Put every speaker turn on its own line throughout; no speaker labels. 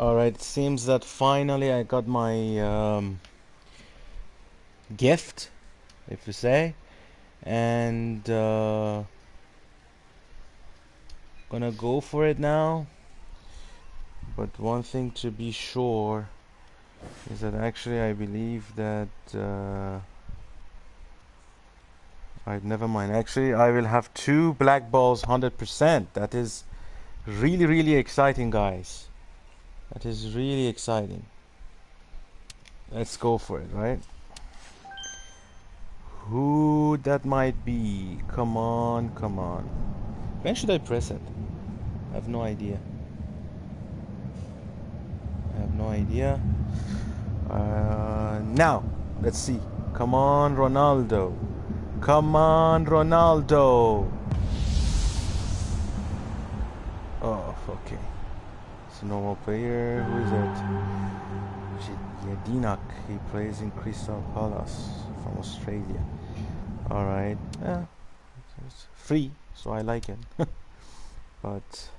Alright, it seems that finally I got my gift, if you say, and gonna go for it now. But one thing to be sure is that actually I believe that alright, never mind. Actually, I will have 2 black balls 100%. That is really, really exciting, guys. That is really exciting. Let's go for it, right? Who that might be? Come on, come on. When should I press it? I have no idea. I have no idea. Now, let's see. Come on, Ronaldo. Come on, Ronaldo. Oh, okay. It's a normal player. Who is it? Jedinak. He plays in Crystal Palace from Australia. Alright. It's free, so I like it. But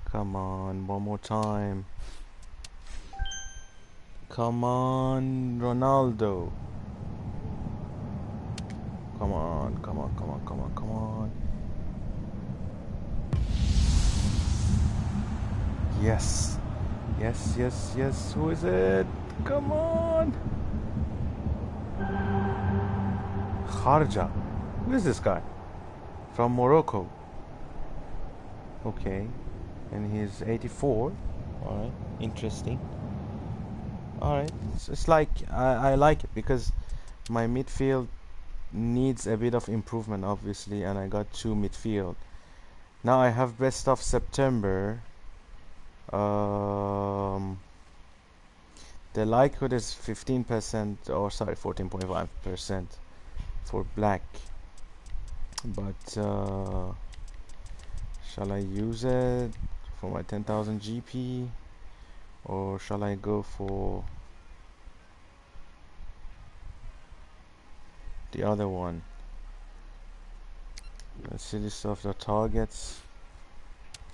come on, one more time. Come on, Ronaldo. Come on, come on, come on, come on, come on. Yes. Yes, yes, yes. Who is it? Come on. Kharja. Who is this guy? From Morocco. Okay. And he's 84. Alright. Interesting. Alright. It's like, I like it because my midfield needs a bit of improvement, obviously, and I got 2 midfield. Now I have best of September. The likelihood is 15%, or sorry, 14.5% for black. But shall I use it for my 10,000 GP, or shall I go for the other one? Let's see list of the targets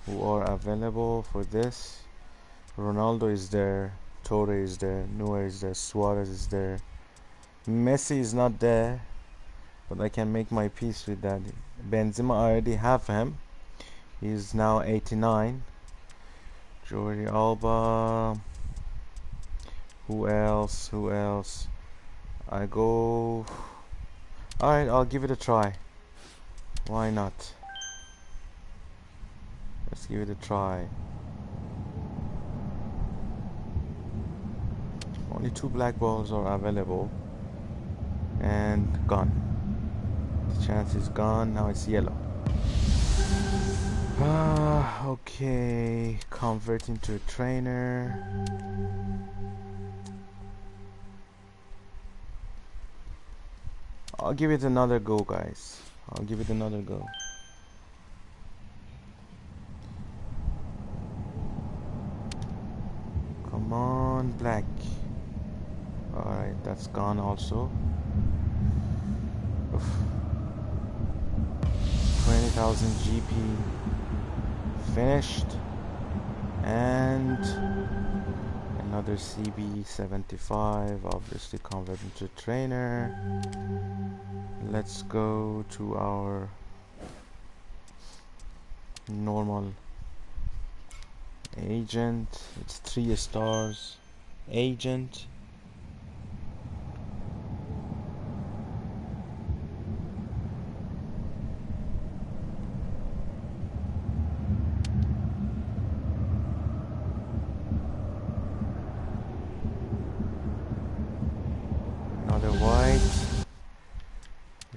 who are available for this. Ronaldo is there, Torre is there, Neuer is there, Suarez is there. Messi is not there, but I can make my peace with that. Benzema, I already have him. He's now 89. Jordi Alba. Who else? Who else? I go... Alright, I'll give it a try. Why not? Let's give it a try. Only 2 black balls are available. And gone. The chance is gone. Now it's yellow. Okay. Convert into a trainer. I'll give it another go, guys. I'll give it another go. Come on, black. Alright, that's gone also. Oof. 20,000 GP finished. And another CB75, obviously convert into trainer. Let's go to our normal agent. It's 3 stars agent. Another white.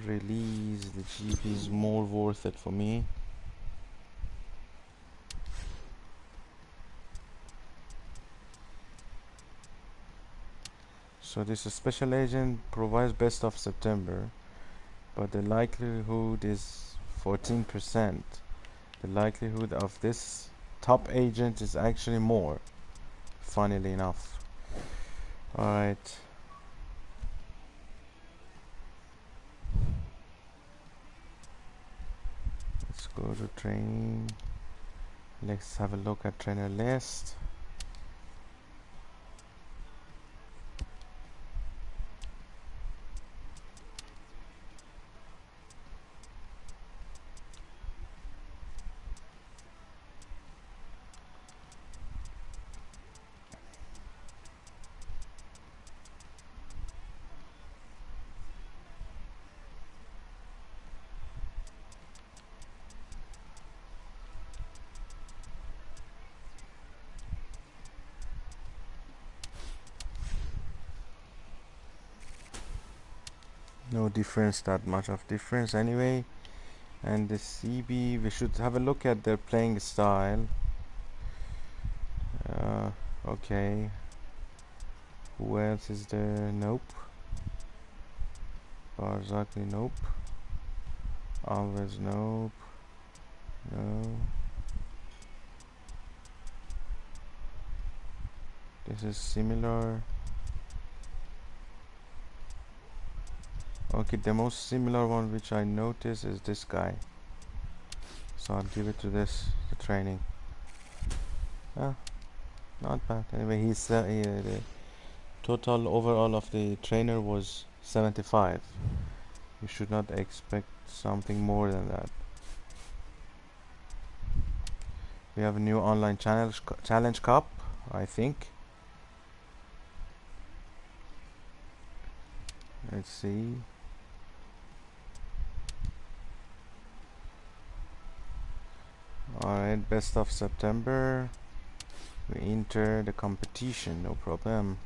Release. The GP is more worth it for me. So this special agent provides best of September, but the likelihood is 14%. The likelihood of this top agent is actually more, funnily enough. Alright. Let's go to training. Let's have a look at trainer list. No difference, that much of difference anyway. And the CB, we should have a look at their playing style. Okay. Who else is there? Nope. Barzakli, nope. Alves, nope. No. This is similar. Okay, the most similar one which I notice is this guy. So I'll give it to this, the training. Ah, not bad. Anyway, the total overall of the trainer was 75. You should not expect something more than that. We have a new online challenge cup, I think. Let's see. Alright, best of September. We enter the competition, no problem.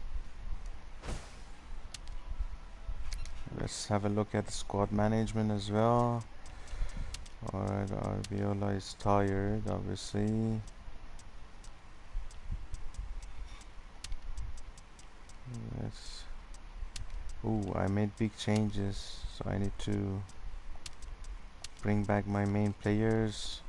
Let's have a look at the squad management as well. Alright, Arbiola is tired, obviously. Let's. Ooh, I made big changes, so I need to bring back my main players.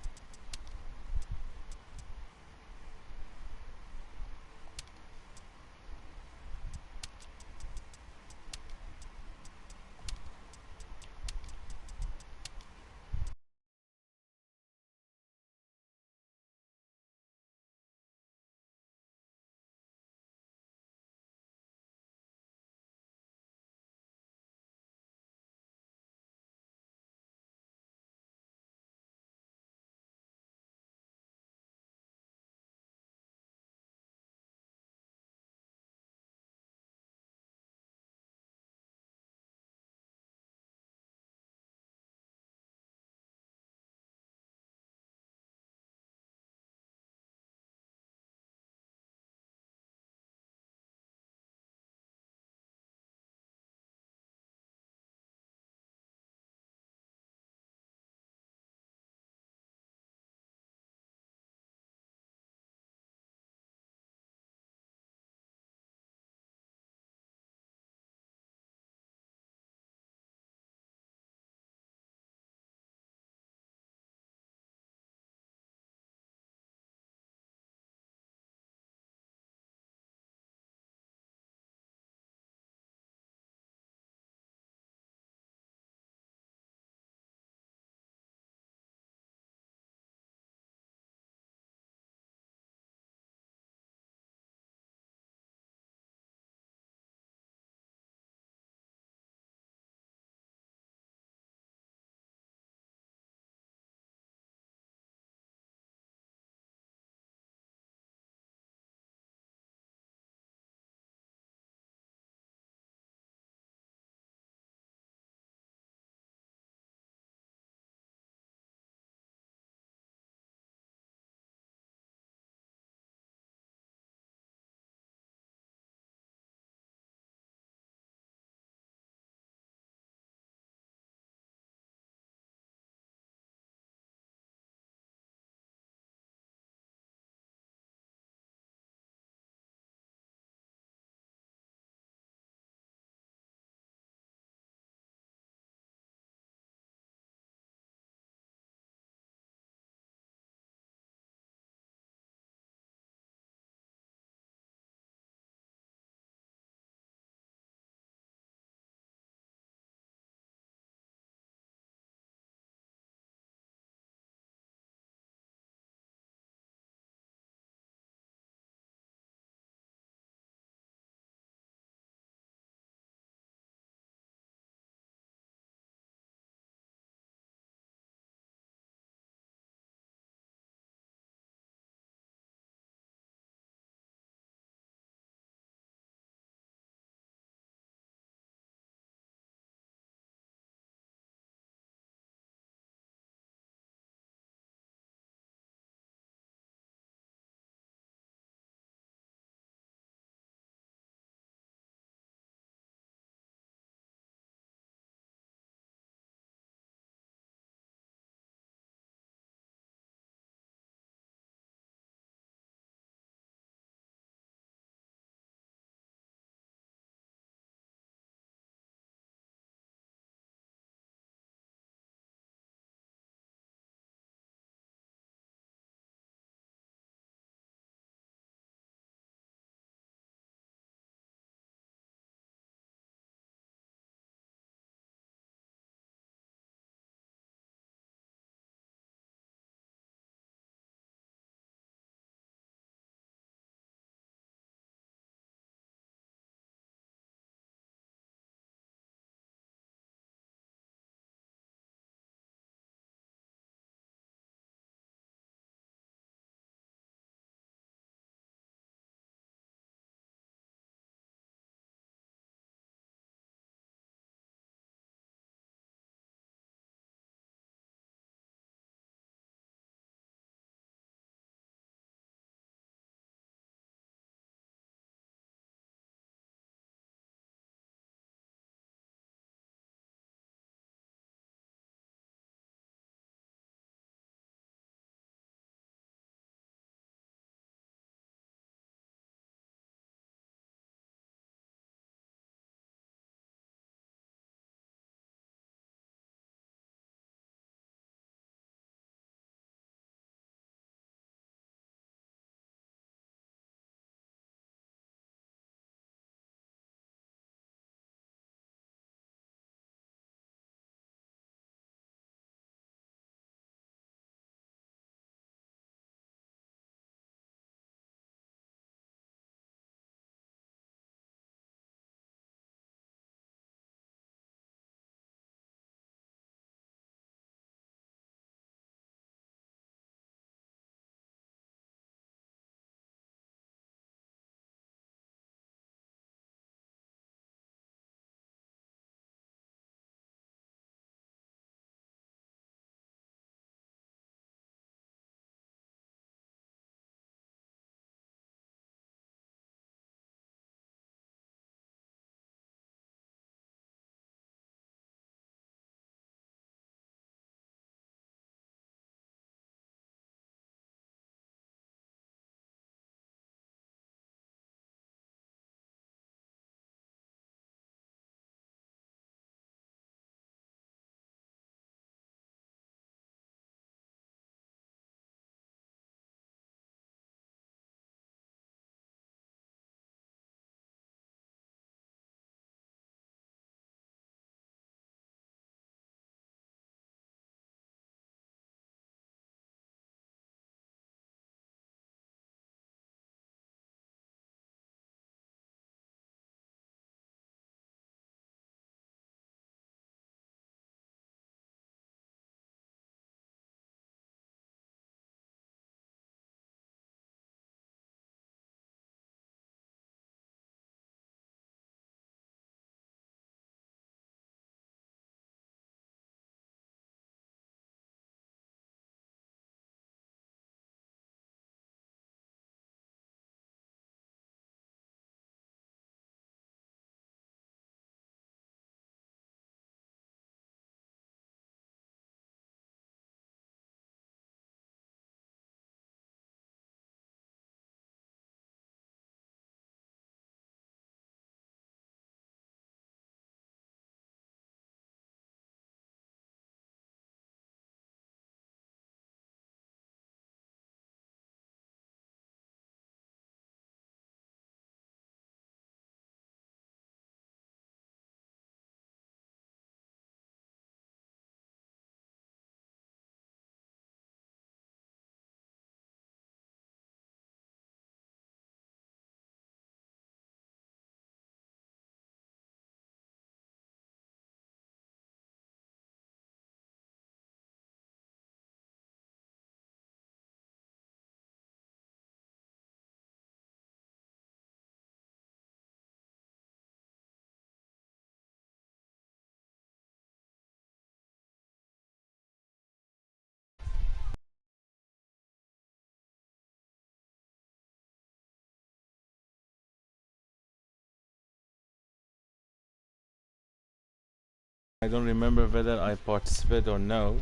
I don't remember whether I participated or no,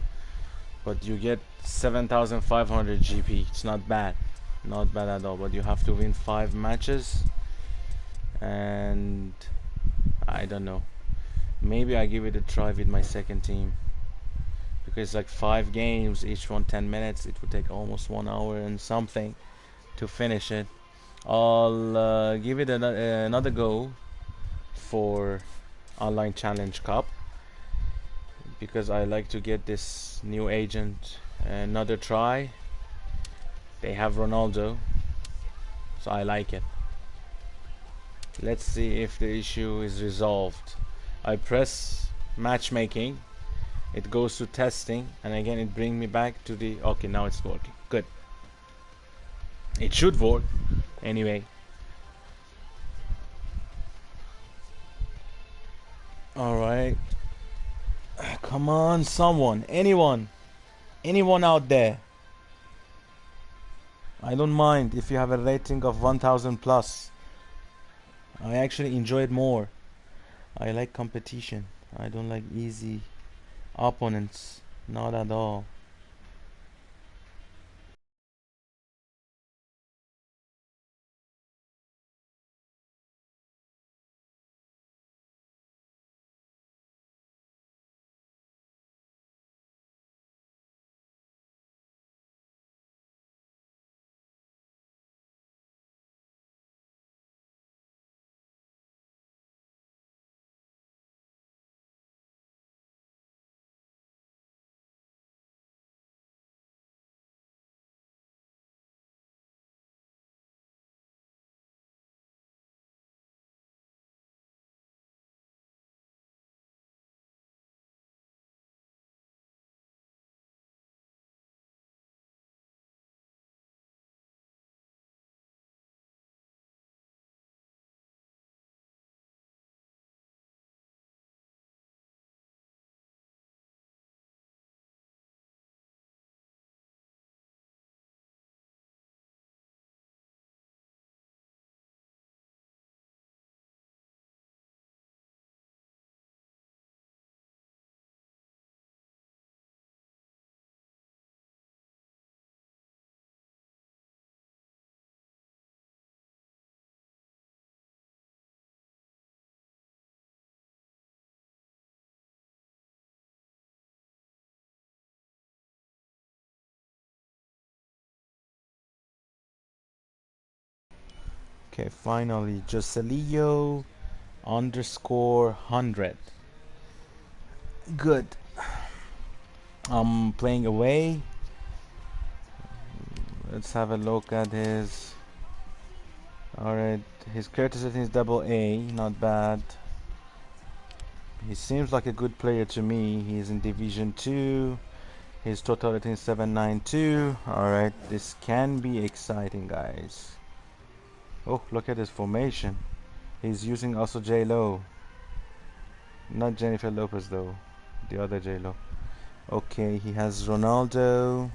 but you get 7,500 GP. It's not bad, not bad at all. But you have to win 5 matches, and I don't know. Maybe I give it a try with my second team, because it's like 5 games, each one 10 minutes. It would take almost 1 hour and something to finish it. I'll give it another go for Online Challenge Cup, because I like to get this new agent another try. They have Ronaldo, so I like it. Let's see if the issue is resolved. I press matchmaking, it goes to testing, and again it brings me back to the... okay, now it's working. Good. It should work anyway. Alright. Come on, someone. Anyone out there. I don't mind if you have a rating of 1000 plus. I actually enjoy it more. I like competition. I don't like easy opponents. Not at all. Okay, finally, Joselillo underscore 100. Good. I'm playing away. Let's have a look at his... alright, his character setting is AA, not bad. He seems like a good player to me. He's in Division 2. His total rating is 792. Alright, this can be exciting, guys. Oh, look at his formation. He's using also J-Lo. Not Jennifer Lopez though. The other J-Lo. Okay, he has Ronaldo.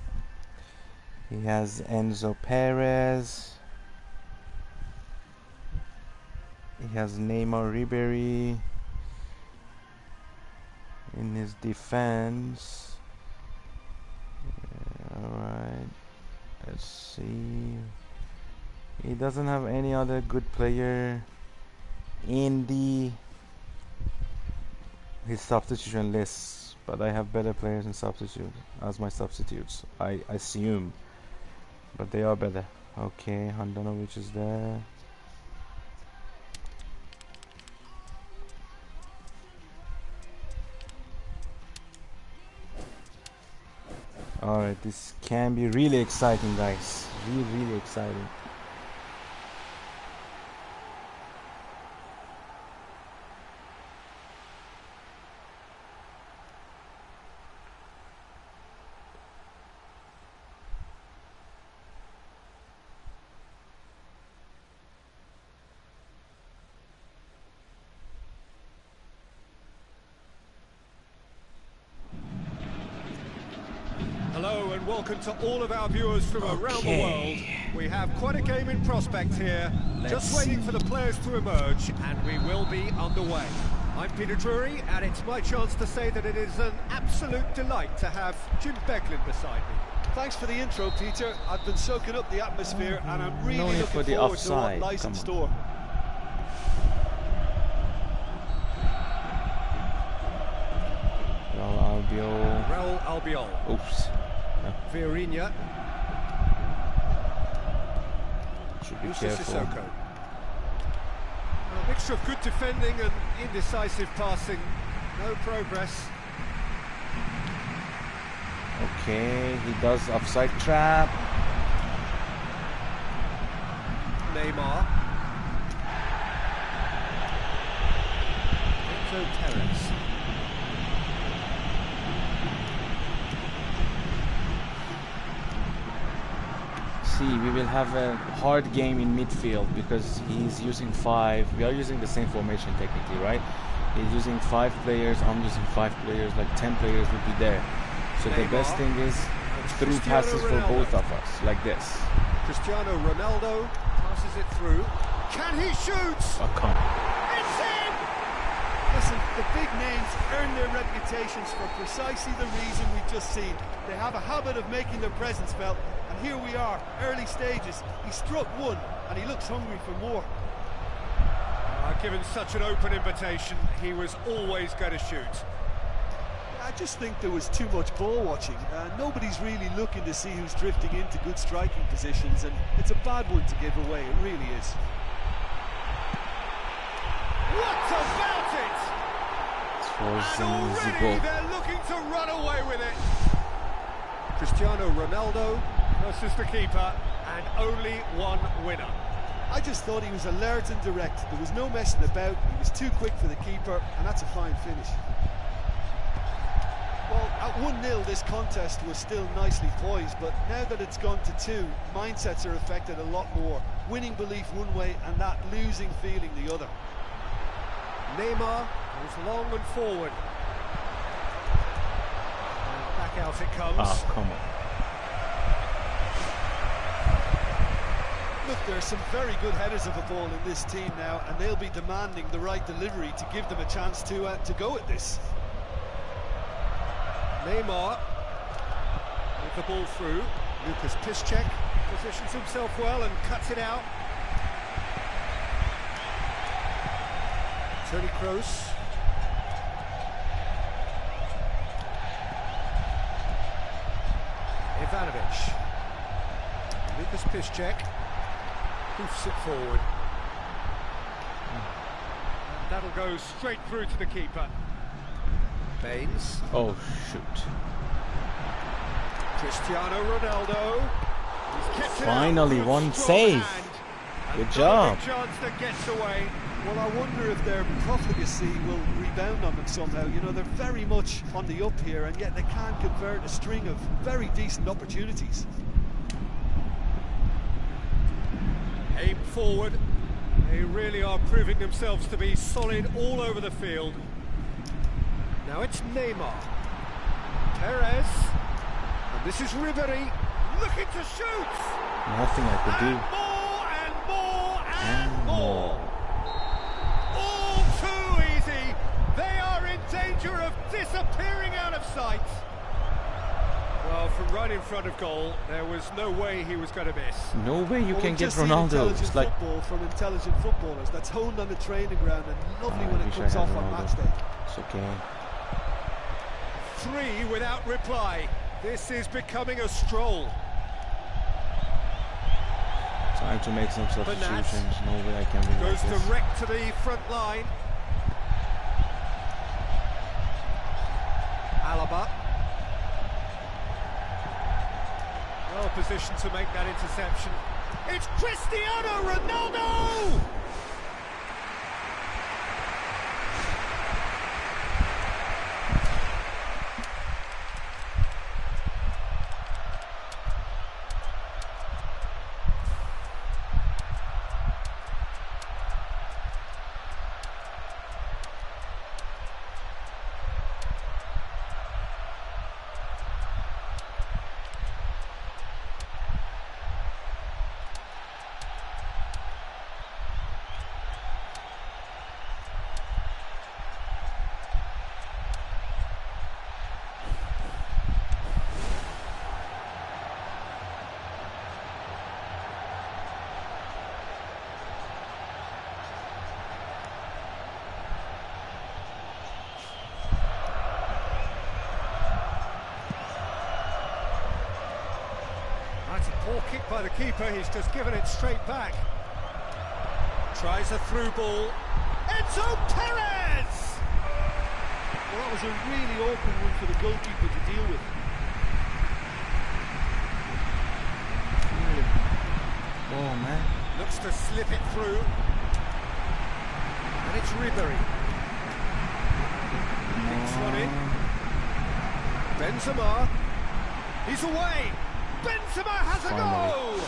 He has Enzo Perez. He has Neymar Ribery in his defense. Alright, let's see. He doesn't have any other good player in his substitution list, but I have better players in substitute as my substitutes, I assume, but they are better. Okay, Handanovic is there. Alright, this can be really exciting, guys. Really exciting.
Hello and welcome to all of our viewers from around the world. We have quite a game in prospect here. Just waiting for the players to emerge and we will be underway. I'm Peter Drury, and it's my chance to say that it is an absolute delight to have Jim Beglin beside me.
Thanks for the intro, Peter. I've been soaking up the atmosphere, and I'm really
No need for
looking
the
forward to what
offside.
lies
Come
in
on.
store.
Raul Albiol.
Oops. No,
Vieirinha.
should be
Musa
careful.
Sissoko. A mixture of good defending and indecisive passing. No progress.
Okay, he does offside trap.
Neymar. Enzo Perez.
See, we will have a hard game in midfield because he's using 5. We are using the same formation technically, right? He's using 5 players, I'm using 5 players, like 10 players will be there. So the best thing is through passes for both of us, like this.
Cristiano Ronaldo passes it through. Can he shoot?
Oh, come on.
It's in!
Listen, the big names earn their reputations for precisely the reason we've just seen. They have a habit of making their presence felt, and here we are, early stages. He struck one, and he looks hungry for more.
Given such an open invitation, he was always going to shoot.
I just think there was too much ball watching. Nobody's really looking to see who's drifting into good striking positions, and it's a bad one to give away, it really is.
What about it? And already they're looking to run away with it. Cristiano Ronaldo versus the keeper, and only one winner.
I just thought he was alert and direct. There was no messing about. He was too quick for the keeper, and that's a fine finish. Well, at 1-0, this contest was still nicely poised, but now that it's gone to 2, mindsets are affected a lot more. Winning belief one way, and that losing feeling the other.
Neymar goes long and forward. And back out it comes.
Oh, come on.
Look, there are some very good headers of a ball in this team now, and they'll be demanding the right delivery to give them a chance to go at this.
Neymar with the ball through. Lucas Piszczek positions himself well and cuts it out. Toni Kroos. Ivanovic. Lucas Piszczek hoofs it forward. And that'll go straight through to the keeper. Baines.
Oh, shoot.
Cristiano Ronaldo. He's kept it
Finally,
out.
one
Strong
save.
hand.
Good
And
job.
not a big chance that gets away.
Well, I wonder if their profligacy will rebound on them somehow. You know, they're very much on the up here, and yet they can convert a string of very decent opportunities.
Aim forward. They really are proving themselves to be solid all over the field. Now it's Neymar. Perez. And this is Ribery looking to shoot.
Nothing I could do.
And more and more.
More.
All too easy. They are in danger of disappearing out of sight. Well, from right in front of goal, there was no way he was going to miss.
No way you
Well,
can
we've
get
just seen
Ronaldo.
intelligent
It's like,
football from intelligent footballers. That's honed on the training ground and lovely when it
wish I
comes
had
off on
Ronaldo.
match day.
It's okay.
3 without reply. This is becoming a stroll.
Time to make some substitutions. No way I can win
Goes
like this.
direct to the front line. Alaba. Well positioned to make that interception. It's Cristiano Ronaldo! Poor kick by the keeper, he's just given it straight back. Tries a through ball. Enzo Perez!
Well, that was a really awkward one for the goalkeeper to deal with.
Oh man.
Looks to slip it through. And it's Ribery. Thinks one in. Benzema. He's away. Benzema has a go!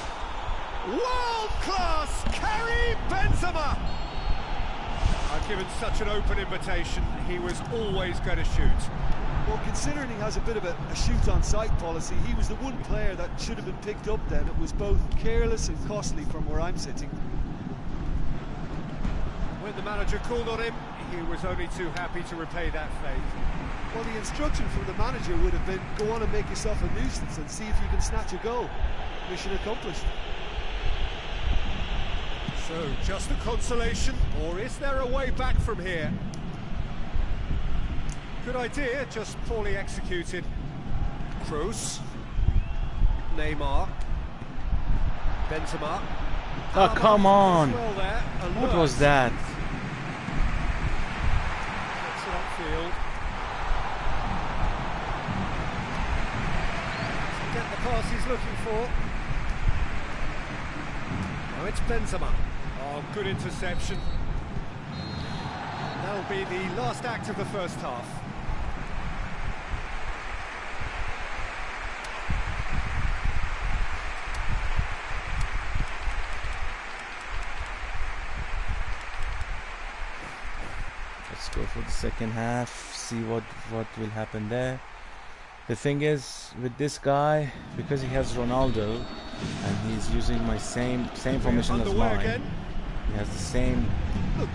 World-class Karim Benzema! I've given such an open invitation, he was always going to shoot.
Well, considering he has a bit of a shoot-on-sight policy, he was the one player that should have been picked up then. It was both careless and costly from where I'm sitting.
When the manager called on him, he was only too happy to repay that favour.
Well, the instruction from the manager would have been, go on and make yourself a nuisance and see if you can snatch a goal. Mission accomplished.
So, just a consolation, or is there a way back from here? Good idea, just poorly executed. Kroos. Neymar. Benzema.
Oh, come on!
Well there,
What was that?
Gets it upfield. Get the pass he's looking for. Now it's Benzema. Oh, good interception. That'll be the last act of the first half.
Let's go for the second half, see what will happen there. The thing is, with this guy, because he has Ronaldo, and he's using my same formation as mine, again. He has the same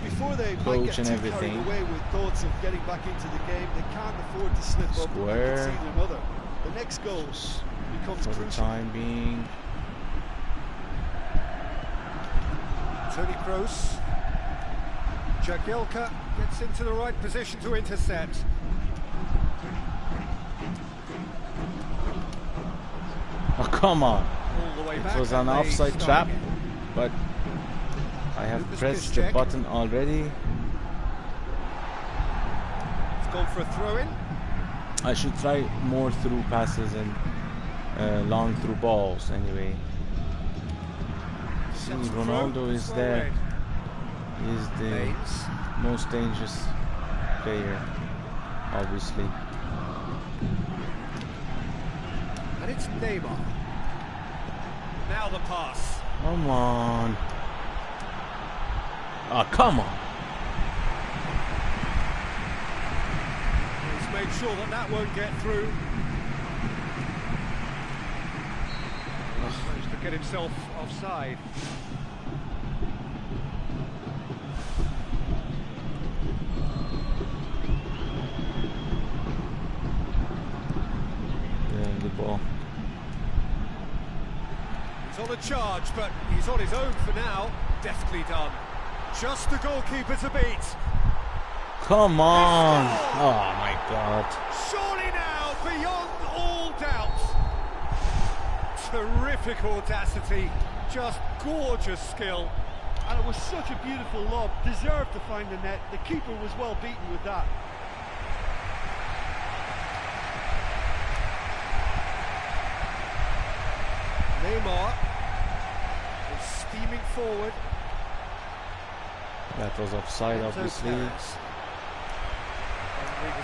before they
coach and everything.
Carried away with thoughts of getting back into the game, they can't afford to slip up and concede another. The next goal becomes
for
crucial.
the time being.
Toni Kroos. Jagielka gets into the right position to intercept.
Oh, come on.
All the way back.
It was an offside trap, but I have pressed the button already.
It's gone for a throw-in.
I should try more through passes and long through balls anyway. See, Ronaldo is there. He's the most dangerous player, obviously.
And it's Neymar. Now the pass.
Come on. Oh, come on.
He's made sure that won't get through. Managed to get himself offside.
The ball.
He's on a charge, but he's on his own for now. Deftly done. Just the goalkeeper to beat.
Come on! Oh my God!
Surely now, beyond all doubt. Terrific audacity, just gorgeous skill.
And it was such a beautiful lob, deserved to find the net. The keeper was well beaten with that.
Neymar is steaming forward.
That was offside, obviously.
Needless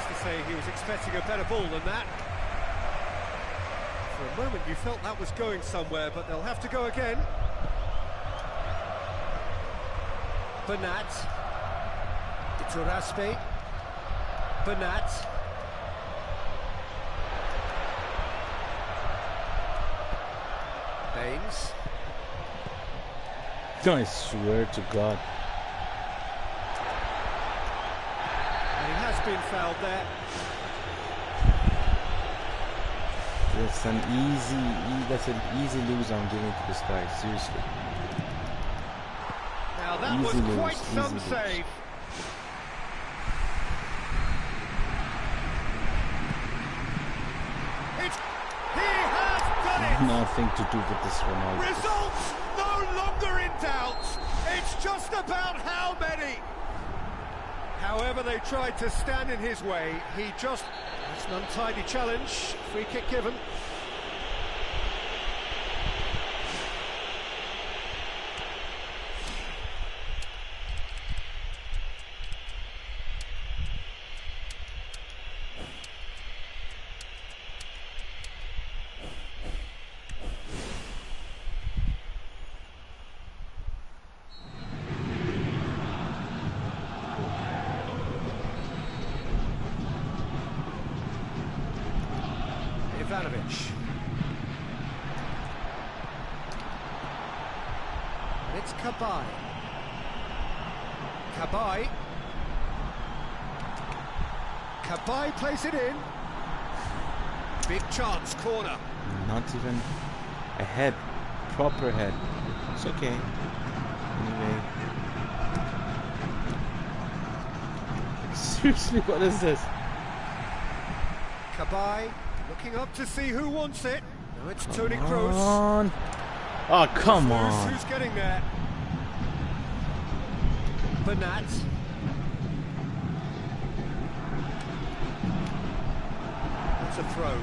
to say, he was expecting a better ball than that. For a moment you felt that was going somewhere, but they'll have to go again. Bernat. Iturraspe. Bernat. Baines.
I swear to God.
And he has been fouled there.
That's an easy lose I'm giving to this guy, seriously.
Now that was quite some save. He has done it!
nothing to do with this Ronaldo.
Results no longer in doubt. It's just about how many. However they tried to stand in his way, he just... It's an untidy challenge. Free kick given. And it's Cabaye. Cabaye plays it in. Big chance, corner.
Not even a head, proper head. It's okay. Anyway. Seriously, what is this?
Cabaye looking up to see who wants it. No, it's Toni Kroos.
Oh, come on.
Who's getting there? Bernat. That's a throw.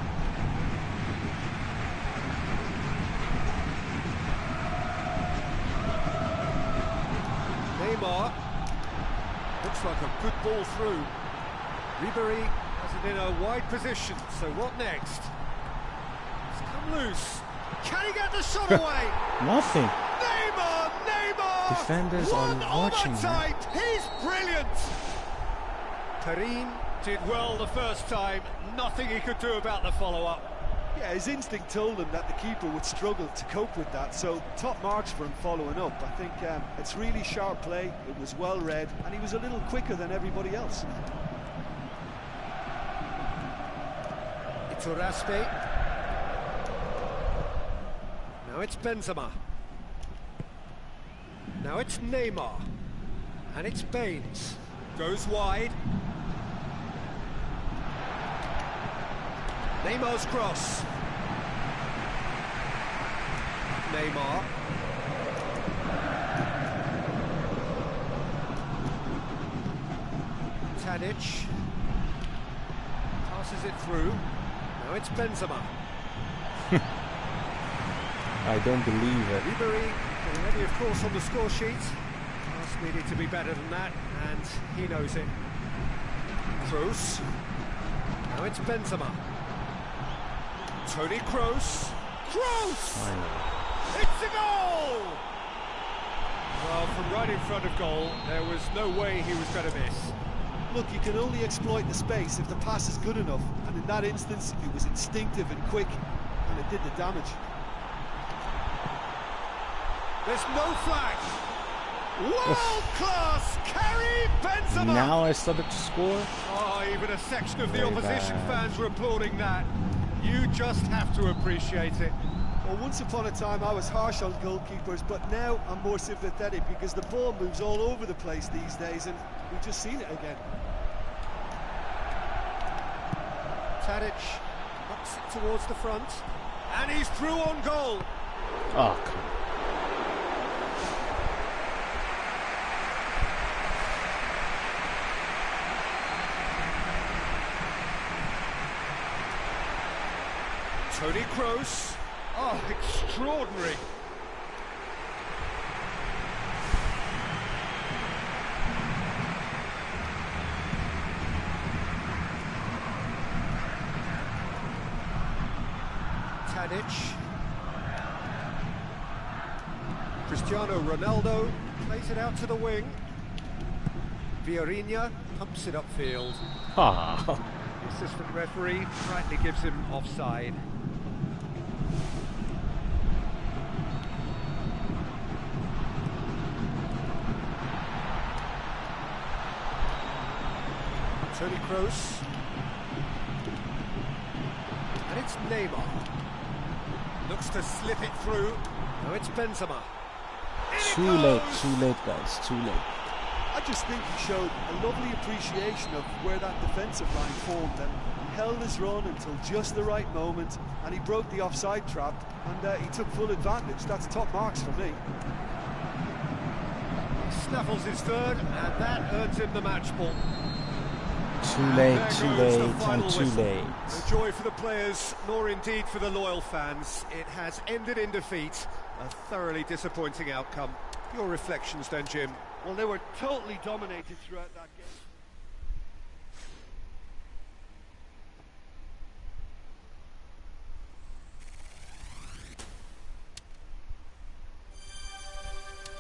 Neymar. Looks like a good ball through. Ribéry has it in a wide position, so what next? It's come loose. Can he get the shot away?
Nothing.
Neymar!
Defenders are watching.
He's brilliant. Perrin did well the first time. Nothing he could do about the follow-up.
Yeah, his instinct told him that the keeper would struggle to cope with that, so top marks for him following up. I think it's really sharp play, it was well read, and he was a little quicker than everybody else.
Iturraspe. Now it's Benzema. Now it's Neymar. And it's Baines. Goes wide. Neymar's cross. Neymar. Tadic. Passes it through. Now it's Benzema.
I don't believe it.
Ribéry already, of course, on the score sheet. Pass needed to be better than that, and he knows it. Kroos. Now it's Benzema. Toni Kroos. Kroos! It's a goal! Well, from right in front of goal, there was no way he was going to miss.
Look, you can only exploit the space if the pass is good enough, and in that instance, it was instinctive and quick, and it did the damage.
There's no flag. World-class Karim Benzema!
Now I started to score.
Oh, even a section of the
Very
opposition
bad.
fans were applauding that. You just have to appreciate it.
Well, once upon a time I was harsh on goalkeepers, but now I'm more sympathetic because the ball moves all over the place these days, and we've just seen it again.
Tadic knocks it towards the front, and he's through on goal.
Oh, come on.
Toni Kroos. Oh, extraordinary. Tadic. Cristiano Ronaldo plays it out to the wing. Vieirinha pumps it upfield.
Ah.
The assistant referee rightly gives him offside. Toni Kroos. And it's Neymar. Looks to slip it through. Now it's Benzema.
Too late, guys, too late.
I just think he showed a lovely appreciation of where that defensive line formed and held his run until just the right moment, and he broke the offside trap, and he took full advantage. That's top marks for me.
Snaffles his third, and that earns him the match ball.
Too late, too late, and too late.
No joy for the players, nor indeed for the loyal fans. It has ended in defeat. A thoroughly disappointing outcome. Your reflections then, Jim?
Well, they were totally dominated throughout that game.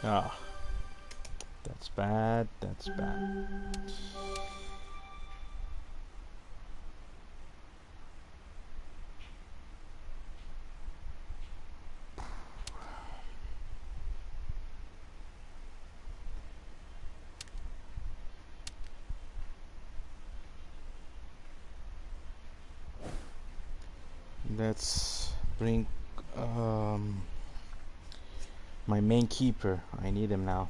Ah, that's bad, that's bad. Let's bring my main keeper. I need him now.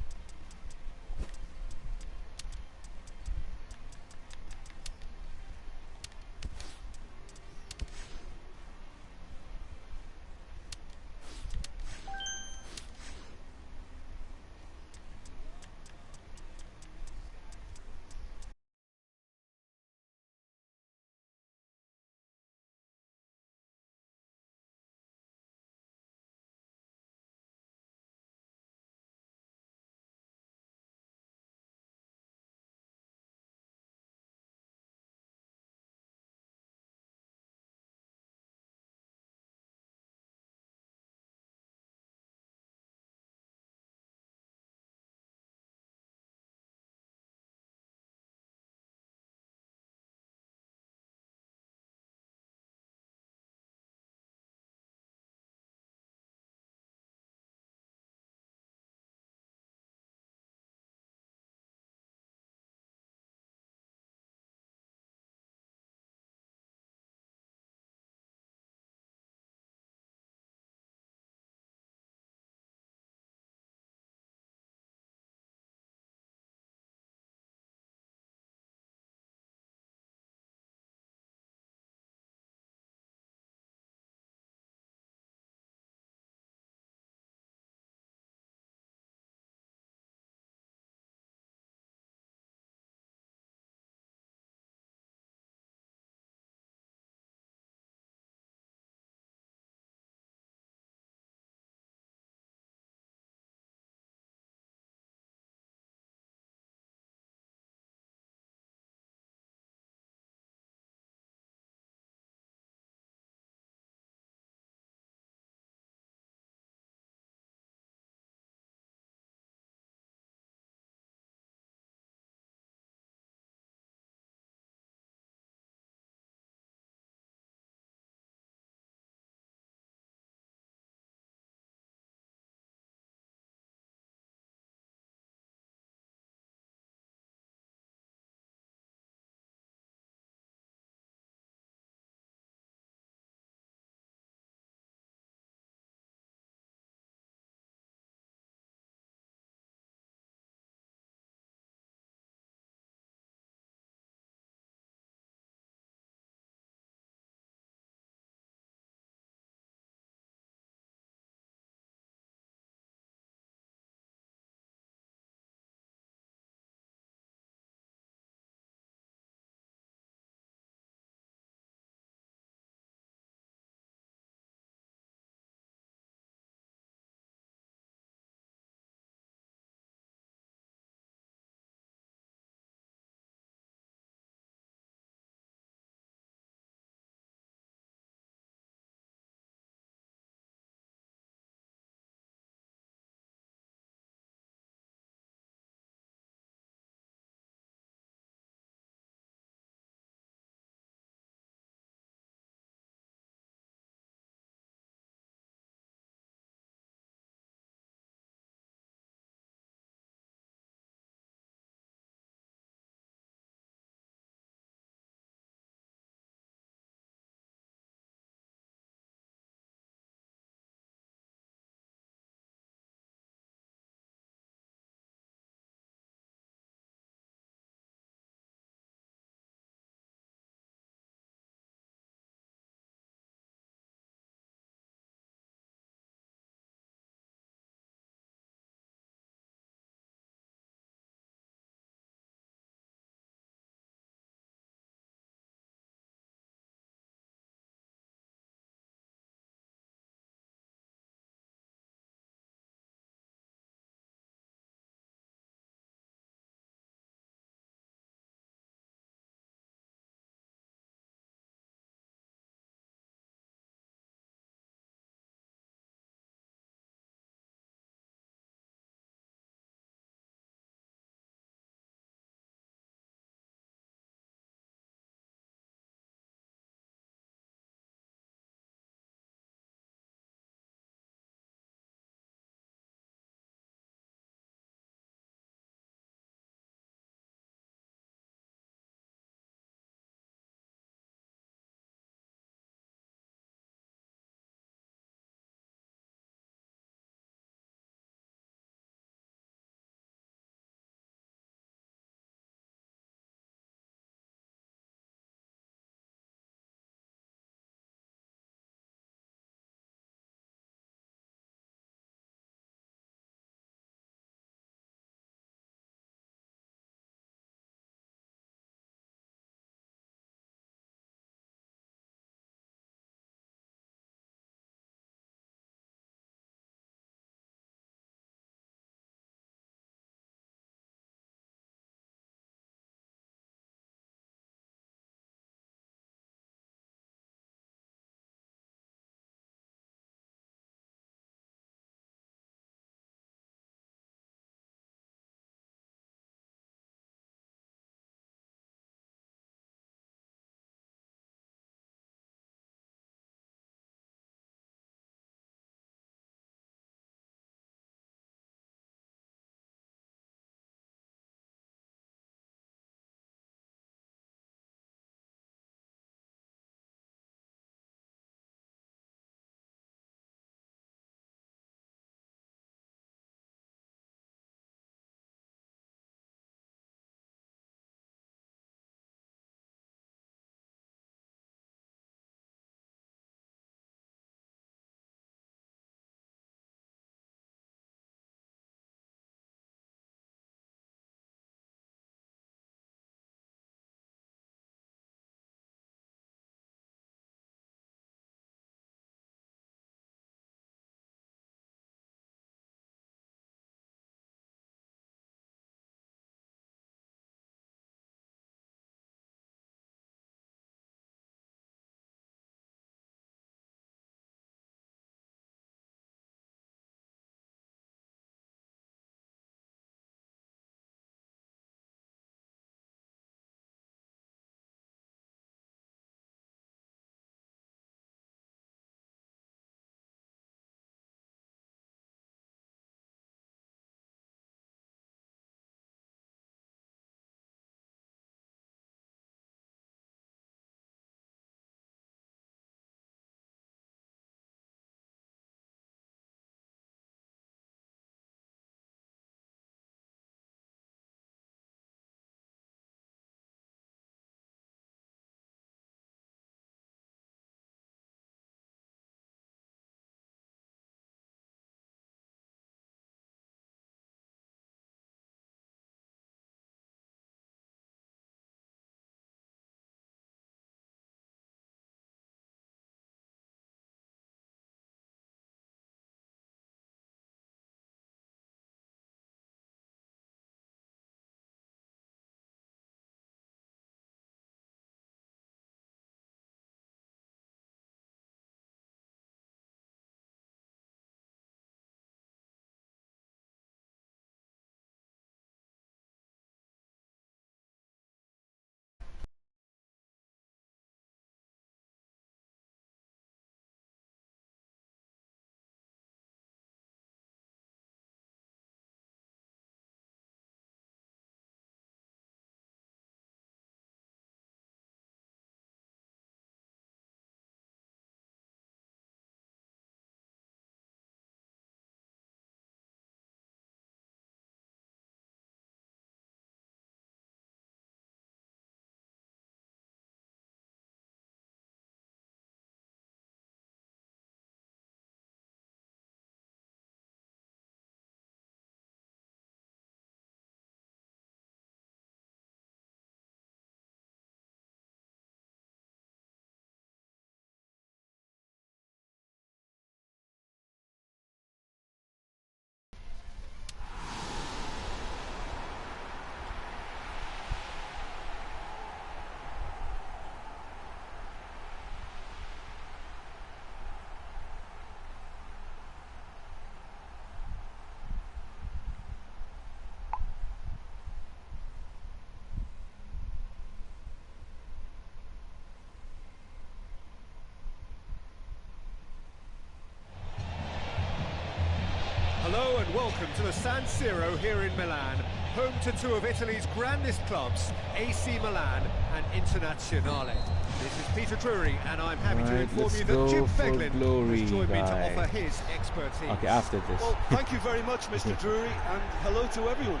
welcome to the San Siro here in Milan, home to two of Italy's grandest clubs, AC Milan and Internazionale. This is Peter Drury, and I'm happy to inform you that Jim Beglin has joined me to offer his expertise.
Okay, after this.
Well, thank you very much, Mr. Drury, and hello to everyone.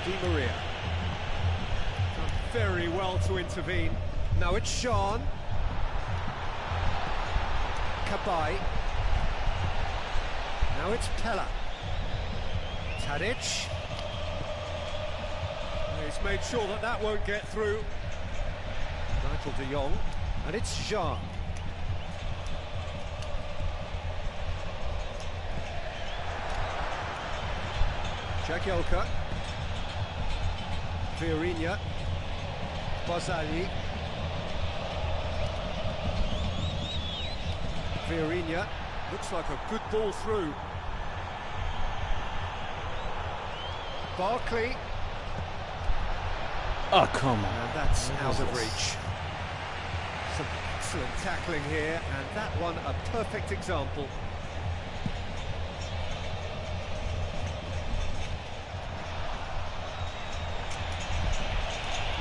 Di Maria. Done very well to intervene. Now it's Sean. Cabai. Now it's Pella. Tadic. He's made sure that that won't get through. Nigel de Jong. And it's Jean. Jagielka. Fiorina. Bozzali. Fiorina. Looks like a good ball through. Barkley.
Oh, come on.
And that's out of reach. Some excellent tackling here, and that one a perfect example.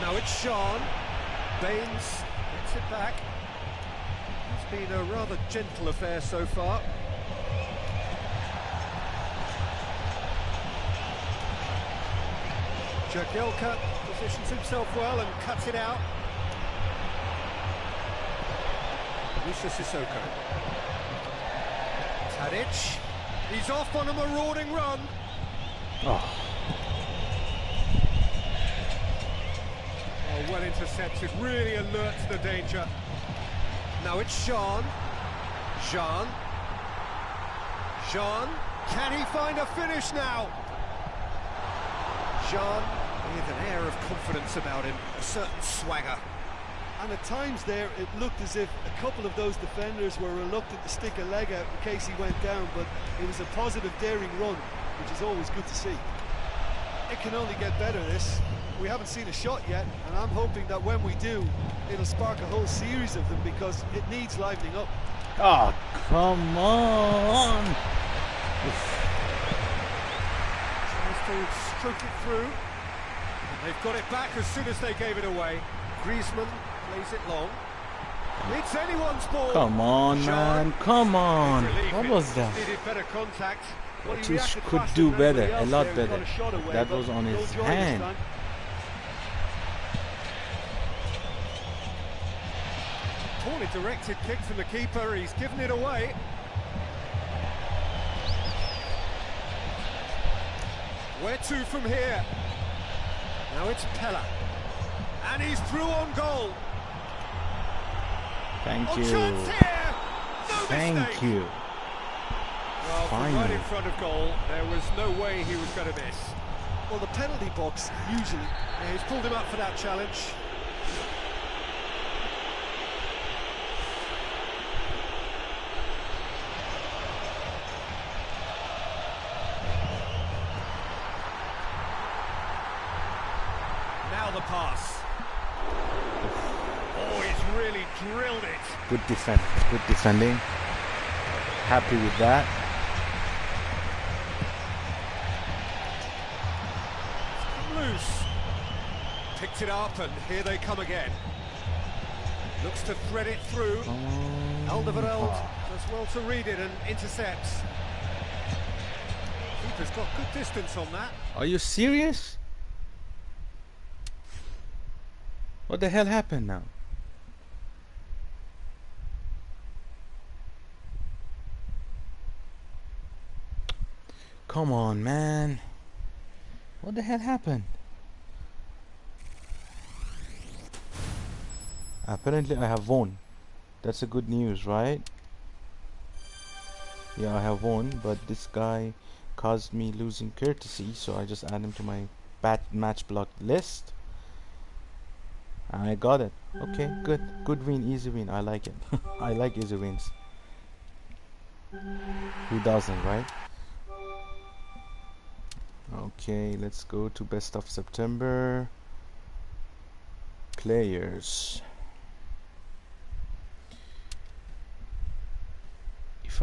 Now it's Sean. Baines gets it back. It's been a rather gentle affair so far. Jagielka positions himself well and cuts it out. Lucia Sissoko. Tadic. He's off on a marauding run.
Oh.
Oh, well intercepted, really alert to the danger. Now it's Jean. Jean. Jean. Can he find a finish now? Jean with an air of confidence about him, a certain swagger.
And at times there, it looked as if a couple of those defenders were reluctant to stick a leg out in case he went down, but it was a positive, daring run, which is always good to see. It can only get better, this. We haven't seen a shot yet, and I'm hoping that when we do, it'll spark a whole series of them, because it needs livening up.
Oh, come on!
Tries to stroke it through. And they've got it back as soon as they gave it away. Griezmann plays it long. It's anyone's ball.
Come on, man. Come on. What was that?
Needed better contact. Well, he
He
reacted
could
faster
do
than
better,
anybody
a
else
lot
there. He got
better.
a shot away,
That
but
was on
no
his
joy this
hand.
time. Poorly directed kick from the keeper. He's given it away. Where to from here? Now it's Pella. And he's through on goal.
Thank
On
you.
chance here. No
Thank
mistake.
you.
Well, from right
Finally.
in front of goal, there was no way he was going to miss.
Well, the penalty box, usually.
Yeah, he's pulled him up for that challenge. Now the pass. Oh, he's really drilled it.
Good defending. Happy with that.
Loose. Picked it up, and here they come again. Looks to thread it through. Alderweireld does well to read it and intercepts. Keeper's got good distance on that.
Are you serious? What the hell happened now? Come on, man. What the hell happened? Apparently I have won. That's a good news, right? Yeah, I have won, but this guy caused me losing courtesy, so I just add him to my match block list. And I got it. Okay, good. Good win, easy win. I like it. I like easy wins. Who doesn't, right? Okay, let's go to best of September. Players.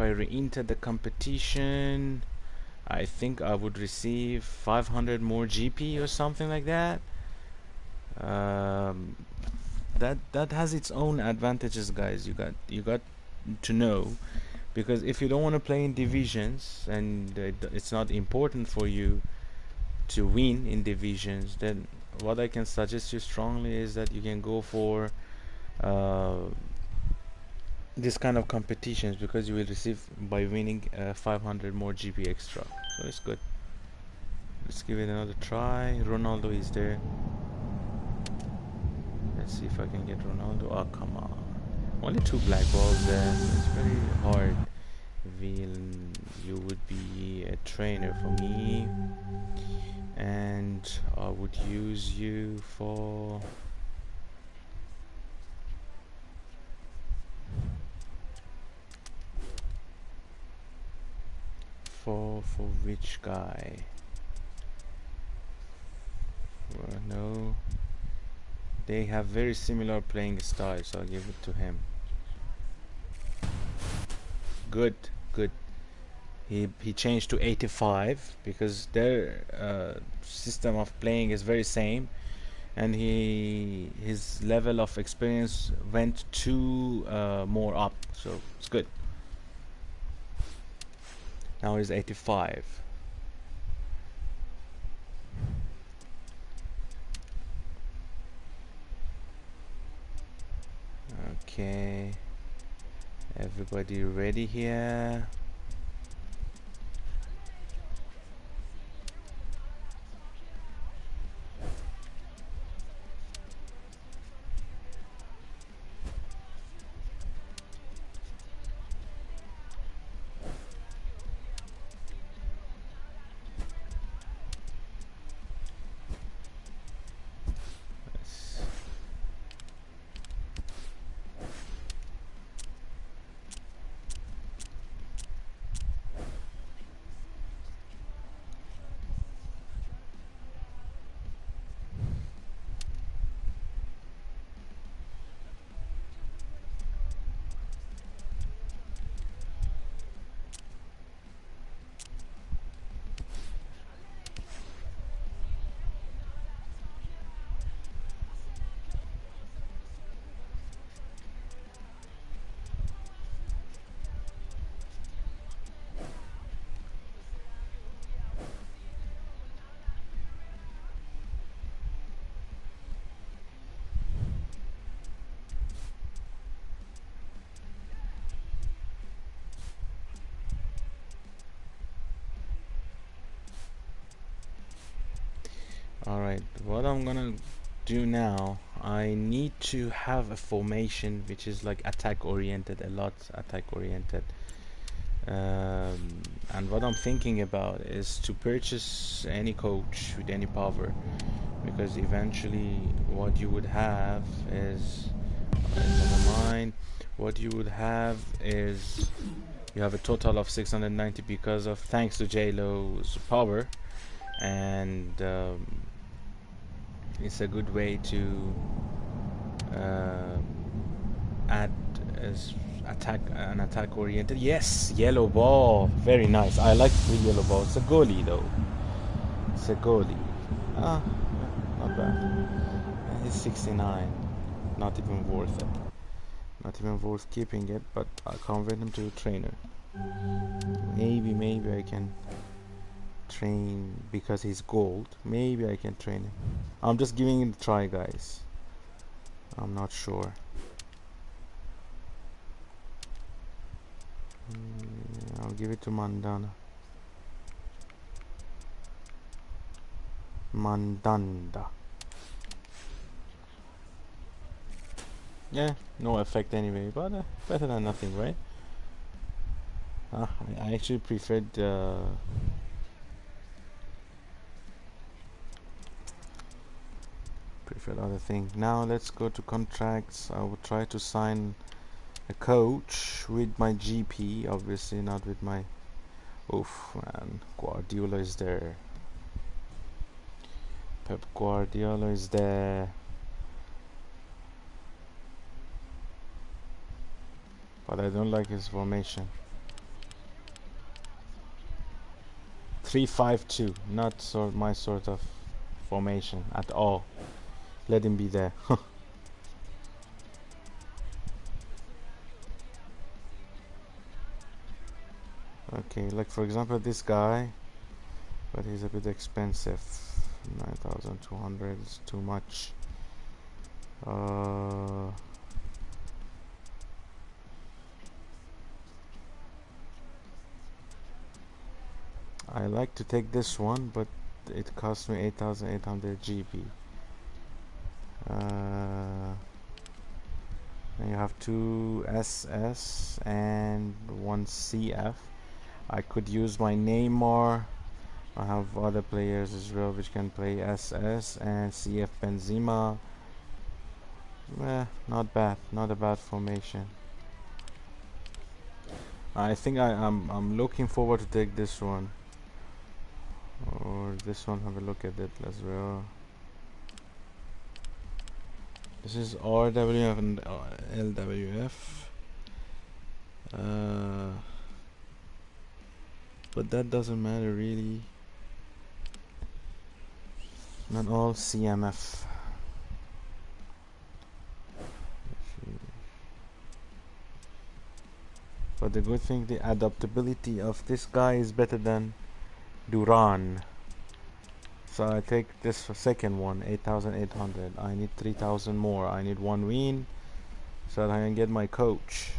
if I re-enter the competition, I think I would receive 500 more GP or something like that. That has its own advantages, guys. You got to know, because if you don't want to play in divisions and it's not important for you to win in divisions, then what I can suggest you strongly is that you can go for this kind of competitions, because you will receive by winning 500 more GP extra. So it's good. Let's give it another try. Ronaldo is there. Let's see if I can get Ronaldo. Oh, come on. Only 2 black balls there. It's very hard. Villain, you would be a trainer for me, and I would use you for which guy? No, they have very similar playing styles, so I'll give it to him. Good. He changed to 85 because their system of playing is very same, and his level of experience went 2 more up, so it's good. Now he's 85. Okay, everybody ready here? Alright, what I'm gonna do now, I need to have a formation which is like attack oriented, a lot attack oriented. And what I'm thinking about is to purchase any coach with any power, because eventually what you would have is, never mind, what you would have is you have a total of 690 because of, thanks to JLo's power, and it's a good way to add as an attack oriented. Yes, yellow ball, very nice. I like the yellow ball. It's a goalie though. It's a goalie. Ah, not bad. He's 69. Not even worth it. Not even worth keeping it. But I'll convert him to a trainer. Maybe I can train because he's gold. Maybe I can train him. I'm just giving it a try, guys. I'm not sure. I'll give it to Mandanda. Yeah, no effect anyway, but better than nothing, right? I actually preferred other thing. Now let's go to contracts. I will try to sign a coach with my GP, obviously not with my... Oof, man, Guardiola is there. Pep Guardiola is there. But I don't like his formation. 3-5-2, not my sort of formation at all. Let him be there. Okay, like for example this guy, but he's a bit expensive. 9,200 is too much. I like to take this one, but it costs me 8,800 GB. And you have 2 SS and 1 CF. I could use my Neymar. I have other players as well which can play SS and CF Benzema. Not bad, not a bad formation. I think I'm looking forward to take this one. Or this one, have a look at it as well. This is RWF and LWF. But that doesn't matter really. Not all CMF. But the good thing, the adaptability of this guy is better than Duran. So I take this second one, 8,800. I need 3,000 more. I need 1 win so that I can get my coach.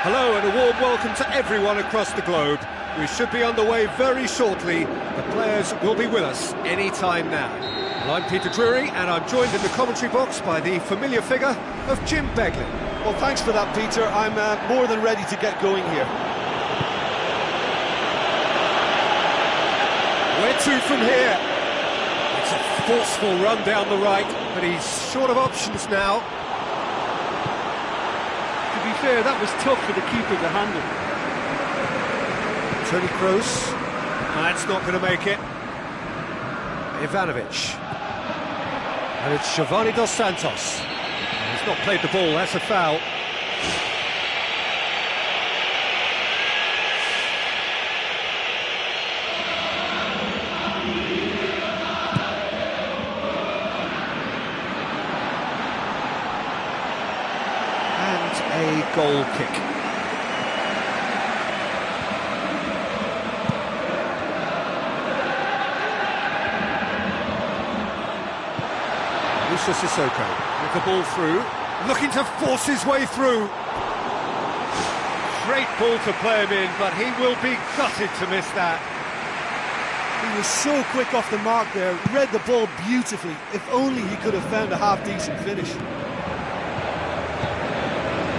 Hello and a warm welcome to everyone across the globe. We should be underway very shortly. The players will be with us any time now. Well, I'm Peter Drury and I'm joined in the commentary box by the familiar figure of Jim Beglin.
Well, thanks for that, Peter. I'm more than ready to get going here.
Where to from here? It's a forceful run down the right, but he's short of options now.
To be fair, that was tough for the keeper to handle.
Tony Kroos, that's not going to make it. Ivanovic. And it's Giovanni Dos Santos. He's not played the ball, that's a foul. And a goal kick. Sissoko with the ball through, looking to force his way through. Great ball to play him in, but he will be gutted to miss that.
He was so quick off the mark there, read the ball beautifully. If only he could have found a half-decent finish.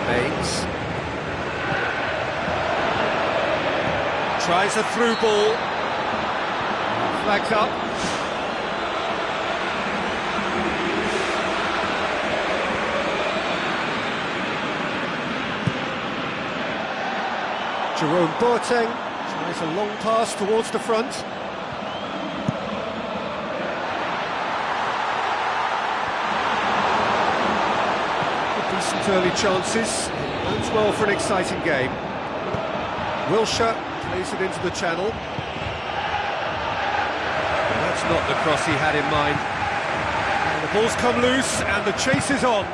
Baines tries a through ball, flags up. Jerome Boateng tries a long pass towards the front. Decent early chances. Bodes well for an exciting game. Wilshere plays it into the channel. That's not the cross he had in mind. And the ball's come loose and the chase is on.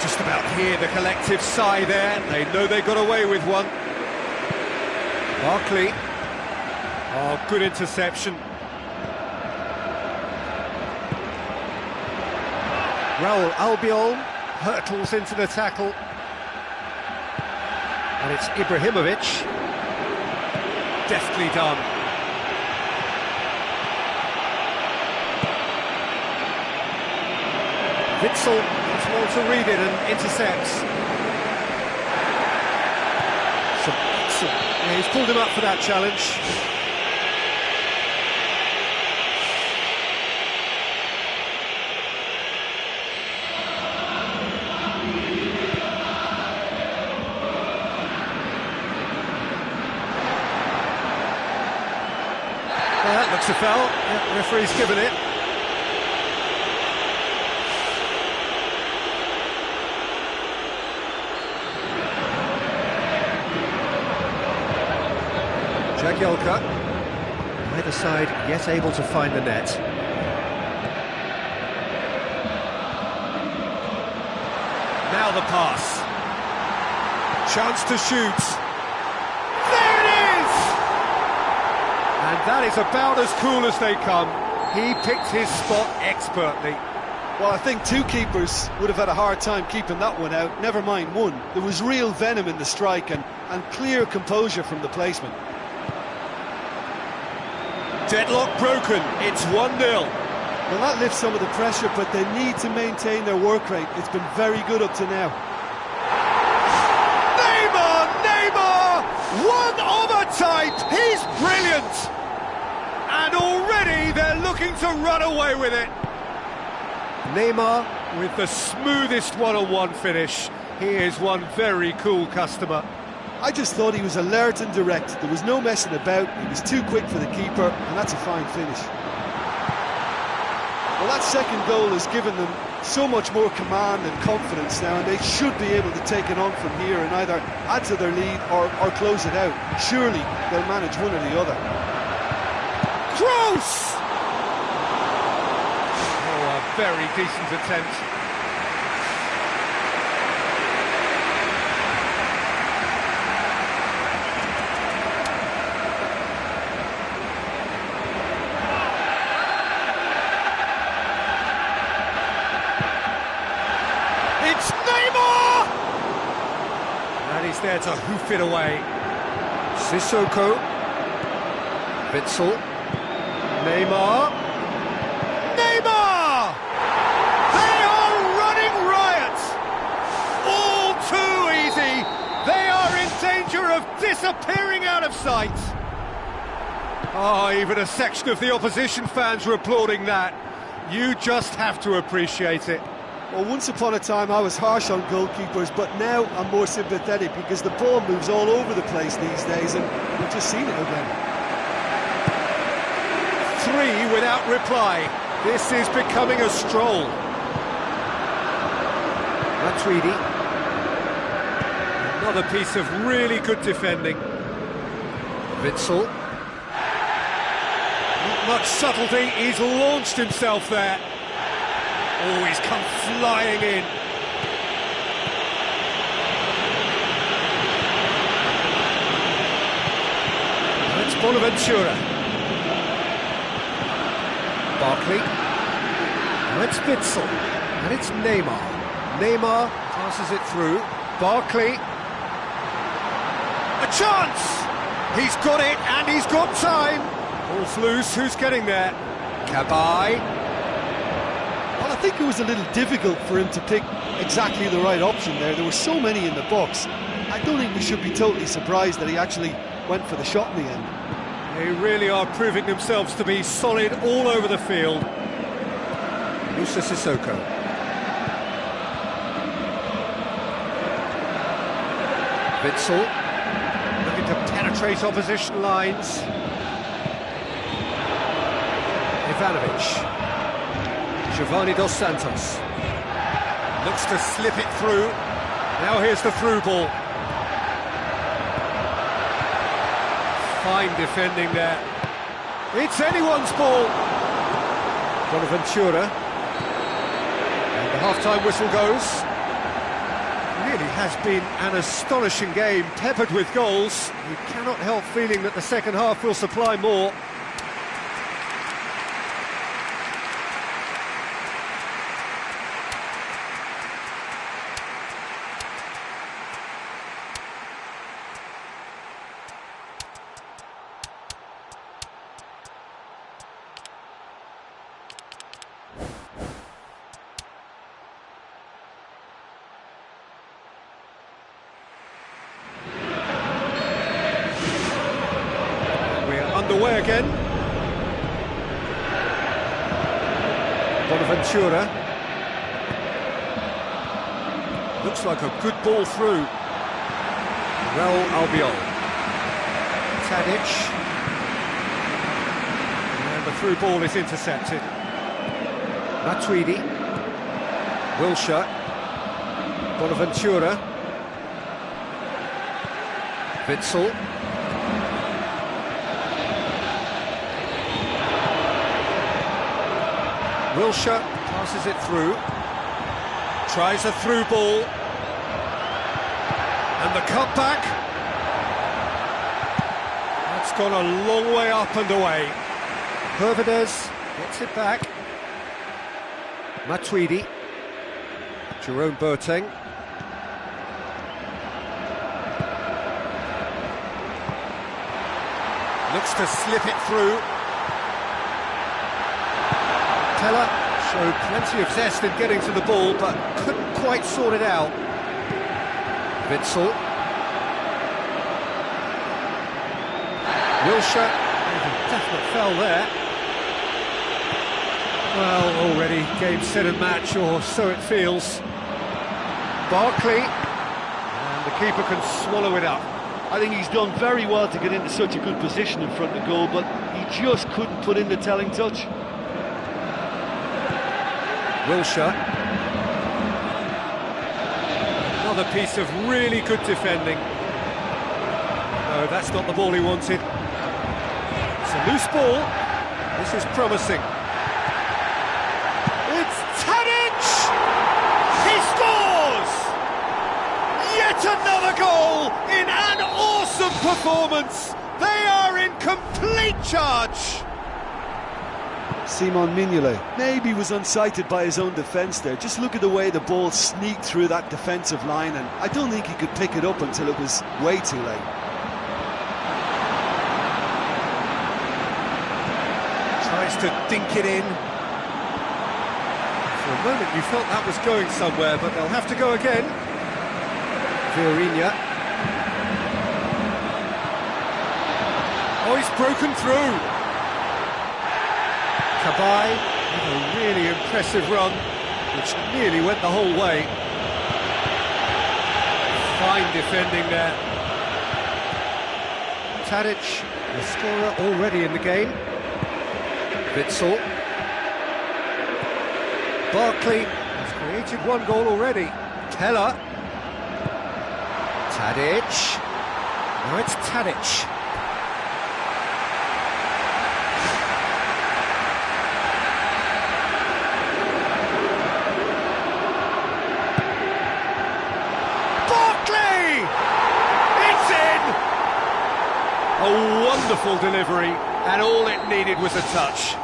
Just about hear the collective sigh there. They know they got away with one. Barkley. Oh, good interception. Raul Albiol hurtles into the tackle. And it's Ibrahimovic. Deftly done. Witsel well to read it and intercepts. Yeah, he's pulled him up for that challenge. Well, that looks a foul. Yeah, the referee's given it. Jagielka, either side yet able to find the net. Now the pass. Chance to shoot. There it is! And that is about as cool as they come. He picked his spot expertly.
Well, I think two keepers would have had a hard time keeping that one out, never mind one. There was real venom in the strike and clear composure from the placement.
Deadlock broken, it's 1-0.
Well, that lifts some of the pressure, but they need to maintain their work rate. It's been very good up to now.
Neymar! One of a type! He's brilliant! And already they're looking to run away with it. Neymar with the smoothest one-on-one finish. He is one very cool customer.
I just thought he was alert and direct. There was no messing about. He was too quick for the keeper, and that's a fine finish. Well, that second goal has given them so much more command and confidence now, and they should be able to take it on from here and either add to their lead or close it out. Surely they'll manage one or the other.
Kroos! Oh, a very decent attempt. It's Neymar! He's there to hoof it away. Sissoko. Witsel. Neymar. Neymar! They are running riot! All too easy! They are in danger of disappearing out of sight! Oh, even a section of the opposition fans were applauding that. You just have to appreciate it.
Well, once upon a time I was harsh on goalkeepers, but now I'm more sympathetic because the ball moves all over the place these days, and we've just seen it again.
3 without reply. This is becoming a stroll. Matuidi. Another piece of really good defending. Witsel. Not much subtlety, he's launched himself there. Oh, he's come flying in. That's Bonaventura. Barkley. Now it's Witsel. And it's Neymar. Neymar passes it through. Barkley. A chance! He's got it, and he's got time. Ball's loose, who's getting there? Cabai.
Well, I think it was a little difficult for him to pick exactly the right option there. There were so many in the box. I don't think we should be totally surprised that he actually went for the shot in the end.
They really are proving themselves to be solid all over the field. Musa Sissoko. Witsel. Looking to penetrate opposition lines. Ivanovic. Giovanni Dos Santos. Looks to slip it through. Now here's the through ball. Fine defending there. It's anyone's ball. Bonaventura. And the half-time whistle goes. Really has been an astonishing game, peppered with goals. You cannot help feeling that the second half will supply more. Underway again. Bonaventura. Looks like a good ball through. Real Albiol. Tadic. And the through ball is intercepted. Matuidi. Wilshere. Bonaventura. Witsel. Wilshere passes it through, tries a through ball, and the cutback. That's gone a long way up and away. Hervedez gets it back. Matuidi, Jerome Boateng. Looks to slip it through. Teller showed plenty of zest in getting to the ball, but couldn't quite sort it out. Witsel. Wilshere, definite foul there. Well, already game, set and match, or so it feels. Barkley, and the keeper can swallow it up.
I think he's done very well to get into such a good position in front of goal, but he just couldn't put in the telling touch.
Wilshere. Another piece of really good defending. No, that's not the ball he wanted. It's a loose ball. This is promising. It's Tadic! He scores! Yet another goal in an awesome performance. They are in complete charge.
Simon Mignolet. Maybe was unsighted by his own defence there. Just look at the way the ball sneaked through that defensive line, and I don't think he could pick it up until it was way too late.
Tries to dink it in. For a moment you felt that was going somewhere, but they'll have to go again. Viorinia. Oh, he's broken through. Cabaye with a really impressive run, which nearly went the whole way. Fine defending there. Tadic, the scorer already in the game. Witsel. Barkley has created one goal already. Teller. Tadic. Now it's Tadic. Barkley! It's in! A wonderful delivery, and all it needed was a touch.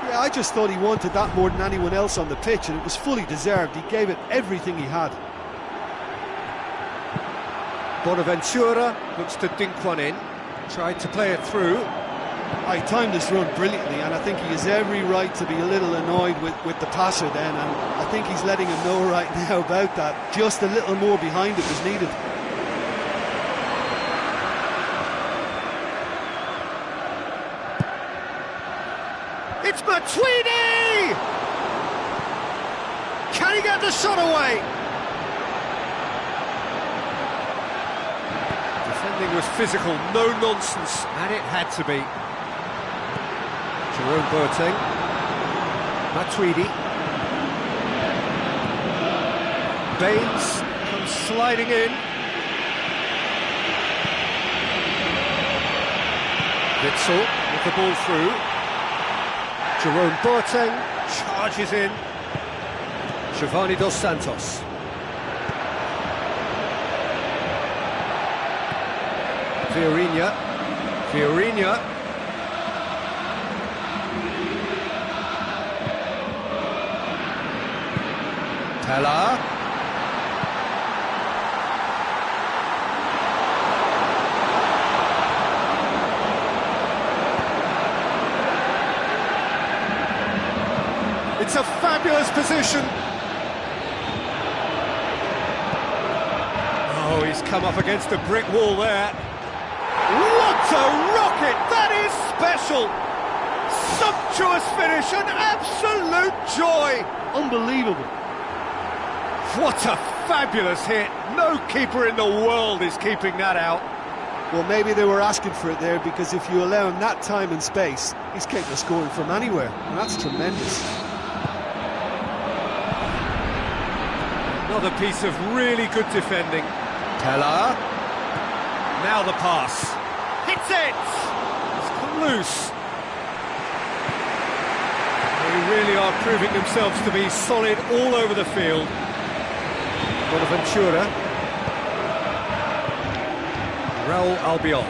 Yeah, I just thought he wanted that more than anyone else on the pitch, and it was fully deserved. He gave it everything he had.
Bonaventura looks to dink one in, tried to play it through.
I timed this run brilliantly, and I think he has every right to be a little annoyed with the passer then, and I think he's letting him know right now about that. Just a little more behind it was needed.
It's Matuidi! Can he get the shot away? Defending was physical, no nonsense, and it had to be. Jerome Boateng. Matuidi. Baines comes sliding in. Witsel with the ball through. Jerome Boateng charges in. Giovanni Dos Santos. Viorinia. Teller. It's a fabulous position. Oh, he's come up against a brick wall there. What a rocket! That is special! Sumptuous finish, an absolute joy!
Unbelievable.
What a fabulous hit! No keeper in the world is keeping that out.
Well, maybe they were asking for it there, because if you allow him that time and space, he's capable of scoring from anywhere, and that's tremendous.
Another piece of really good defending. Teller. Now the pass. Hits it! It's come loose. They really are proving themselves to be solid all over the field. Bonaventura. Raul Albiol.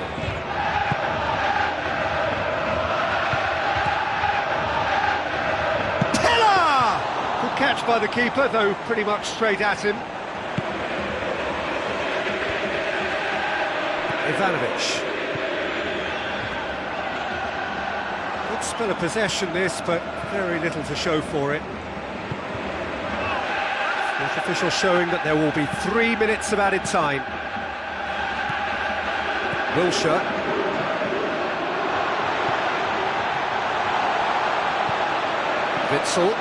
Teller! Good catch by the keeper, though pretty much straight at him. Ivanovic. Good spell of possession this, but very little to show for it. Fourth official showing that there will be 3 minutes of added time. Wilshere. Witsel.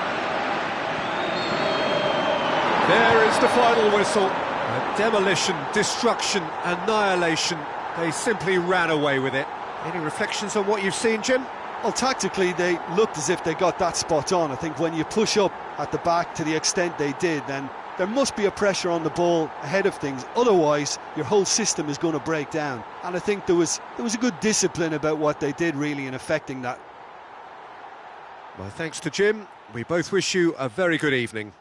There is the final whistle. A demolition, destruction, annihilation. They simply ran away with it. Any reflections on what you've seen, Jim?
Well, tactically, they looked as if they got that spot on. I think when you push up at the back to the extent they did, then there must be a pressure on the ball ahead of things. Otherwise, your whole system is going to break down. And I think there was a good discipline about what they did, really, in affecting that.
Well, thanks to Jim. We both wish you a very good evening.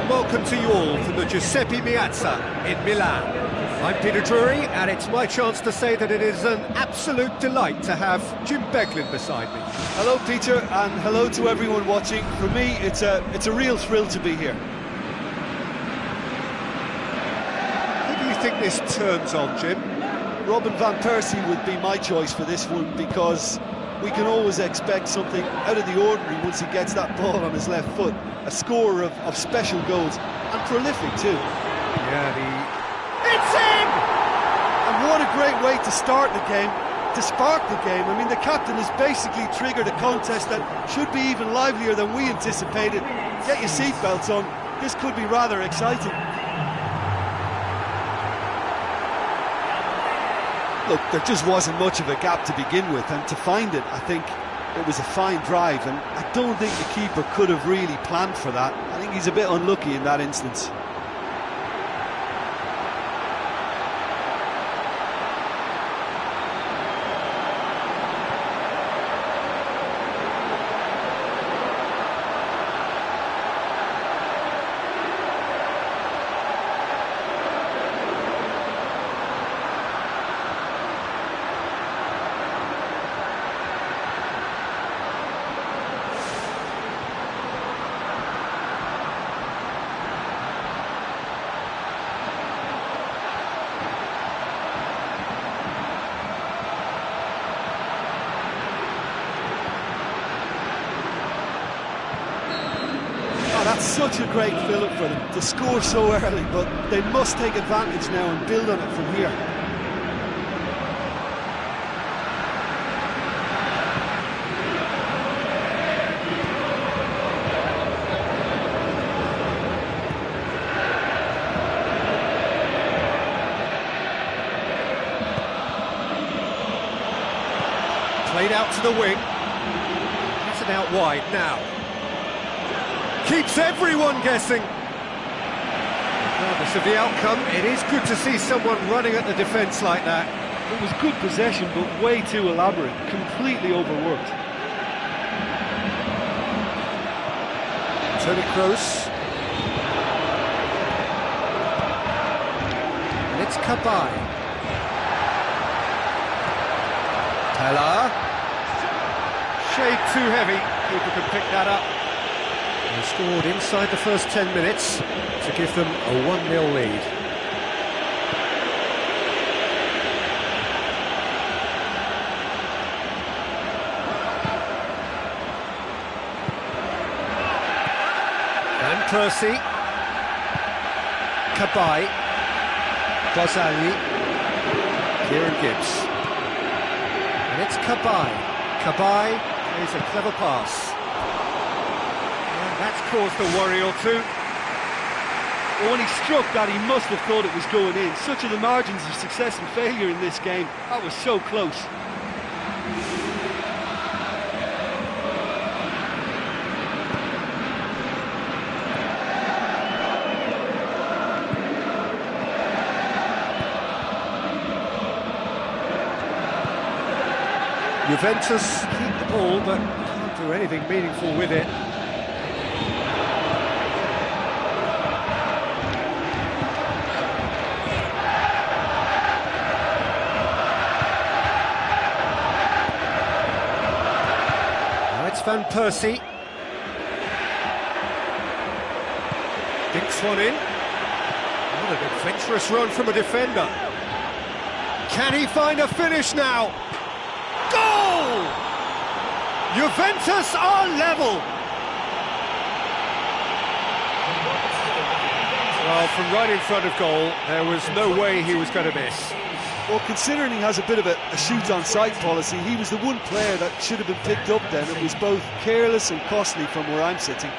and welcome to you all from the Giuseppe Meazza in Milan. I'm Peter Drury, and it's my chance to say that it is an absolute delight to have Jim Beglin beside me.
Hello, Peter, and hello to everyone watching. For me, it's a real thrill to be here.
Who do you think this turns on, Jim?
Robin van Persie would be my choice for this one, because we can always expect something out of the ordinary once he gets that ball on his left foot. A scorer of special goals, and prolific too.
Yeah, it's in!
And what a great way to start the game, to spark the game. I mean, the captain has basically triggered a contest that should be even livelier than we anticipated. Get your seatbelts on, this could be rather exciting. Look, there just wasn't much of a gap to begin with, and to find it, I think it was a fine drive, and I don't think the keeper could have really planned for that. I think he's a bit unlucky in that instance. That's such a great fillip for them to score so early, but they must take advantage now and build on it from here.
Played out to the wing. That's it out wide now. Keeps everyone guessing. Regardless of the outcome, it is good to see someone running at the defence like that.
It was good possession, but way too elaborate, completely overworked.
Toni Kroos. And it's Kabay. Teller. Shade too heavy. Keeper could pick that up. They scored inside the first 10 minutes to give them a 1-0 lead. Van Persie. Kabay. Bozali. Kieran Gibbs. And it's Kabay. Kabay is a clever pass. That's caused a worry or two.
Well, when he struck that, he must have thought it was going in. Such are the margins of success and failure in this game. That was so close.
Juventus keep the ball, but can't do anything meaningful with it. Van Persie dinks one in. What an adventurous run from a defender. Can he find a finish now? Goal! Juventus are level. Well, from right in front of goal, there was no way he was going to miss.
Well, considering he has a bit of a shoot-on-sight policy, he was the one player that should have been picked up then. It was both careless and costly from where I'm sitting.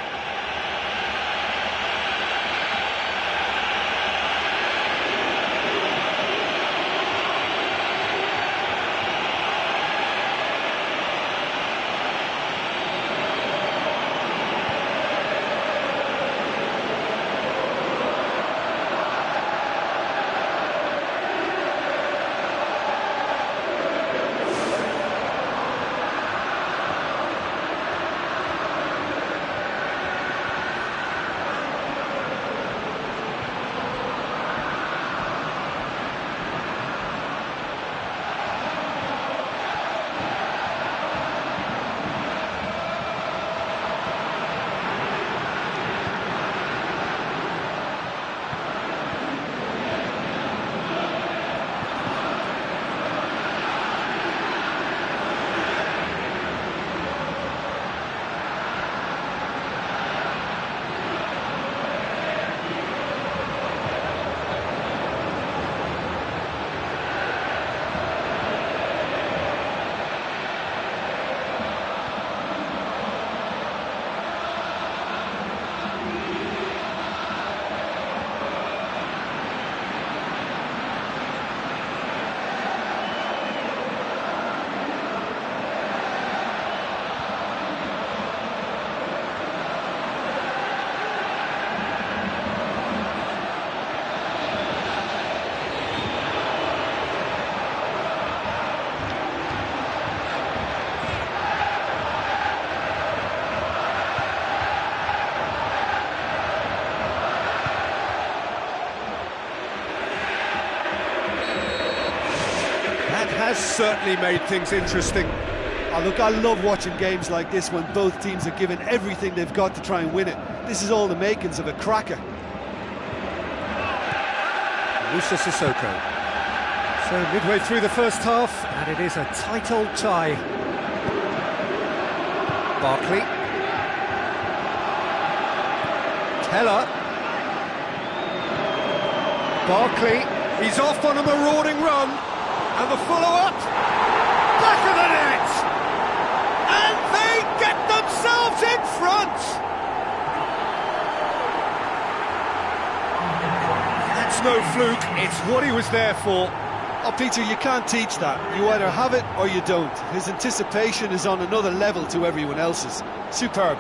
has certainly made things interesting.
Oh, look, I love watching games like this when both teams are giving everything they've got to try and win it. This is all the makings of a cracker.
Musa Sissoko. So midway through the first half, and it is a tight old tie. Barkley. Teller. Barkley, he's off on a marauding run, and the follow-up, back of the net, and they get themselves in front. That's no fluke, it's what he was there for.
Oh, Peter, you can't teach that. You either have it or you don't. His anticipation is on another level to everyone else's. Superb.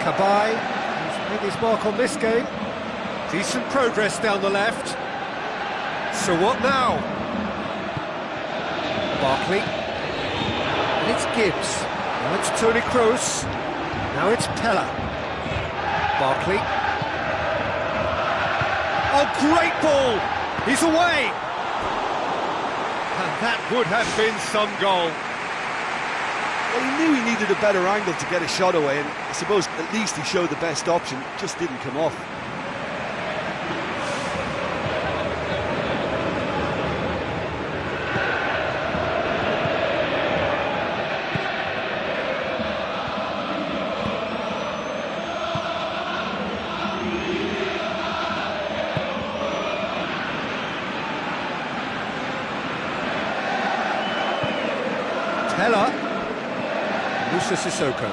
Kabai, he's made his mark on this game. Decent progress down the left. So what now? Barkley. And it's Gibbs. Now it's Toni Kroos. Now it's Pella. Barkley. Oh, great ball! He's away! And that would have been some goal.
Well, he knew he needed a better angle to get a shot away, and I suppose at least he showed the best option, just didn't come off.
Teller. Musa Sissoko.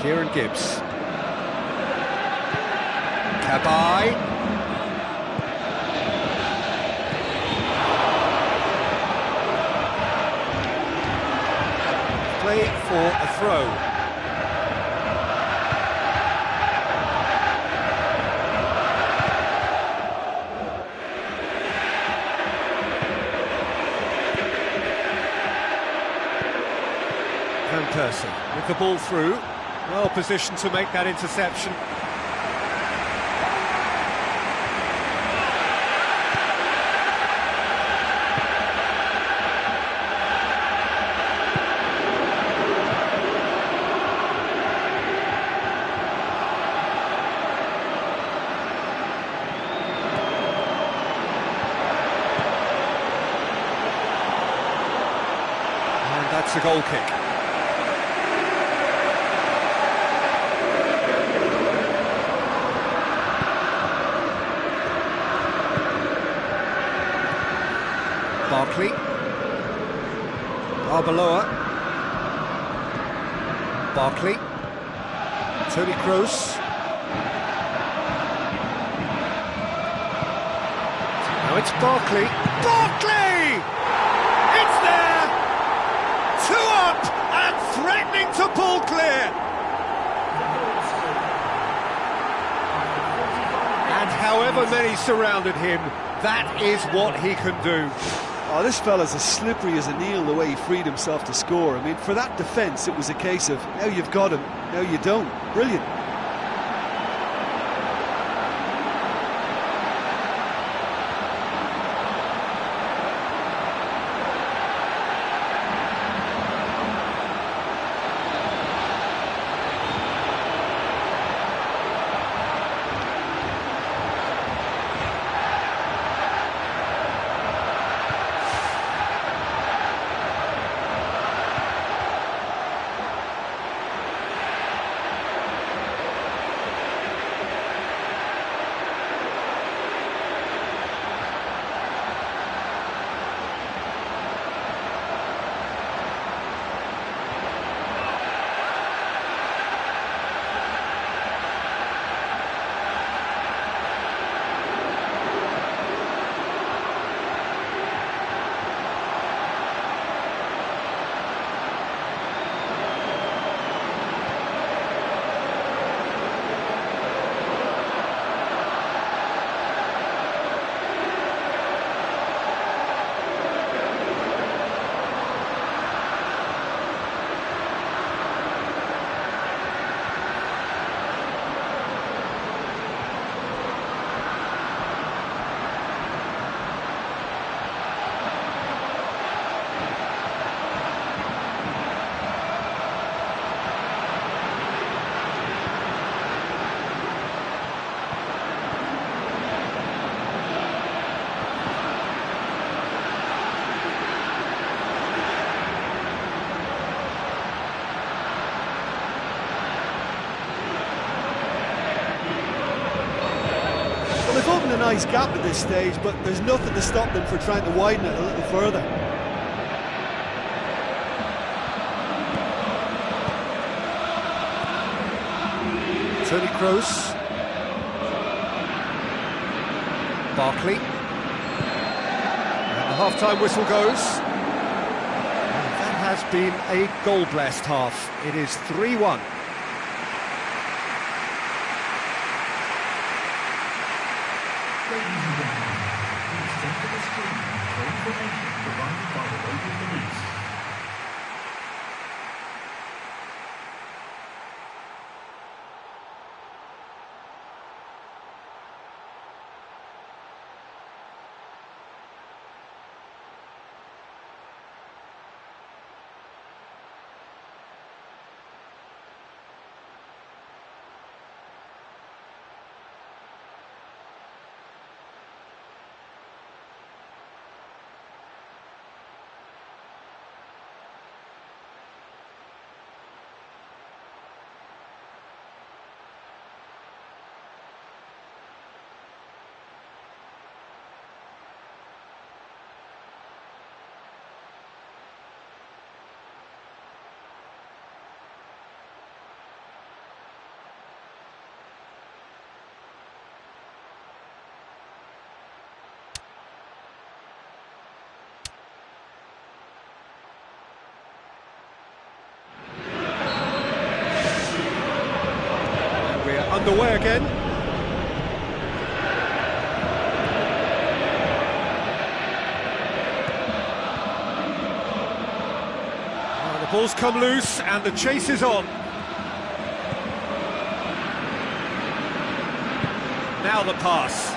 Kieran Gibbs. Kabai. Play for a throw. Van Persie with the ball through, well positioned to make that interception. the goal kick. Barkley. Arbeloa. Barkley. Toni Kroos. Now it's Barkley. Barkley! It's there! 2 up and threatening to pull clear. And however many surrounded him, that is what he can do.
Oh, this fella's as slippery as a Neil the way he freed himself to score. I mean, for that defence, it was a case of, now you've got him, now you don't. Brilliant. They've opened a nice gap at this stage, but there's nothing to stop them from trying to widen it a little further.
Toni Kroos. Barkley. And the half-time whistle goes. And that has been a goal-blessed half. It is 3-1.
Ladies and gentlemen, please turn to the screen for information provided by the local police.
Underway again. The ball's come loose and the chase is on. Now the pass.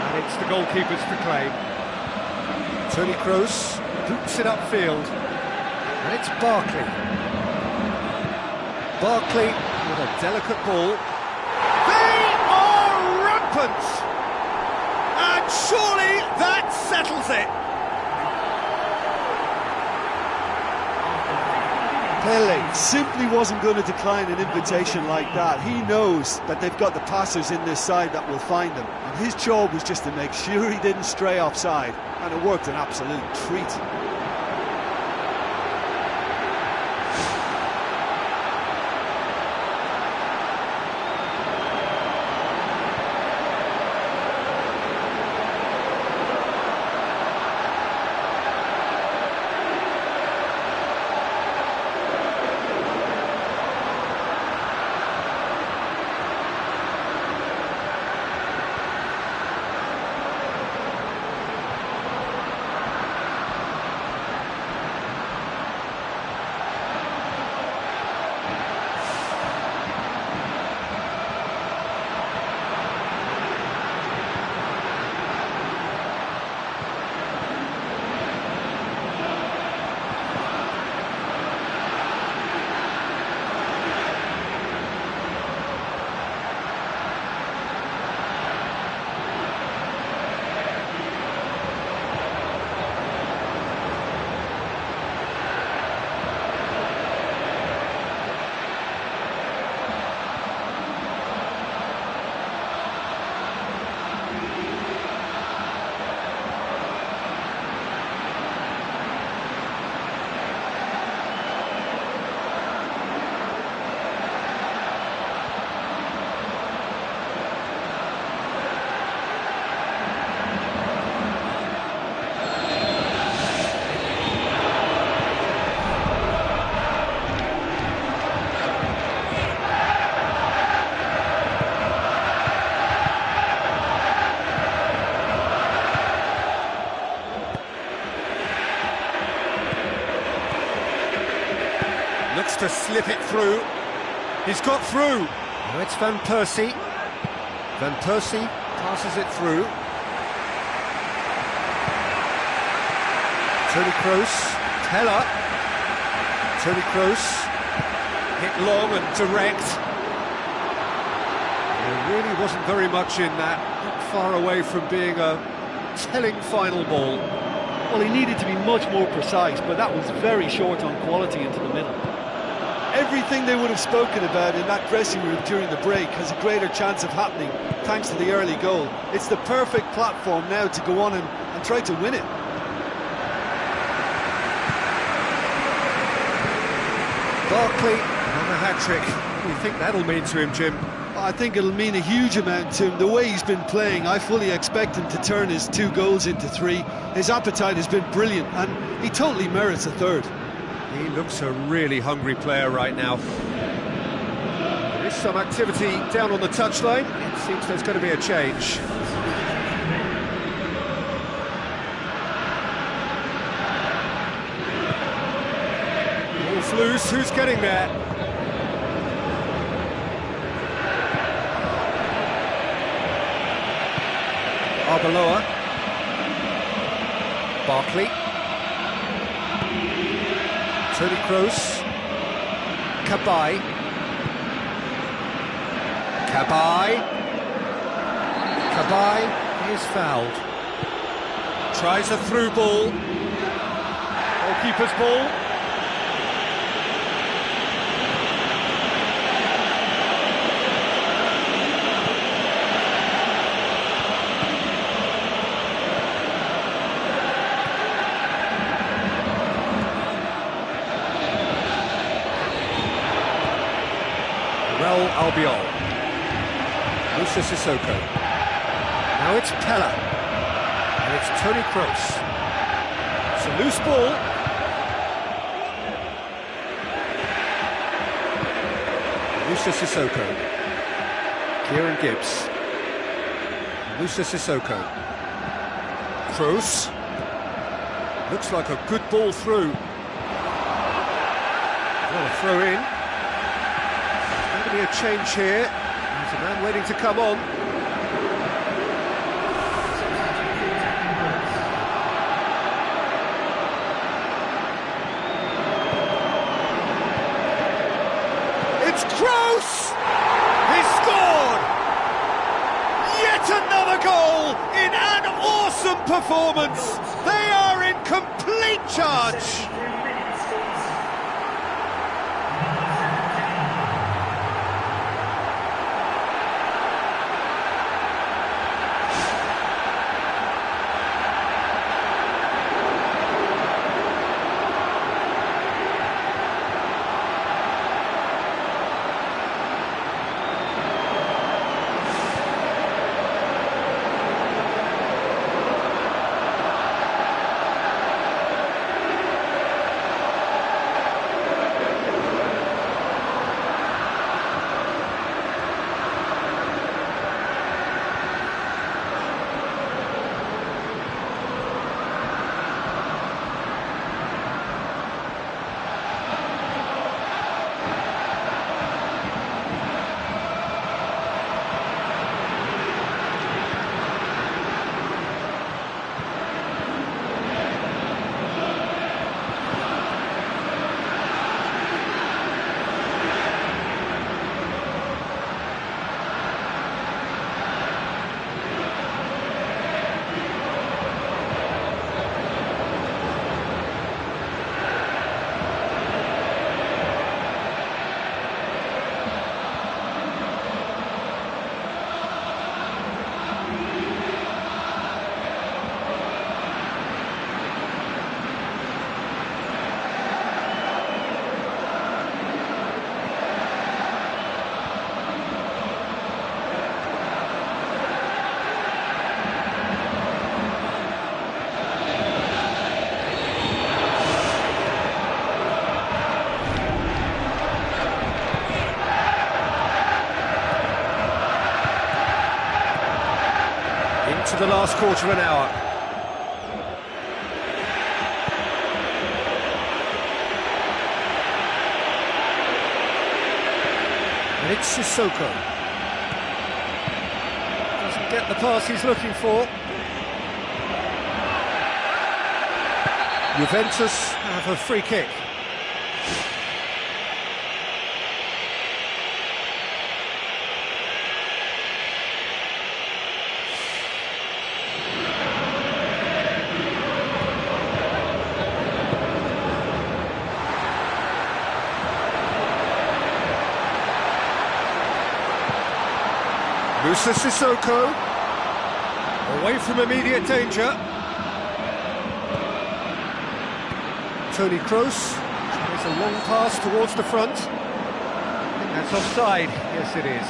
And it's the goalkeeper's to claim. Toni Kroos boots it upfield. And it's Barkley. Barkley with a delicate ball. They are rampant! And surely that settles it.
Pele simply wasn't going to decline an invitation like that. He knows that they've got the passers in this side that will find them. And his job was just to make sure he didn't stray offside. And it worked an absolute treat.
Looks to slip it through. He's got through. Now it's Van Persie. Van Persie passes it through. Toni Kroos. Teller. Toni Kroos. Hit long and direct. There really wasn't very much in that. Not far away from being a telling final ball.
Well, he needed to be much more precise, but that was very short on quality into the middle. Everything they would have spoken about in that dressing room during the break has a greater chance of happening thanks to the early goal. It's the perfect platform now to go on and try to win it.
Barkley on the hat-trick. What do you think that'll mean to him, Jim?
I think it'll mean a huge amount to him. The way he's been playing, I fully expect him to turn his 2 goals into 3. His appetite has been brilliant, and he totally merits a third.
He looks a really hungry player right now. There is some activity down on the touchline. It seems there's going to be a change. Ball's loose, who's getting there? Arbeloa. Barkley. Toni Kroos. Cabaye. Cabaye is fouled. Tries a through ball. Goalkeeper's ball. Albiol. Moussa Sissoko. Now it's Pella. And it's Toni Kroos. It's a loose ball. Moussa Sissoko. Kieran Gibbs. Moussa Sissoko. Kroos. Looks like a good ball through. Well, a throw in. Be a change here. There's a man waiting to come on. It's Kroos! He scored! Yet another goal in an awesome performance. They are in complete charge. of the last quarter of an hour. And it's Sissoko. Doesn't get the pass he's looking for. Juventus have a free kick. Musa Sissoko, away from immediate danger. Toni Kroos plays a long pass towards the front. I think that's offside. Yes, it is.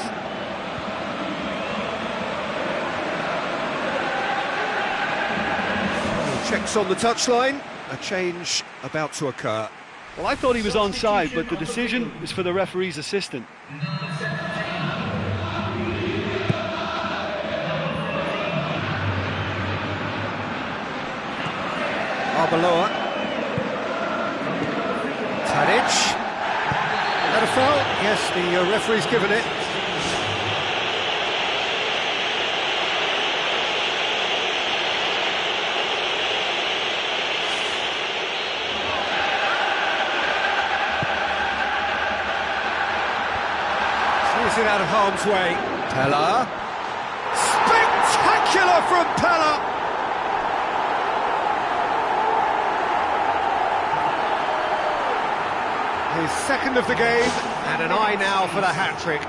Checks on the touchline. A change about to occur.
Well, I thought he was onside, but the decision is for the referee's assistant.
Arbeloa. Tadic. Is that a foul? Yes, the referee's given it. Sees it out of harm's way. Pella. Spectacular from Pella! His second of the game, and an eye now for the hat-trick.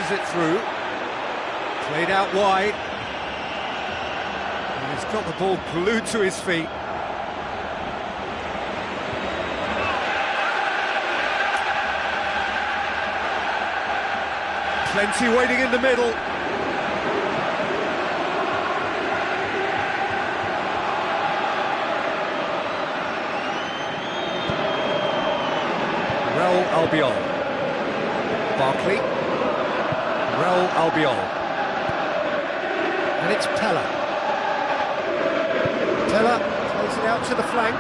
It through, played out wide, and he's got the ball glued to his feet. Plenty waiting in the middle. Real Albiol. Barkley. Real Albiol. And it's Pella. Pella plays it out to the flank.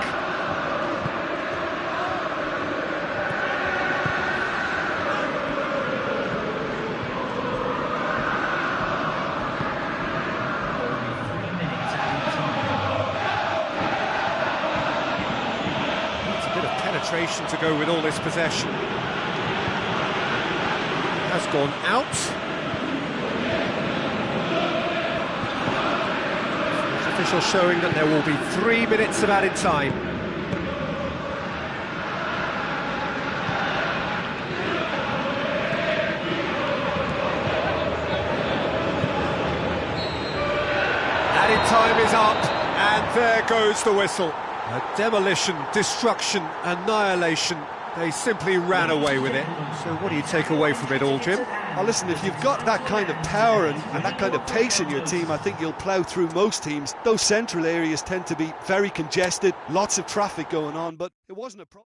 It's a bit of penetration to go with all this possession. Has gone out. Official showing that there will be 3 minutes of added time. Added time is up, and there goes the whistle. A demolition, destruction, annihilation. They simply ran away with it. So what do you take away from it all, Jim?
Well, listen, if you've got that kind of power and that kind of pace in your team, I think you'll plough through most teams. Those central areas tend to be very congested, lots of traffic going on, but it wasn't a problem.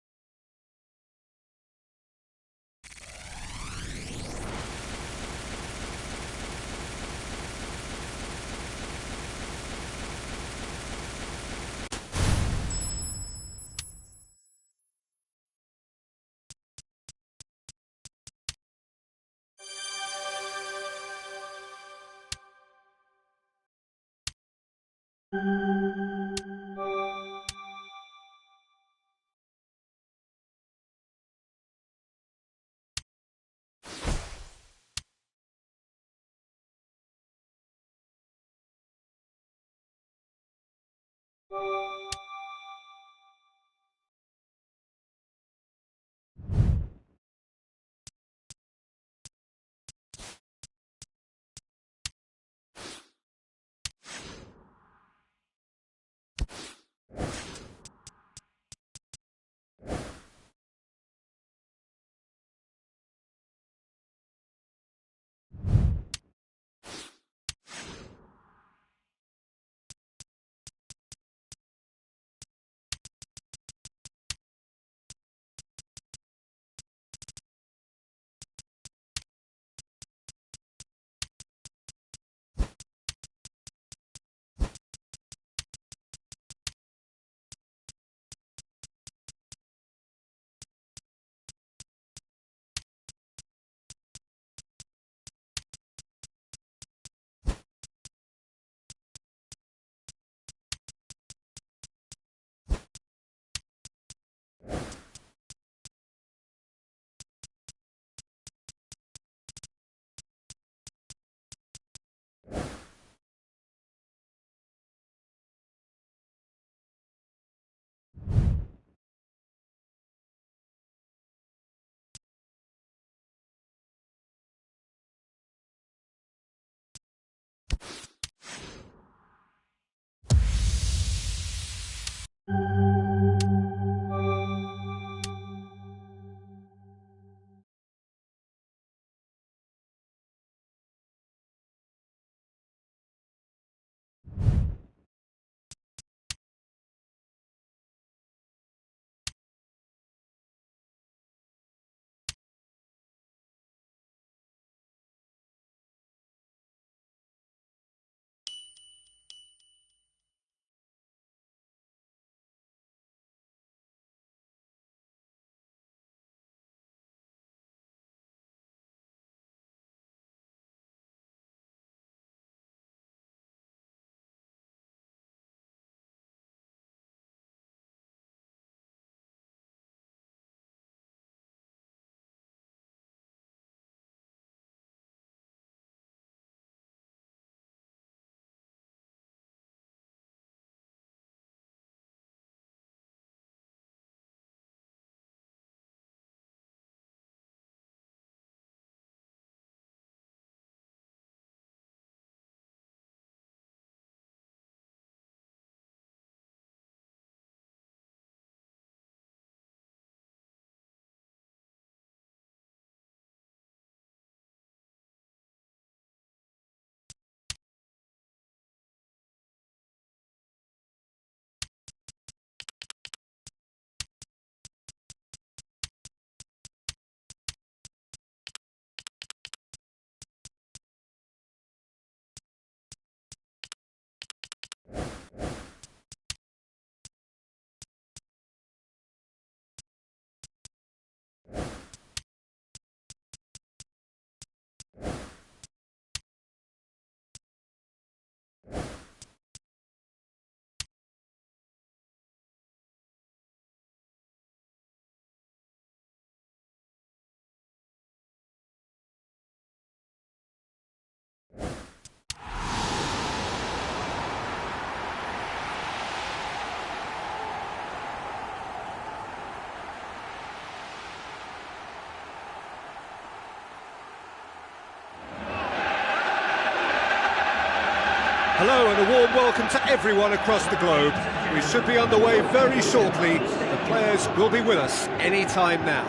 Hello and a warm welcome to everyone across the globe. We should be underway very shortly. The players will be with us any time now.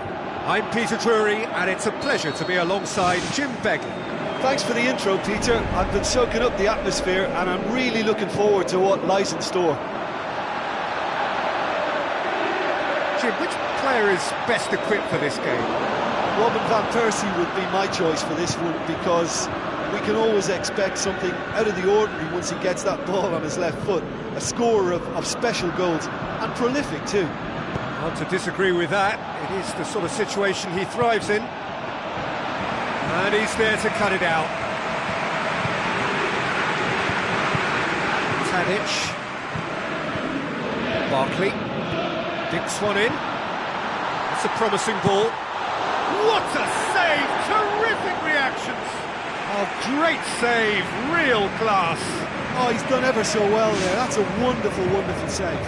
I'm Peter Drury and it's a pleasure to be alongside Jim Begley.
Thanks for the intro, Peter. I've been soaking up the atmosphere and I'm really looking forward to what lies in store.
Jim, which player is best equipped for this game?
Robin van Persie would be my choice for this one because we can always expect something out of the ordinary once he gets that ball on his left foot. A scorer of special goals, and prolific too.
Hard to disagree with that. It is the sort of situation he thrives in. And he's there to cut it out. Tadic. Barkley. Dinks one in. That's a promising ball. What a save! Terrific reactions! Oh, great save, real class.
Oh, he's done ever so well there. That's a wonderful, wonderful save.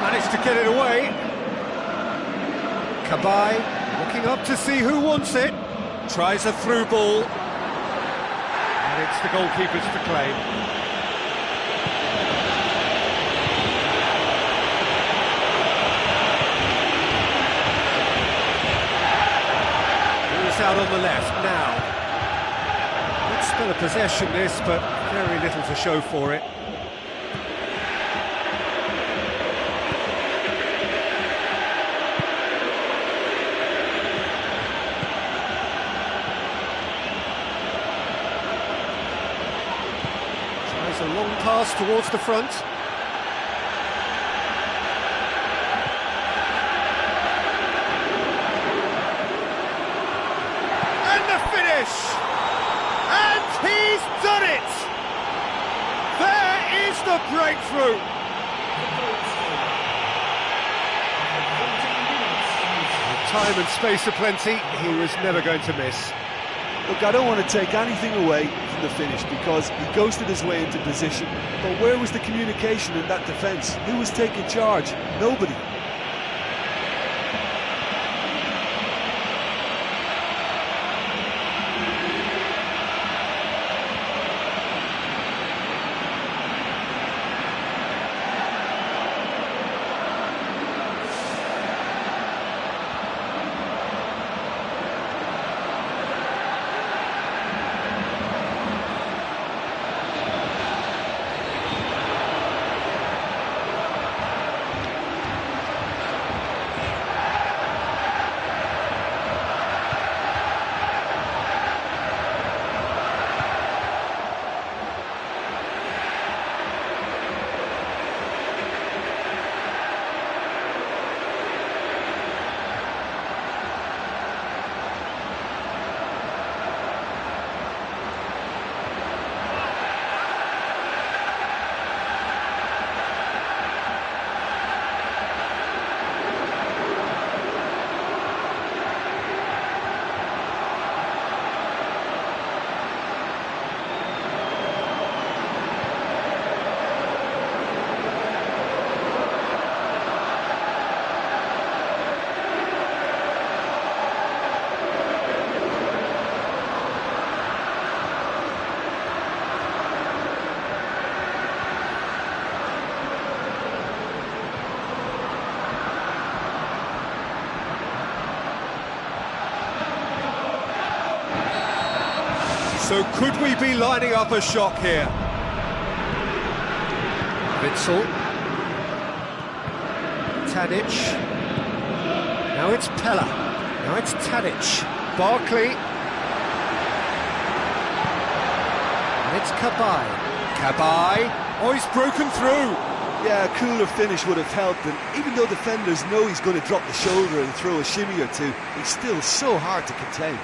Managed to get it away. Kabai looking up to see who wants it. Tries a through ball. And it's the goalkeepers to claim. Ball's out on the left now. Good spell of possession this, but very little to show for it. A long pass towards the front. And the finish! And he's done it! There is the breakthrough! With time and space aplenty, he was never going to miss.
Look, I don't want to take anything away from the finish because he ghosted his way into position. But where was the communication in that defence? Who was taking charge? Nobody.
So could we be lining up a shock here? Witsel. Tadic. Now it's Pella. Now it's Tadic. Barkley. And it's Kabai. Kabai. Oh, he's broken through.
Yeah, a cooler finish would have helped, and even though defenders know he's going to drop the shoulder and throw a shimmy or two, he's still so hard to contain.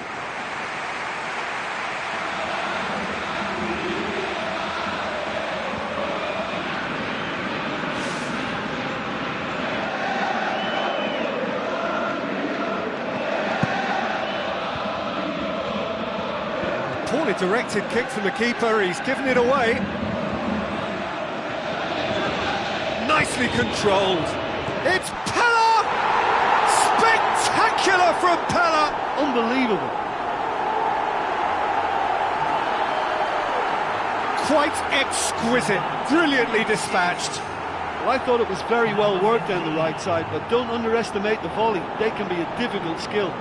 Poorly directed kick from the keeper, he's given it away. Nicely controlled. It's Pella! Spectacular from Pella!
Unbelievable.
Quite exquisite, brilliantly dispatched.
Well, I thought it was very well worked down the right side, but don't underestimate the volley. They can be a difficult skill.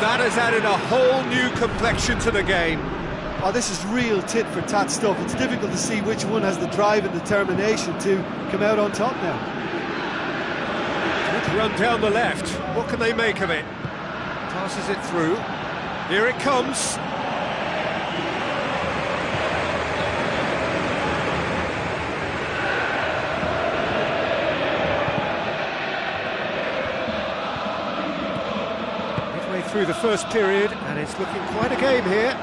That has added a whole new complexion to the game.
Oh, this is real tit-for-tat stuff. It's difficult to see which one has the drive and determination to come out on top now.
Good run down the left. What can they make of it? Passes it through. Here it comes. Midway through the first period, and it's looking quite a game here.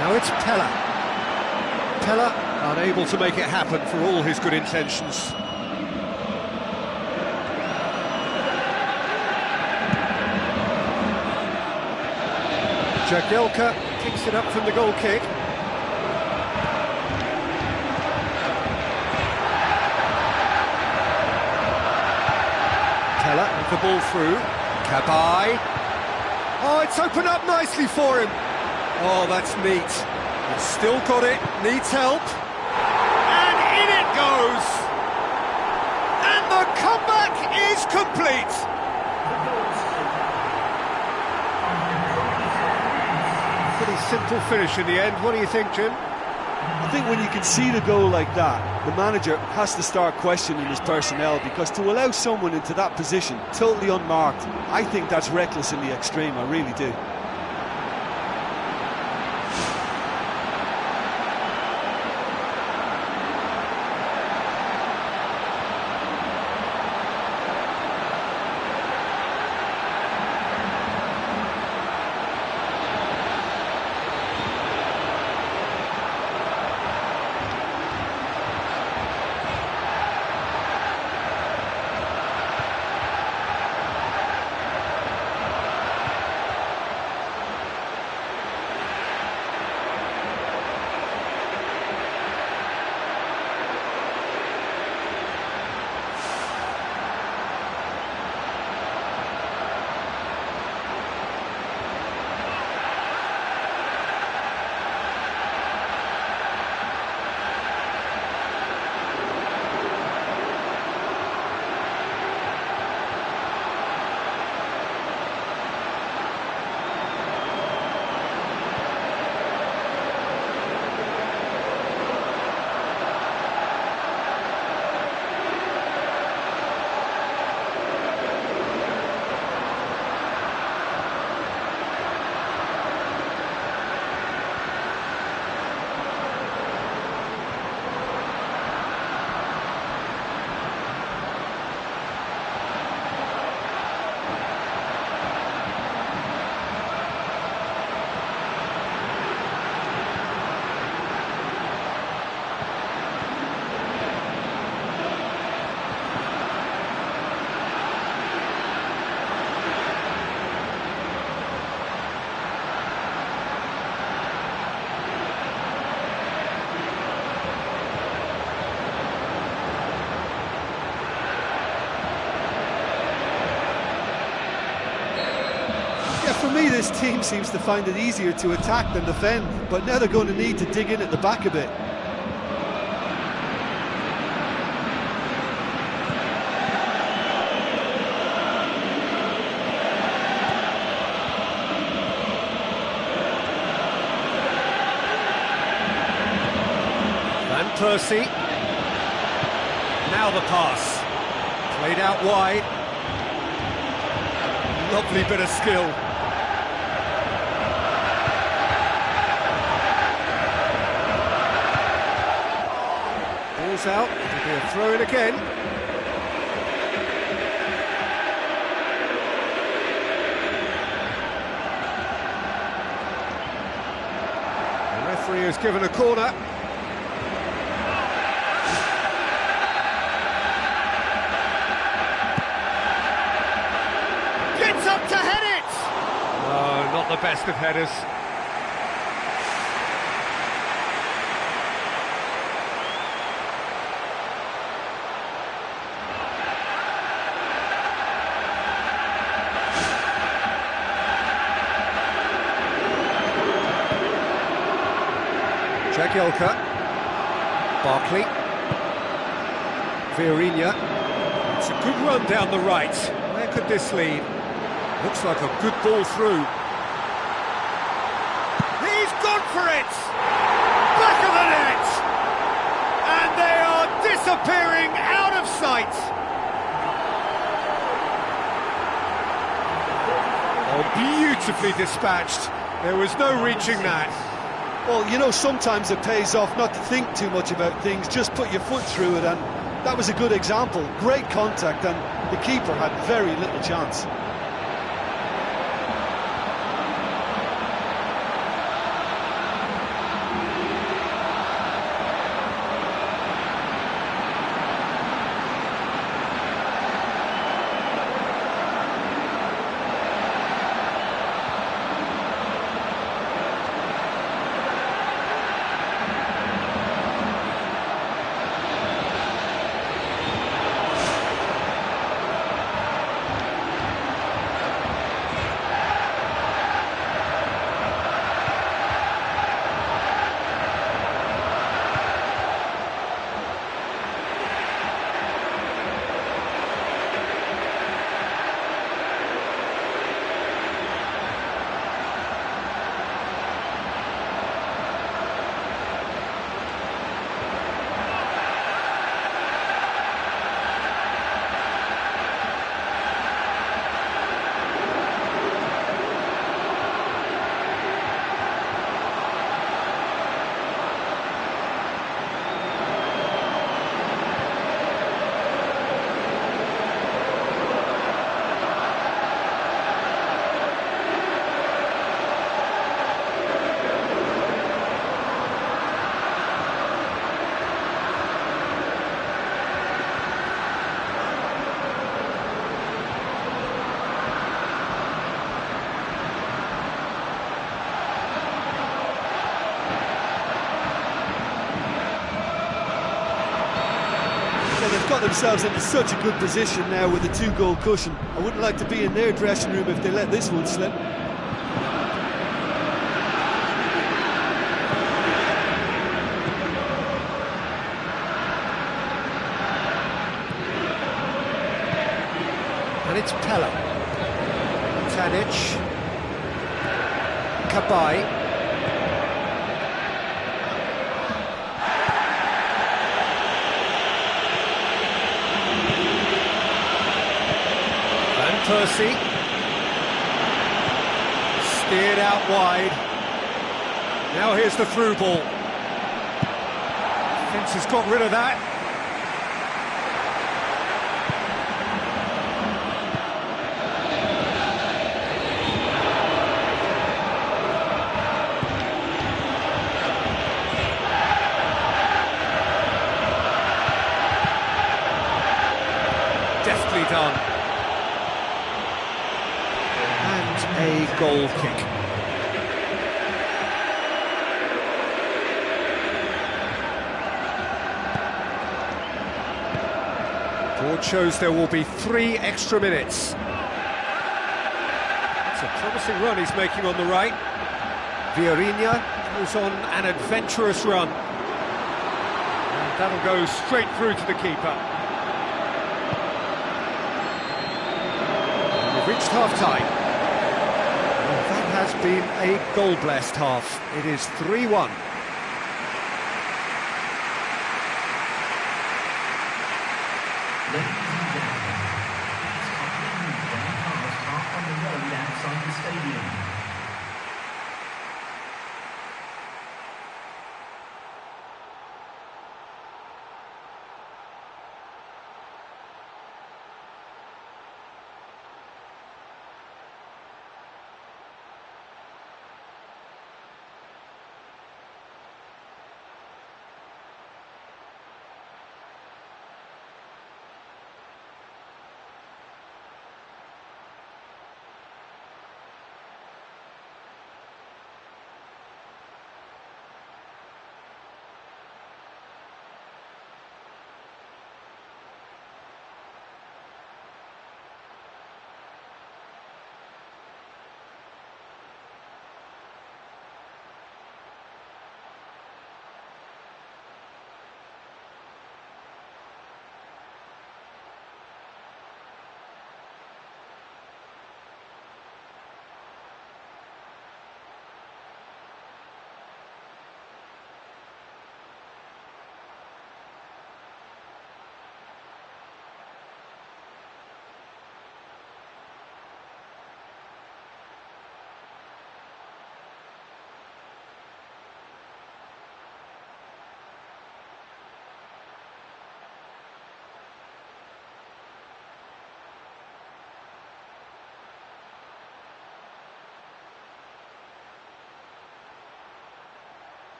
Now it's Pella. Pella unable to make it happen for all his good intentions. Jagielka kicks it up from the goal kick. Pella with the ball through. Cabaye. Oh, it's opened up nicely for him. Oh, that's neat. He's still got it, needs help. And in it goes! And the comeback is complete! Pretty simple finish in the end. What do you think, Jim?
I think when you can see the goal like that, the manager has to start questioning his personnel, because to allow someone into that position, totally unmarked, I think that's reckless in the extreme, I really do. For me, this team seems to find it easier to attack than defend, but now they're going to need to dig in at the back a bit.
Van Persie. Now the pass. Played out wide. Lovely bit of skill. Ball's out. It'll be a throw in again. The referee has given a corner. Gets up to head it! Oh, not the best of headers. Jagielka, Barkley, Vieirinha, It's a good run down the right. Where could this lead? Looks like a good ball through. He's gone for it! Back of the net! And they are disappearing out of sight! Oh, beautifully dispatched. There was no reaching that.
Well, you know, sometimes it pays off not to think too much about things, just put your foot through it, and that was a good example. Great contact, and the keeper had very little chance. Got themselves into such a good position now with the 2-goal cushion. I wouldn't like to be in their dressing room if they let this one slip.
And it's Pella. Tadic. Kabay. Percy, steered out wide. Now here's the through ball. Defence has got rid of that. Deftly done. A goal kick. Board shows there will be 3 extra minutes. It's a promising run he's making on the right. Vieirinha goes on an adventurous run. And that'll go straight through to the keeper. And we've reached half-time. Has been a goal-blessed half. It is 3-1.
Ladies and gentlemen, please kindly move any cars parked on the road outside the stadium.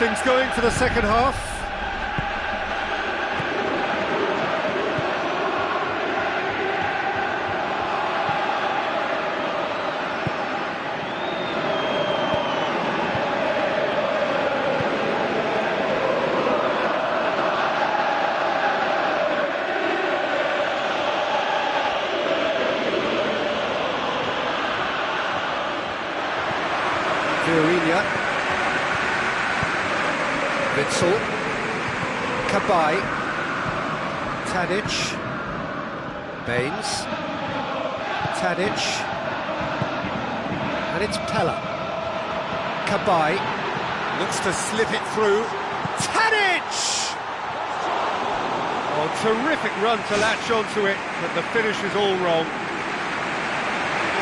things going for the second half. Fiorina, Witzel, Kabay, Tadic, Baines, Tadic, and it's Pella. Kabay looks to slip it through. Tadic! Oh, terrific run to latch onto it, but the finish is all wrong.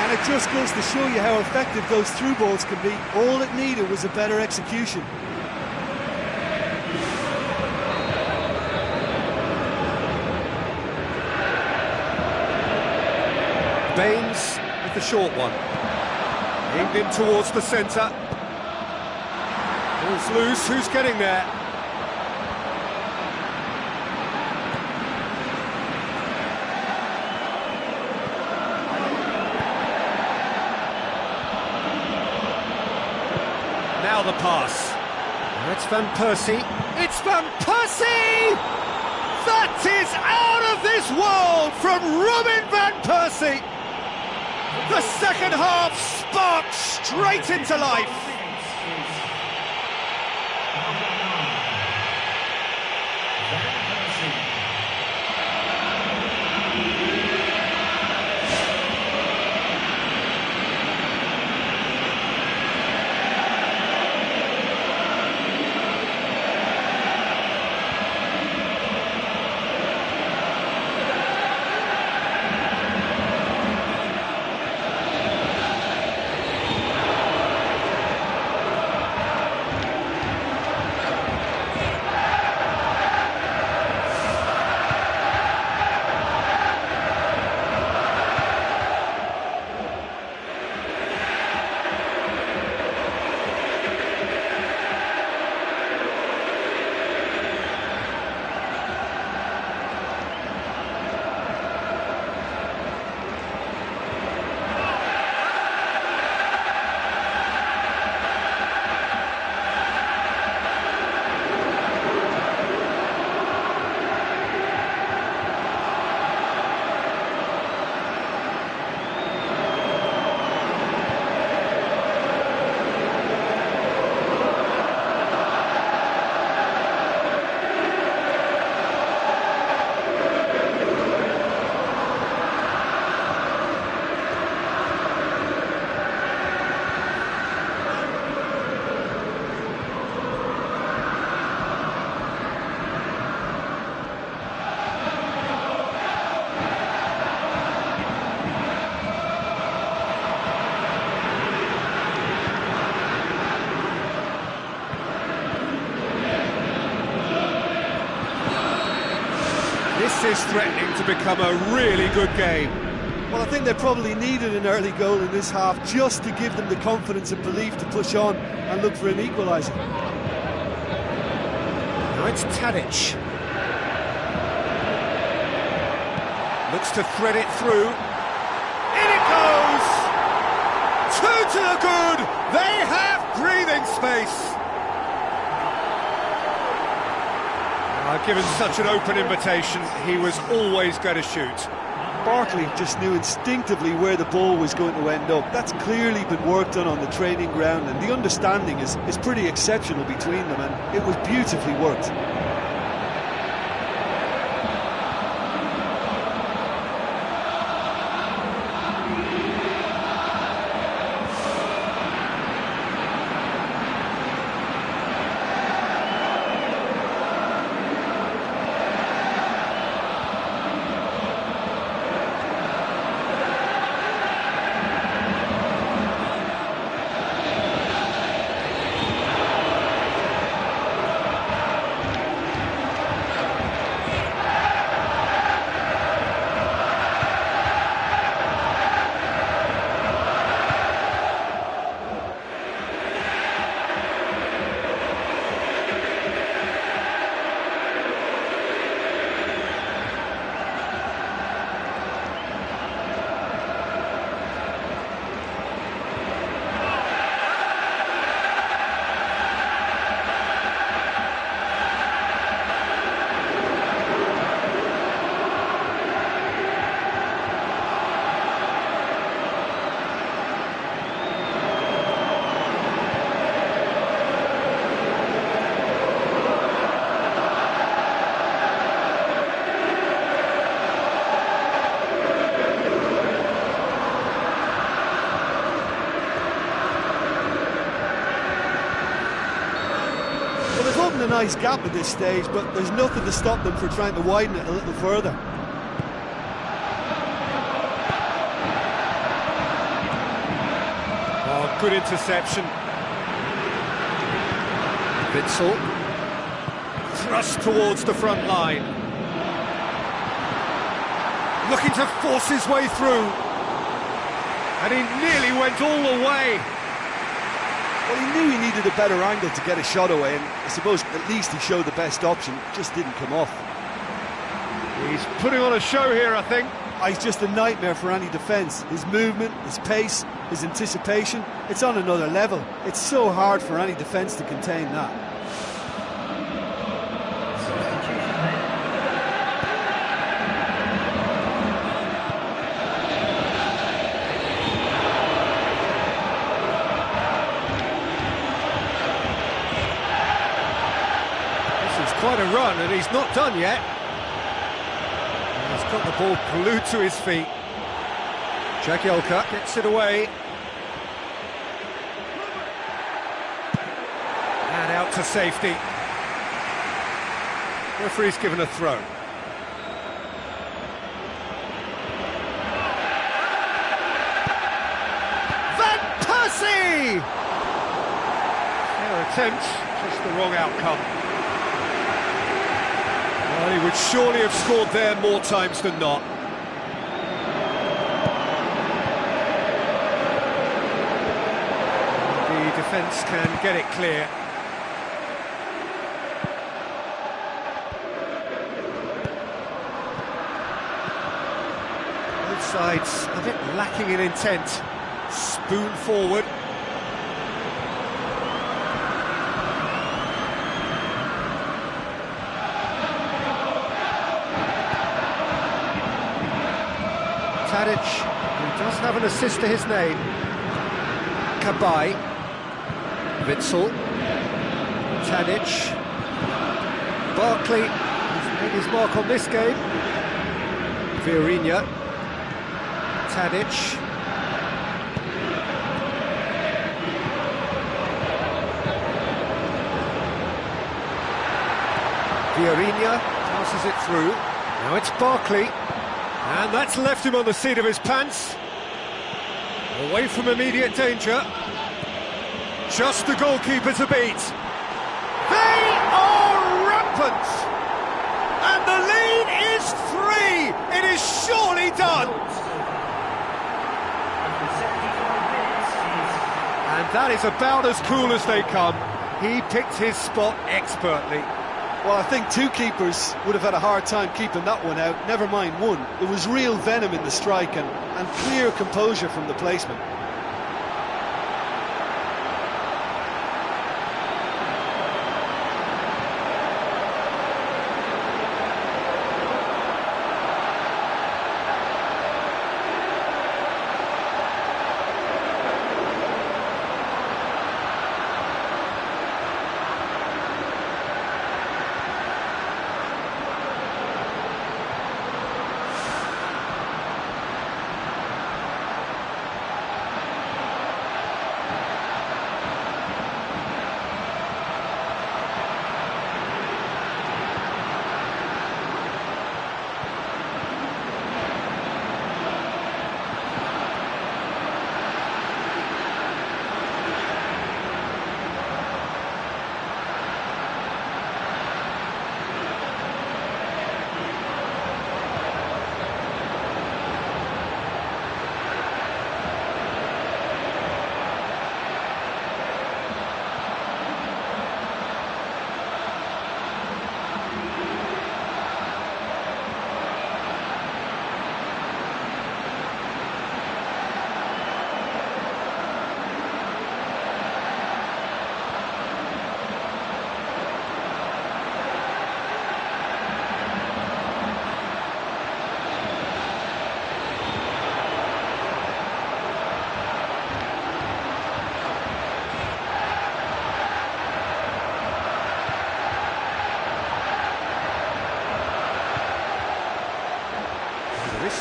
And it just goes to show you how effective those through balls can be. All it needed was a better execution.
Baines with the short one. Aimed in towards the centre. Ball's loose, who's getting there? Now the pass. That's Van Persie. It's Van Persie! That is out of this world from Robin Van Persie! The second half sparked straight into life. This is threatening to become a really good game.
Well, I think they probably needed an early goal in this half just to give them the confidence and belief to push on and look for an equaliser.
Now it's Tadic. Looks to thread it through. In it goes! Two to the good! They have breathing space! Given such an open invitation, he was always going to shoot.
Barkley just knew instinctively where the ball was going to end up. That's clearly been worked on the training ground, and the understanding is pretty exceptional between them, and it was beautifully worked. nice gap at this stage, but there's nothing to stop them from trying to widen it a little further.
Oh, good interception. Witsel. Thrust towards the front line. Looking to force his way through. And he nearly went all the way.
Well, he knew he needed a better angle to get a shot away, and I suppose at least he showed the best option, just didn't come off.
He's putting on a show here, I think.
He's just a nightmare for any defence. His movement, his pace, his anticipation, it's on another level. It's so hard for any defence to contain that.
Quite a run, and he's not done yet. He's got the ball glued to his feet. Jagielka gets it away. And out to safety. Referee's given a throw. Van Persie! Fair attempt, just the wrong outcome. Well, he would surely have scored there more times than not. The defence can get it clear. Both sides a bit lacking in intent. Spoon forward. Tadic, who does have an assist to his name. Kabay. Witsel. Tadic. Barkley, who's made his mark on this game. Vieirinha. Tadic. Vieirinha passes it through. Now it's Barkley. And that's left him on the seat of his pants. Away from immediate danger. Just the goalkeeper to beat. They are rampant! And the lead is 3! It is surely done! And that is about as cool as they come. He picked his spot expertly.
Well, I think two keepers would have had a hard time keeping that one out, never mind one. There was real venom in the strike and clear composure from the placement.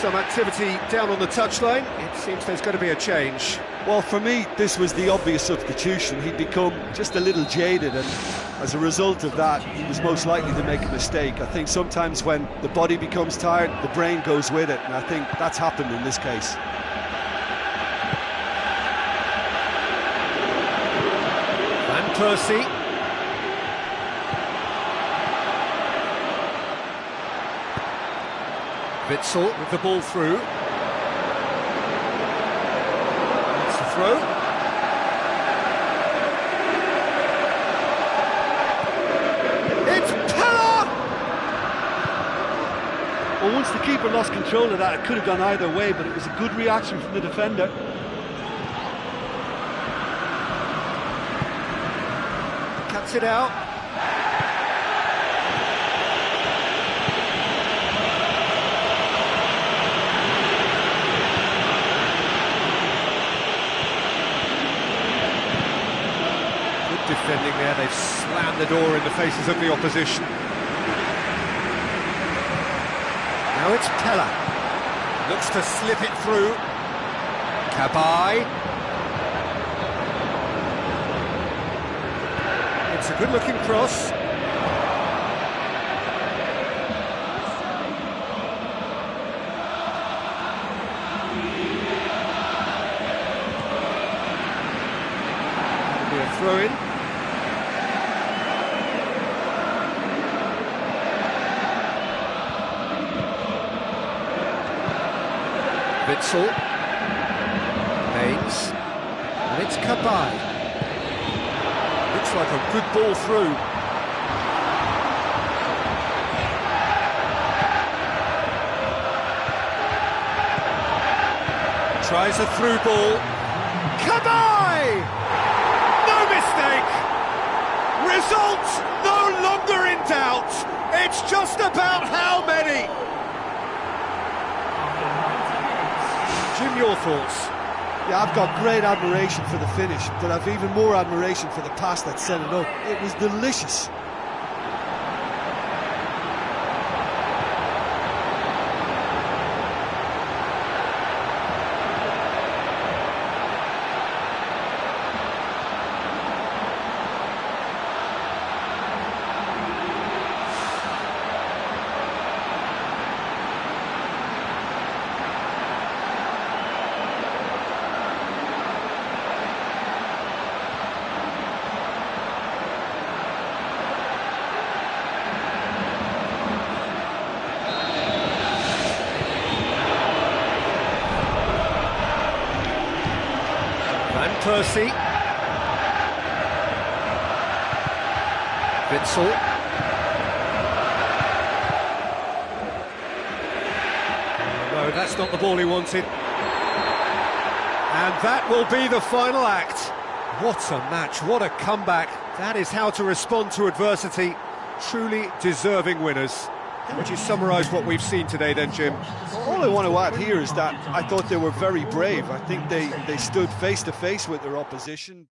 Some activity down on the touchline. It seems there's going to be a change.
Well, for me, this was the obvious substitution. He'd become just a little jaded, and as a result of that, he was most likely to make a mistake. I think sometimes when the body becomes tired, the brain goes with it, and I think that's happened in this case.
Van Persie. Witsel with the ball through. That's the throw. It's Pella!
Well, once the keeper lost control of that, it could have gone either way, but it was a good reaction from the defender.
Cuts it out. Defending there, they've slammed the door in the faces of the opposition. Now it's Pella. Looks to slip it through. Cabaye. It's a good-looking cross. That'll be a throw-in. Witsel, Haynes, and it's Cabaye. Looks like a good ball through. Tries a through ball. Cabaye! No mistake! Results no longer in doubt. It's just about how many. Jim, your thoughts?
Yeah, I've got great admiration for the finish, but I've even more admiration for the pass that set it up. It was delicious.
Van Persie. Witsel. No, that's not the ball he wanted. And that will be the final act. What a match, what a comeback. That is how to respond to adversity. Truly deserving winners. How would you summarise what we've seen today then, Jim?
All I want to add here is that I thought they were very brave. I think they stood face to face with their opposition.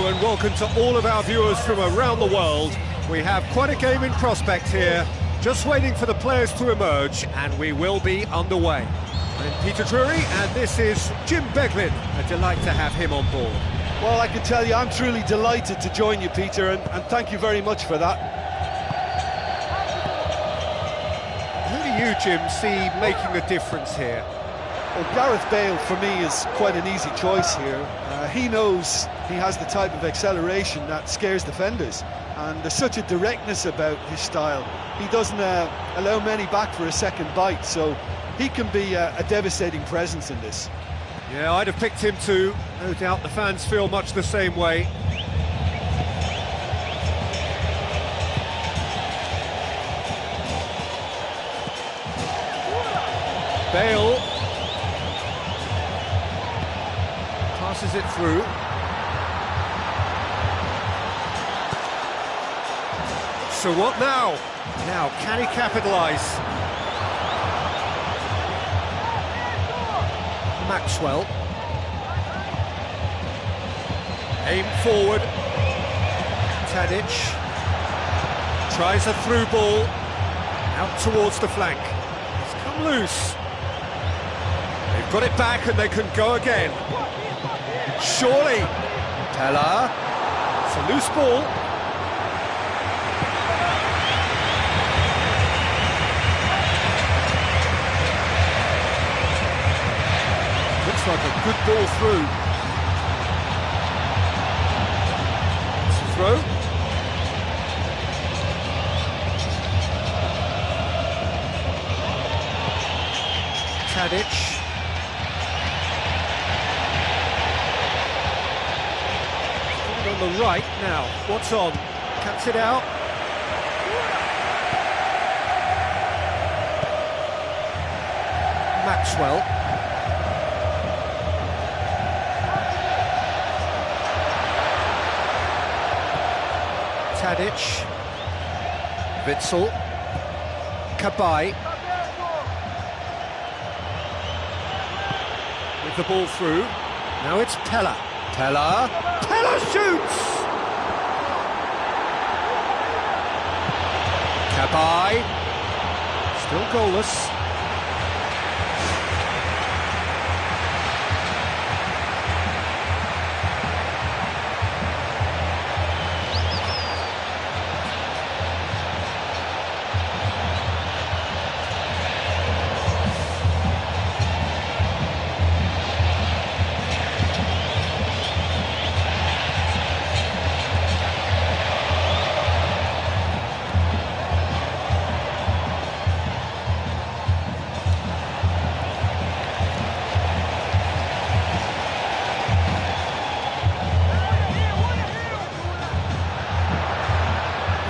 and welcome to all of our viewers from around the world. We have quite a game in prospect here, just waiting for the players to emerge, and we will be underway. I'm Peter Drury, and this is Jim Beglin. A delight to have him on board.
Well, I can tell you I'm truly delighted to join you, Peter, and thank you very much for that.
Who do you, Jim, see making a difference here?
Well, Gareth Bale, for me, is quite an easy choice here. He knows he has the type of acceleration that scares defenders, and there's such a directness about his style. He doesn't allow many back for a second bite, so he can be a devastating presence in this.
Yeah, I'd have picked him too. No doubt the fans feel much the same way. Bale passes it through. So what now? Now, can he capitalise? Maxwell. Aim forward. Tadic. Tries a through ball. Out towards the flank. It's come loose. They've got it back and they can go again. Surely. Pella. It's a loose ball. Looks like a good ball through. It's a throw. Tadic. On the right now. What's on? Cuts it out. Maxwell. Tadic, Witsel, Kabay, with the ball through. Now it's Pella. Pella shoots! Kabay, still goalless.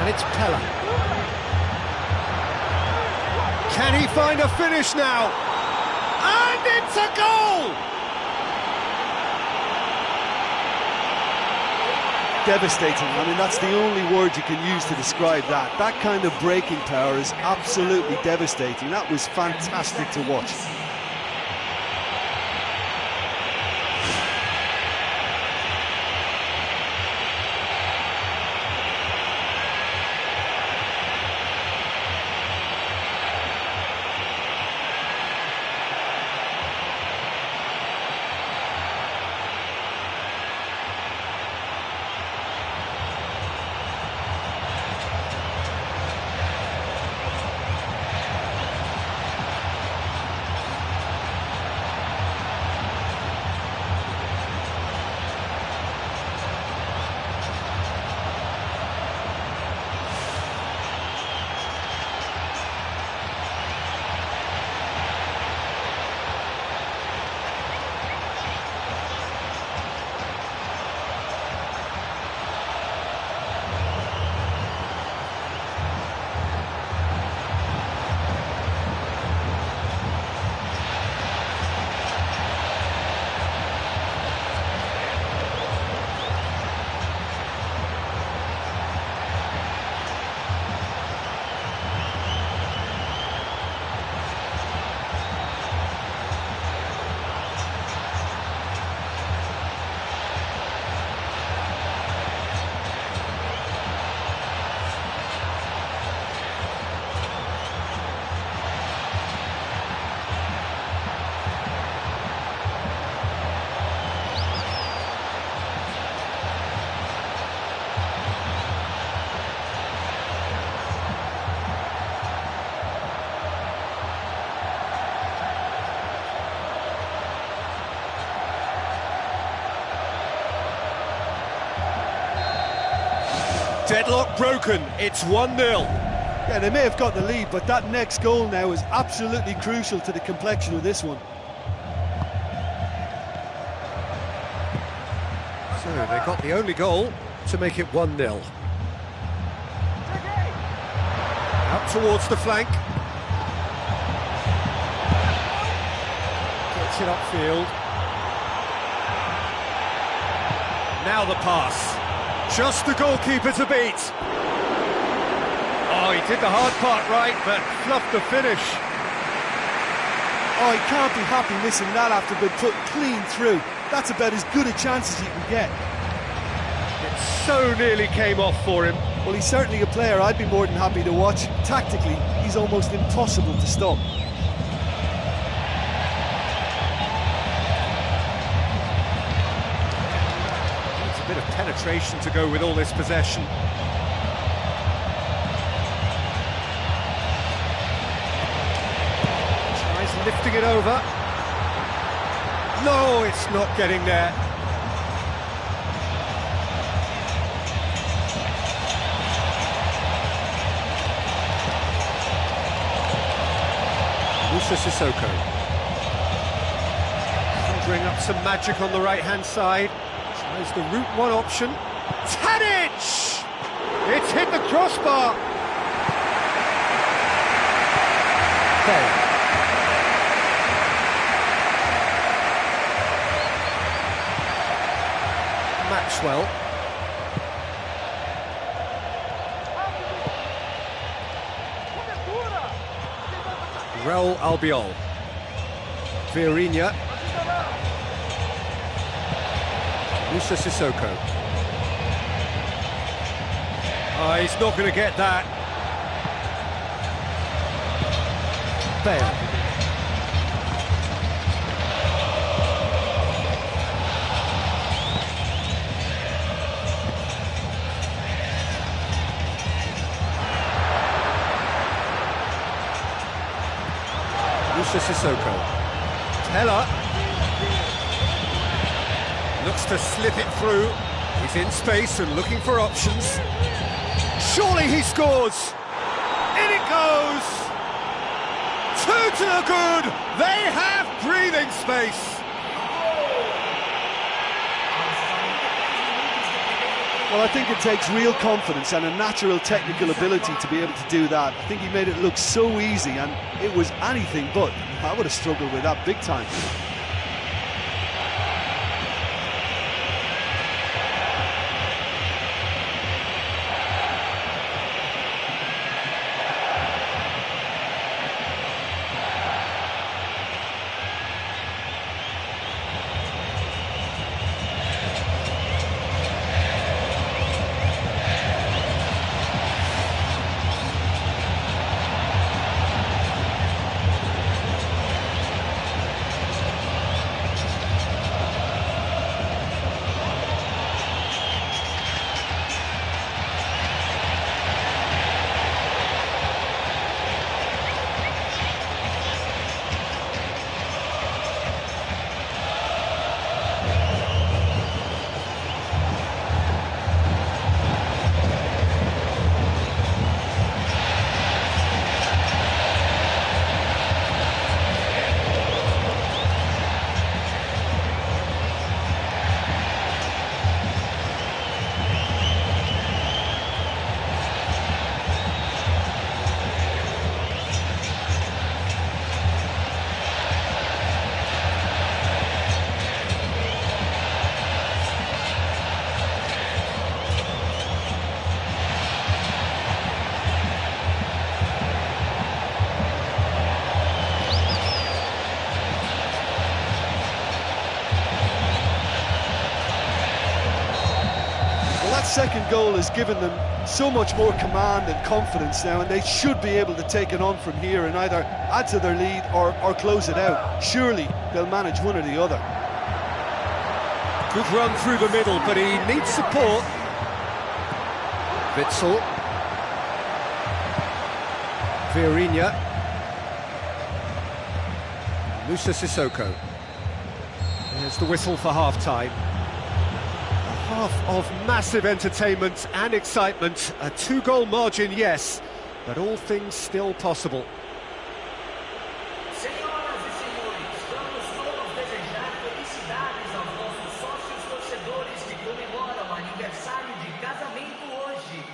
It's Pella. Can he find a finish now? And it's a goal!
Devastating. I mean, that's the only word you can use to describe that. That kind of breaking power is absolutely devastating. That was fantastic to watch.
Deadlock broken, it's 1-0.
Yeah, they may have got the lead, but that next goal now is absolutely crucial to the complexion of this one.
So they got the only goal to make it 1-0. Out towards the flank. Gets it upfield. Now the pass. Just the goalkeeper to beat. Oh, he did the hard part right, but fluffed the finish.
Oh, he can't be happy missing that after being put clean through. That's about as good a chance as you can get.
It so nearly came off for him.
Well, he's certainly a player I'd be more than happy to watch. Tactically, he's almost impossible to stop.
It's a bit of penetration to go with all this possession. Tries lifting it over. No, it's not getting there. Sissoko. Conjuring up some magic on the right-hand side. Tries the route one option. Tadic! It's hit the crossbar. Bale. Maxwell. Raul Albiol. Vieirinha. Musa Sissoko. Oh, he's not going to get that. Bale. Musa Sissoko. Teller. Looks to slip it through. He's in space and looking for options. Surely he scores! In it goes! 2 to the good! They have breathing space!
Well, I think it takes real confidence and a natural technical ability to be able to do that. I think he made it look so easy, and it was anything but. I would have struggled with that big time. Second goal has given them so much more command and confidence now, and they should be able to take it on from here and either add to their lead or close it out. Surely they'll manage one or the other.
Good run through the middle, but he needs support. Witsel. Vieirinha. Musa Sissoko. There's the whistle for half-time. half of massive entertainment and excitement. A 2-goal margin, yes, but all things still possible.
Senhoras e senhores, vamos todos desejar felicidades aos nossos sócios torcedores que comemoram aniversário de casamento hoje.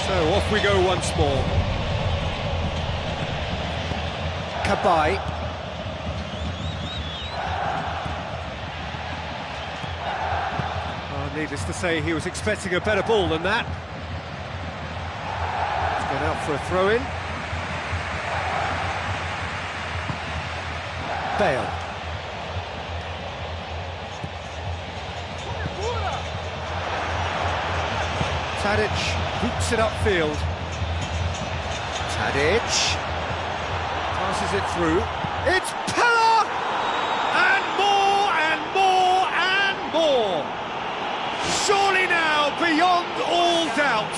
So off we go once more. Kabai. Needless to say, he was expecting a better ball than that. He's gone out for a throw-in. Bale. Tadic hoops it upfield. Tadic passes it through. It's Pella! And more and more and more! Surely now, beyond all doubt.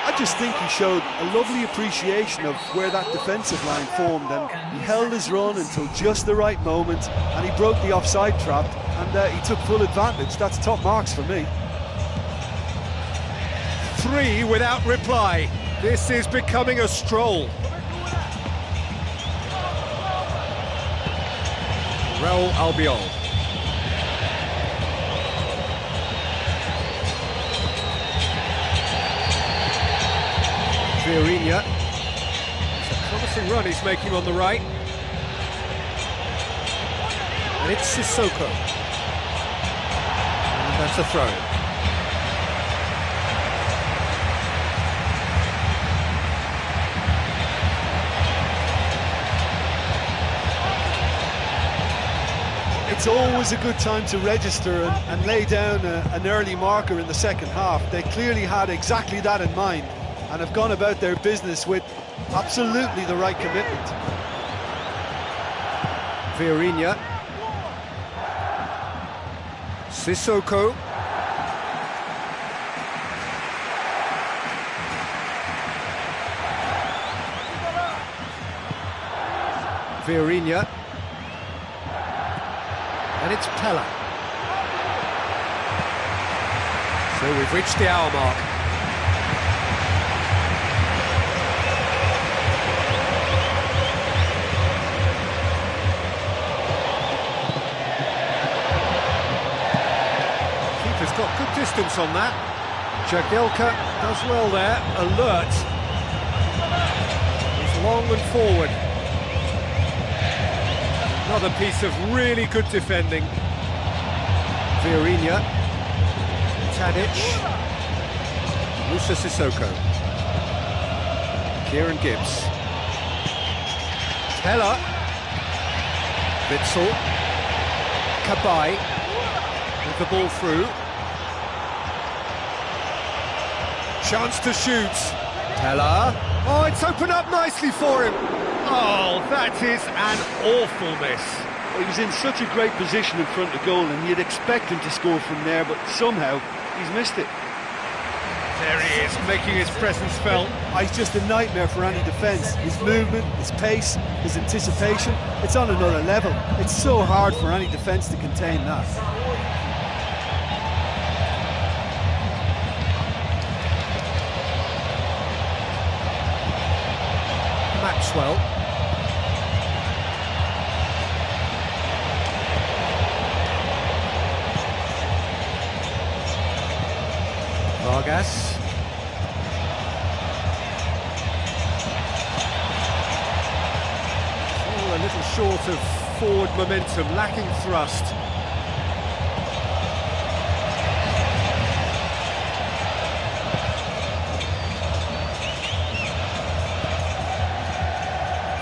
I just think he showed a lovely appreciation of where that defensive line formed, and he held his run until just the right moment, and he broke the offside trap, and he took full advantage. That's top marks for me.
3 without reply. This is becoming a stroll. Raul Albiol. Vieirinha. It's a promising run he's making on the right. And it's Sissoko. And that's a throw.
It's always a good time to register and lay down an early marker in the second half. They clearly had exactly that in mind and have gone about their business with absolutely the right commitment.
Vieirinha. Sissoko. Vieirinha. And it's Pella. So we've reached the hour mark. Keeper's got good distance on that. Jagielka does well there, alert. He's long and forward. Another piece of really good defending. Vieirinha. Tadic. Musa Sissoko. Kieran Gibbs. Pella. Witsel. Cabaye. With the ball through. Chance to shoot. Pella. Oh, it's opened up nicely for him. Oh, that is an awful miss.
He was in such a great position in front of goal, and you'd expect him to score from there, but somehow he's missed it.
There he is, making his presence felt.
He's just a nightmare for any defence. His movement, his pace, his anticipation, it's on another level. It's so hard for any defence to contain that.
Maxwell. Vargas. Oh, a little short of forward momentum, lacking thrust.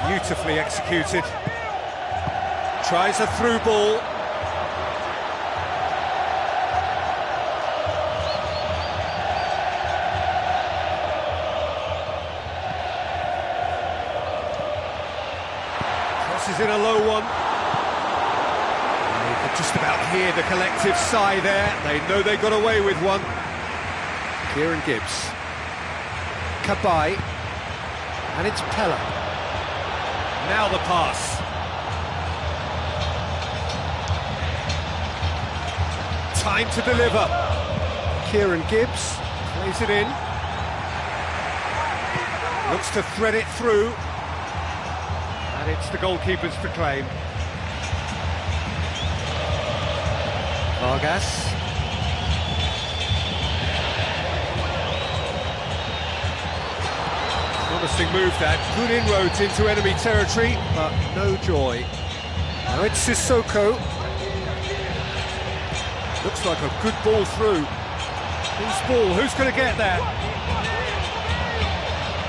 Beautifully executed. Tries a through ball. Crosses in a low one. You could just about hear the collective sigh there. They know they got away with one. Kieran Gibbs. Cabaye. And it's Pella. Now the pass. Time to deliver. Kieran Gibbs plays it in. Looks to thread it through. And it's the goalkeeper's to claim. Vargas. Promising move that, good inroads into enemy territory, but no joy. Now it's Sissoko. Looks like a good ball through. Who's ball? Who's going to get that?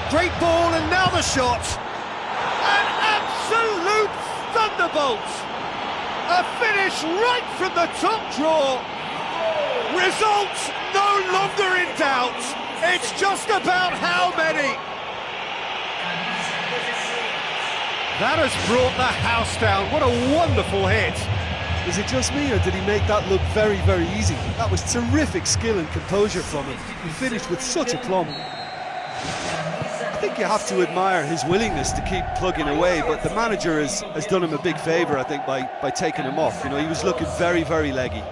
Great ball, and now the shot. An absolute thunderbolt. A finish right from the top draw. Result no longer in doubt. It's just about how many. That has brought the house down. What a wonderful hit.
Is it just me, or did he make that look very, very easy? That was terrific skill and composure from him. He finished with such aplomb. I think you have to admire his willingness to keep plugging away, but the manager has done him a big favour, I think, by taking him off. You know, he was looking very, very leggy.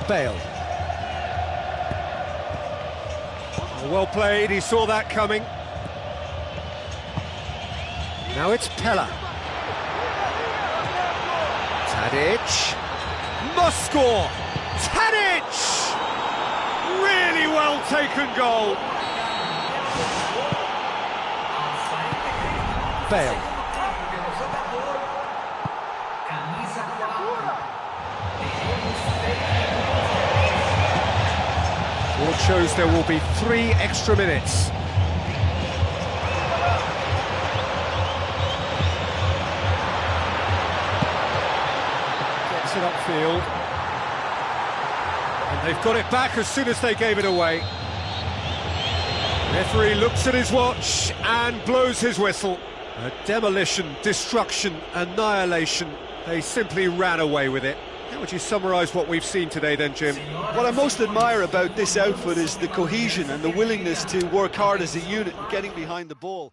Bale. Well played, he saw that coming. Now it's Pella. Tadic. Must score. Tadic! Really well taken goal. Bale. Board shows there will be 3 extra minutes. Gets it upfield. And they've got it back as soon as they gave it away. Referee looks at his watch and blows his whistle. A demolition, destruction, annihilation. They simply ran away with it. How would you summarise what we've seen today then, Jim?
What I most admire about this outfit is the cohesion and the willingness to work hard as a unit and getting behind the ball.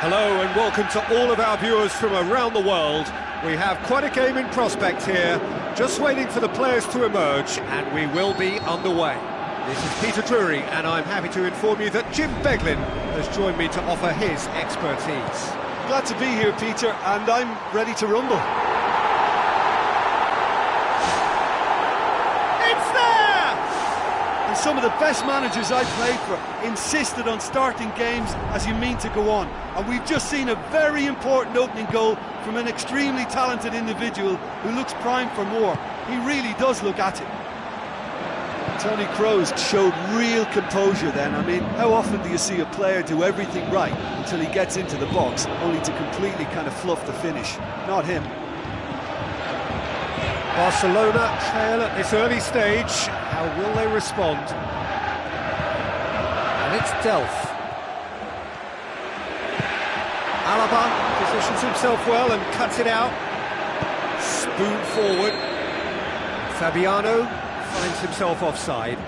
Hello and welcome to all of our viewers from around the world. We have quite a game in prospect here, just waiting for the players to emerge, and we will be underway. This is Peter Drury, and I'm happy to inform you that Jim Beglin has joined me to offer his expertise.
Glad to be here, Peter, and I'm ready to rumble.
It's there!
And some of the best managers I've played for insisted on starting games as you mean to go on. And we've just seen a very important opening goal from an extremely talented individual who looks primed for more. He really does look at it. Tony Kroos showed real composure then. I mean, how often do you see a player do everything right until he gets into the box, only to completely kind of fluff the finish? Not him.
Barcelona trail at this early stage. How will they respond? And it's Delph. Alaba positions himself well and cuts it out. Spoon forward. Fabiano finds himself offside.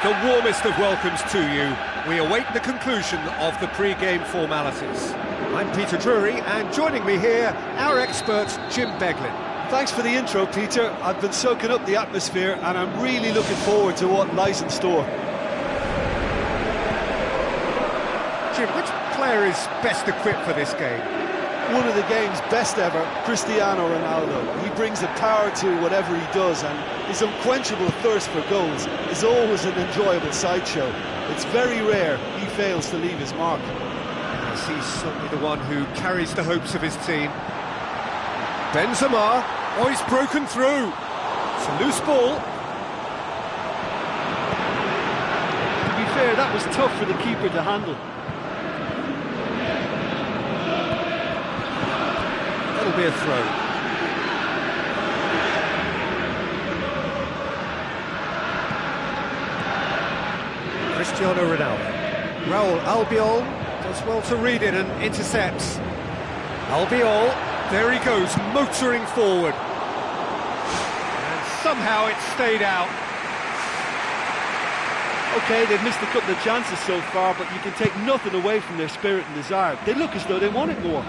the warmest of welcomes to you. We await the conclusion of the pre-game formalities. I'm Peter Drury, and joining me here, our expert, Jim Beglin.
Thanks for the intro, Peter. I've been soaking up the atmosphere, and I'm really looking forward to what lies in store.
Jim, which player is best equipped for this game?
One of the game's best ever, Cristiano Ronaldo. He brings a power to whatever he does, and his unquenchable thirst for goals is always an enjoyable sideshow. It's very rare he fails to leave his mark.
Yes, he's certainly the one who carries the hopes of his team. Benzema, oh, he's broken through. It's a loose ball.
To be fair, that was tough for the keeper to handle.
That'll be a throw. Cristiano Ronaldo. Raul Albiol does well to read it and intercepts. Albiol, there he goes, motoring forward. And somehow it stayed out.
OK, they've missed a couple of chances so far, but you can take nothing away from their spirit and desire. They look as though they want it more.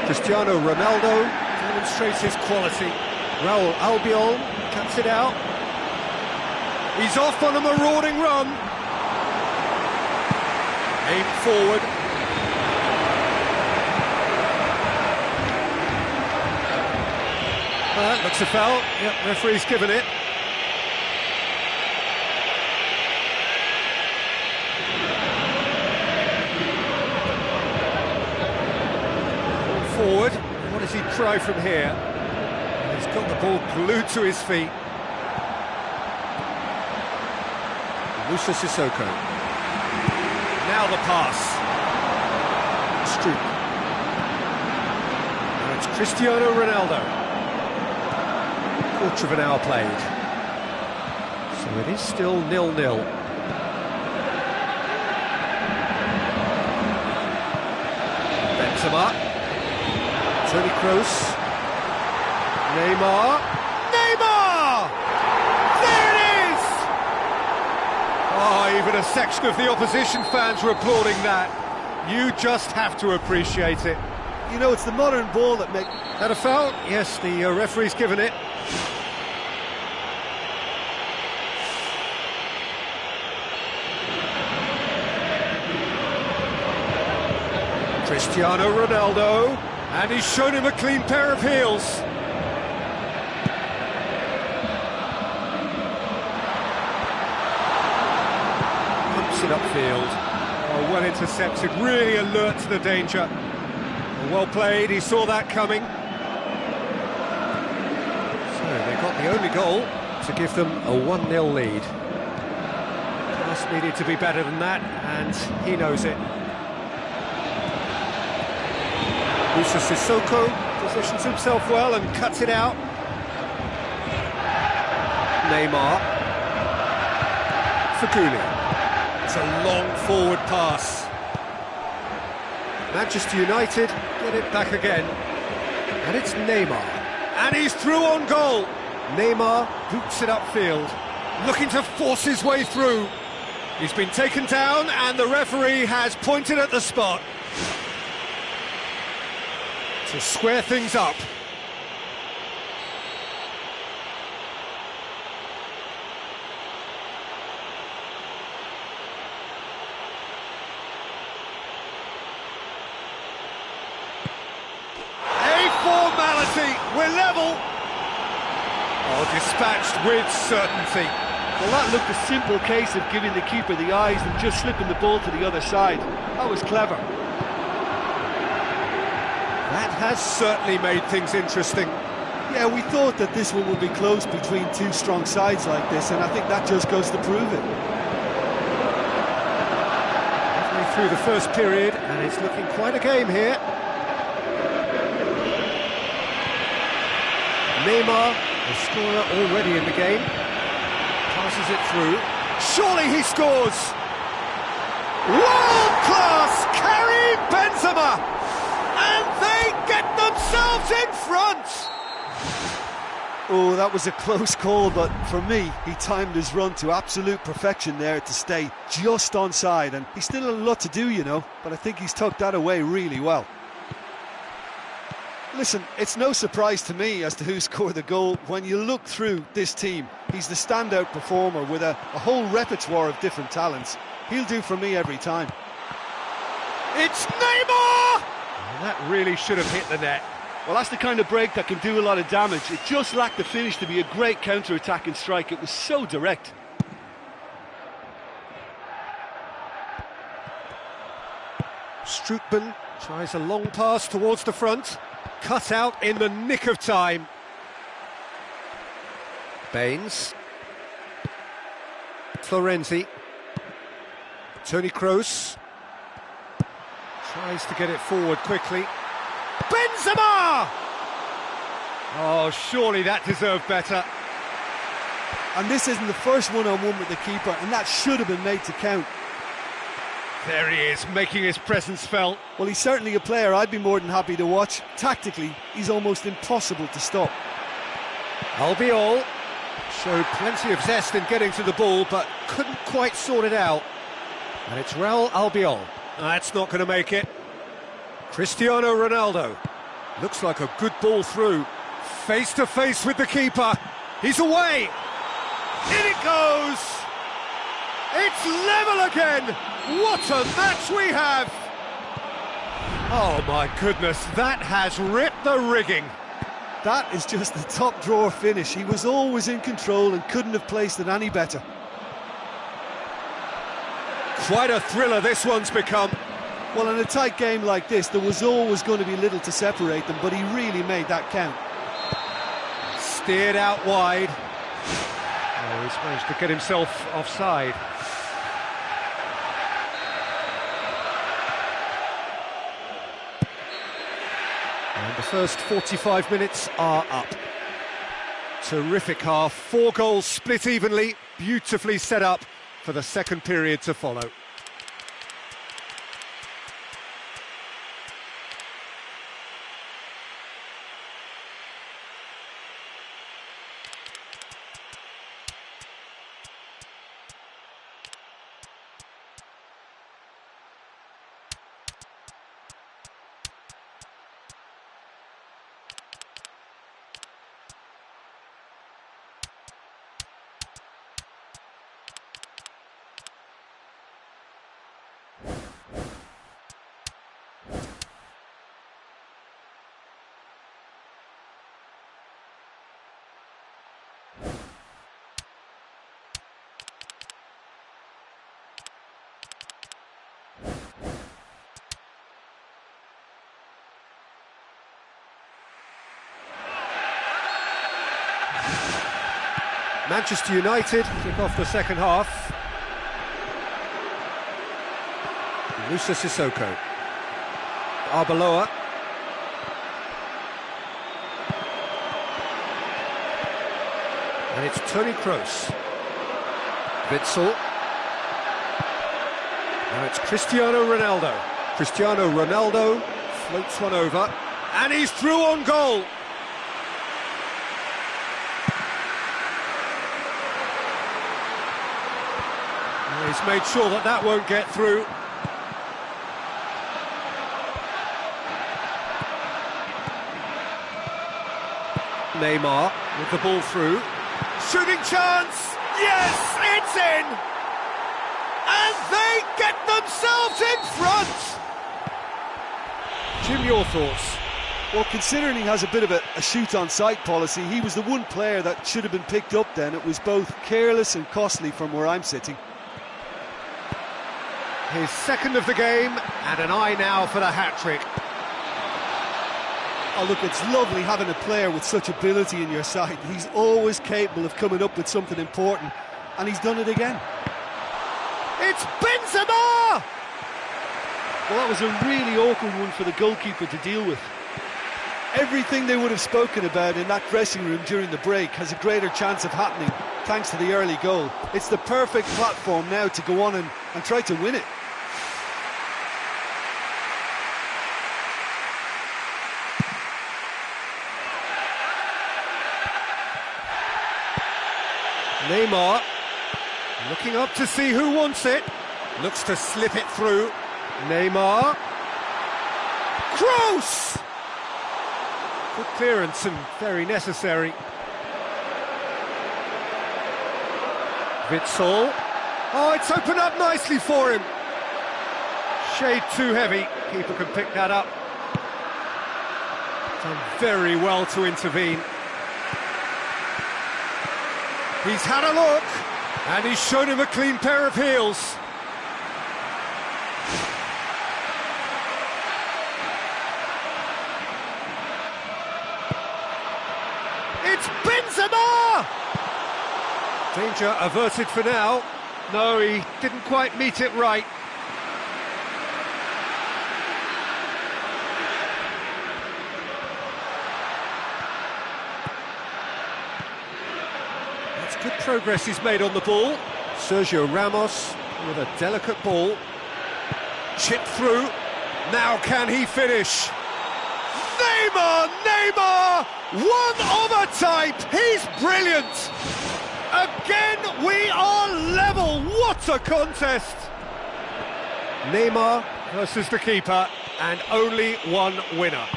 Cristiano Ronaldo demonstrates his quality. Raul Albiol cuts it out. He's off on a marauding run. Aim forward. That looks a foul. Yep, referee's given it. Forward. What does he try from here? He's got the ball glued to his feet. Musa Sissoko. Now the pass. Stroop. Now it's Cristiano Ronaldo. Quarter of an hour played. So it is still 0-0. Benzema. Toni Kroos. Neymar. Neymar! There it is! Oh, even a section of the opposition fans were applauding that. You just have to appreciate it.
You know, it's the modern ball that makes...
That a foul? Yes, the referee's given it. Cristiano Ronaldo. And he's shown him a clean pair of heels. Pumps it upfield. Oh, well intercepted, really alert to the danger. Well played, he saw that coming. So they got the only goal to give them a 1-0 lead. Pass needed to be better than that, and he knows it. Musa Sissoko positions himself well and cuts it out. Neymar. Faguli. It's a long forward pass. Manchester United get it back again. And it's Neymar. And he's through on goal. Neymar boots it upfield, looking to force his way through. He's been taken down and the referee has pointed at the spot to square things up. A formality, we're level. Oh, dispatched with certainty.
Well, that looked a simple case of giving the keeper the eyes and just slipping the ball to the other side. That was clever.
That has certainly made things interesting.
Yeah, we thought that this one would be close between two strong sides like this, and I think that just goes to prove it.
Halfway through the first period, and it's looking quite a game here. Neymar, the scorer already in the game, passes it through. Surely he scores! World-class Karim Benzema! And they get themselves in front!
Oh, that was a close call, but for me, he timed his run to absolute perfection there to stay just onside, and he's still a lot to do, you know, but I think he's tucked that away really well. Listen, it's no surprise to me as to who scored the goal. When you look through this team, he's the standout performer with a whole repertoire of different talents. He'll do for me every time.
It's Neymar! And that really should have hit the net.
Well, that's the kind of break that can do a lot of damage. It just lacked the finish to be a great counter-attacking strike. It was so direct.
Strootman tries a long pass towards the front. Cut out in the nick of time. Baines. Florenzi. Toni Kroos. Tries to get it forward quickly. Benzema! Oh, surely that deserved better.
And this isn't the first one-on-one with the keeper, and that should have been made to count.
There he is, making his presence felt.
Well, he's certainly a player I'd be more than happy to watch. Tactically, he's almost impossible to stop.
Albiol showed plenty of zest in getting to the ball, but couldn't quite sort it out. And it's Raul Albiol. That's not going to make it. Cristiano Ronaldo. Looks like a good ball through. Face to face with the keeper. He's away. In it goes. It's level again. What a match we have. Oh my goodness, that has ripped the rigging.
That is just the top drawer finish. He was always in control and couldn't have placed it any better.
Quite a thriller this one's become.
Well, in a tight game like this, there was always going to be little to separate them, but he really made that count.
Steered out wide. Oh, he's managed to get himself offside. And the first 45 minutes are up. Terrific half, 4 goals split evenly, beautifully set up for the second period to follow. Manchester United kick off the second half. Musa Sissoko. Arbeloa. And it's Toni Kroos. Witsel. Now it's Cristiano Ronaldo. Cristiano Ronaldo floats one over. And he's through on goal. He's made sure that that won't get through. Neymar with the ball through. Shooting chance! Yes, it's in! And they get themselves in front! Jim, your thoughts?
Well, considering he has a bit of a shoot-on-sight policy, he was the one player that should have been picked up then. It was both careless and costly from where I'm sitting.
His second of the game, and an eye now for the hat-trick.
Oh, look, it's lovely having a player with such ability in your side. He's always capable of coming up with something important, and he's done it again.
It's Benzema!
Well, that was a really awkward one for the goalkeeper to deal with. Everything they would have spoken about in that dressing room during the break has a greater chance of happening thanks to the early goal. It's the perfect platform now to go on and try to win it.
Neymar, looking up to see who wants it. Looks to slip it through. Neymar. Kroos! Good clearance and very necessary. Witsel. Oh, it's opened up nicely for him. Shade too heavy. Keeper can pick that up. Done very well to intervene. He's had a look, and he's shown him a clean pair of heels. It's Benzema! Danger averted for now. No, he didn't quite meet it right. That's good progress he's made on the ball. Sergio Ramos with a delicate ball. Chip through. Now can he finish? Neymar! Neymar! One of a type! He's brilliant! Again, we are level! What a contest! Neymar versus the keeper, and only one winner.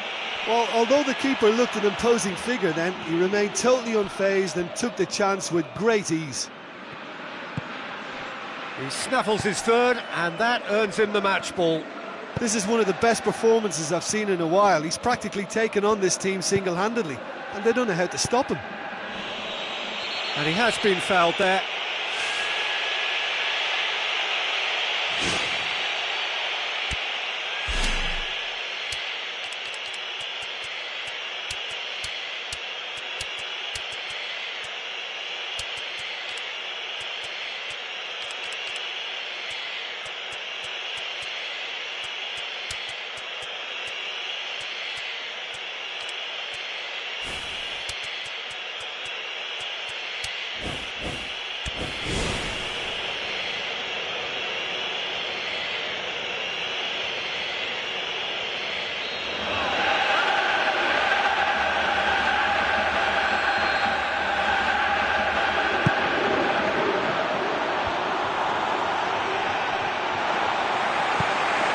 Well, although the keeper looked an imposing figure then, he remained totally unfazed and took the chance with great ease.
He snaffles his third, and that earns him the match ball.
This is one of the best performances I've seen in a while. He's practically taken on this team single-handedly, and they don't know how to stop him.
And he has been fouled there.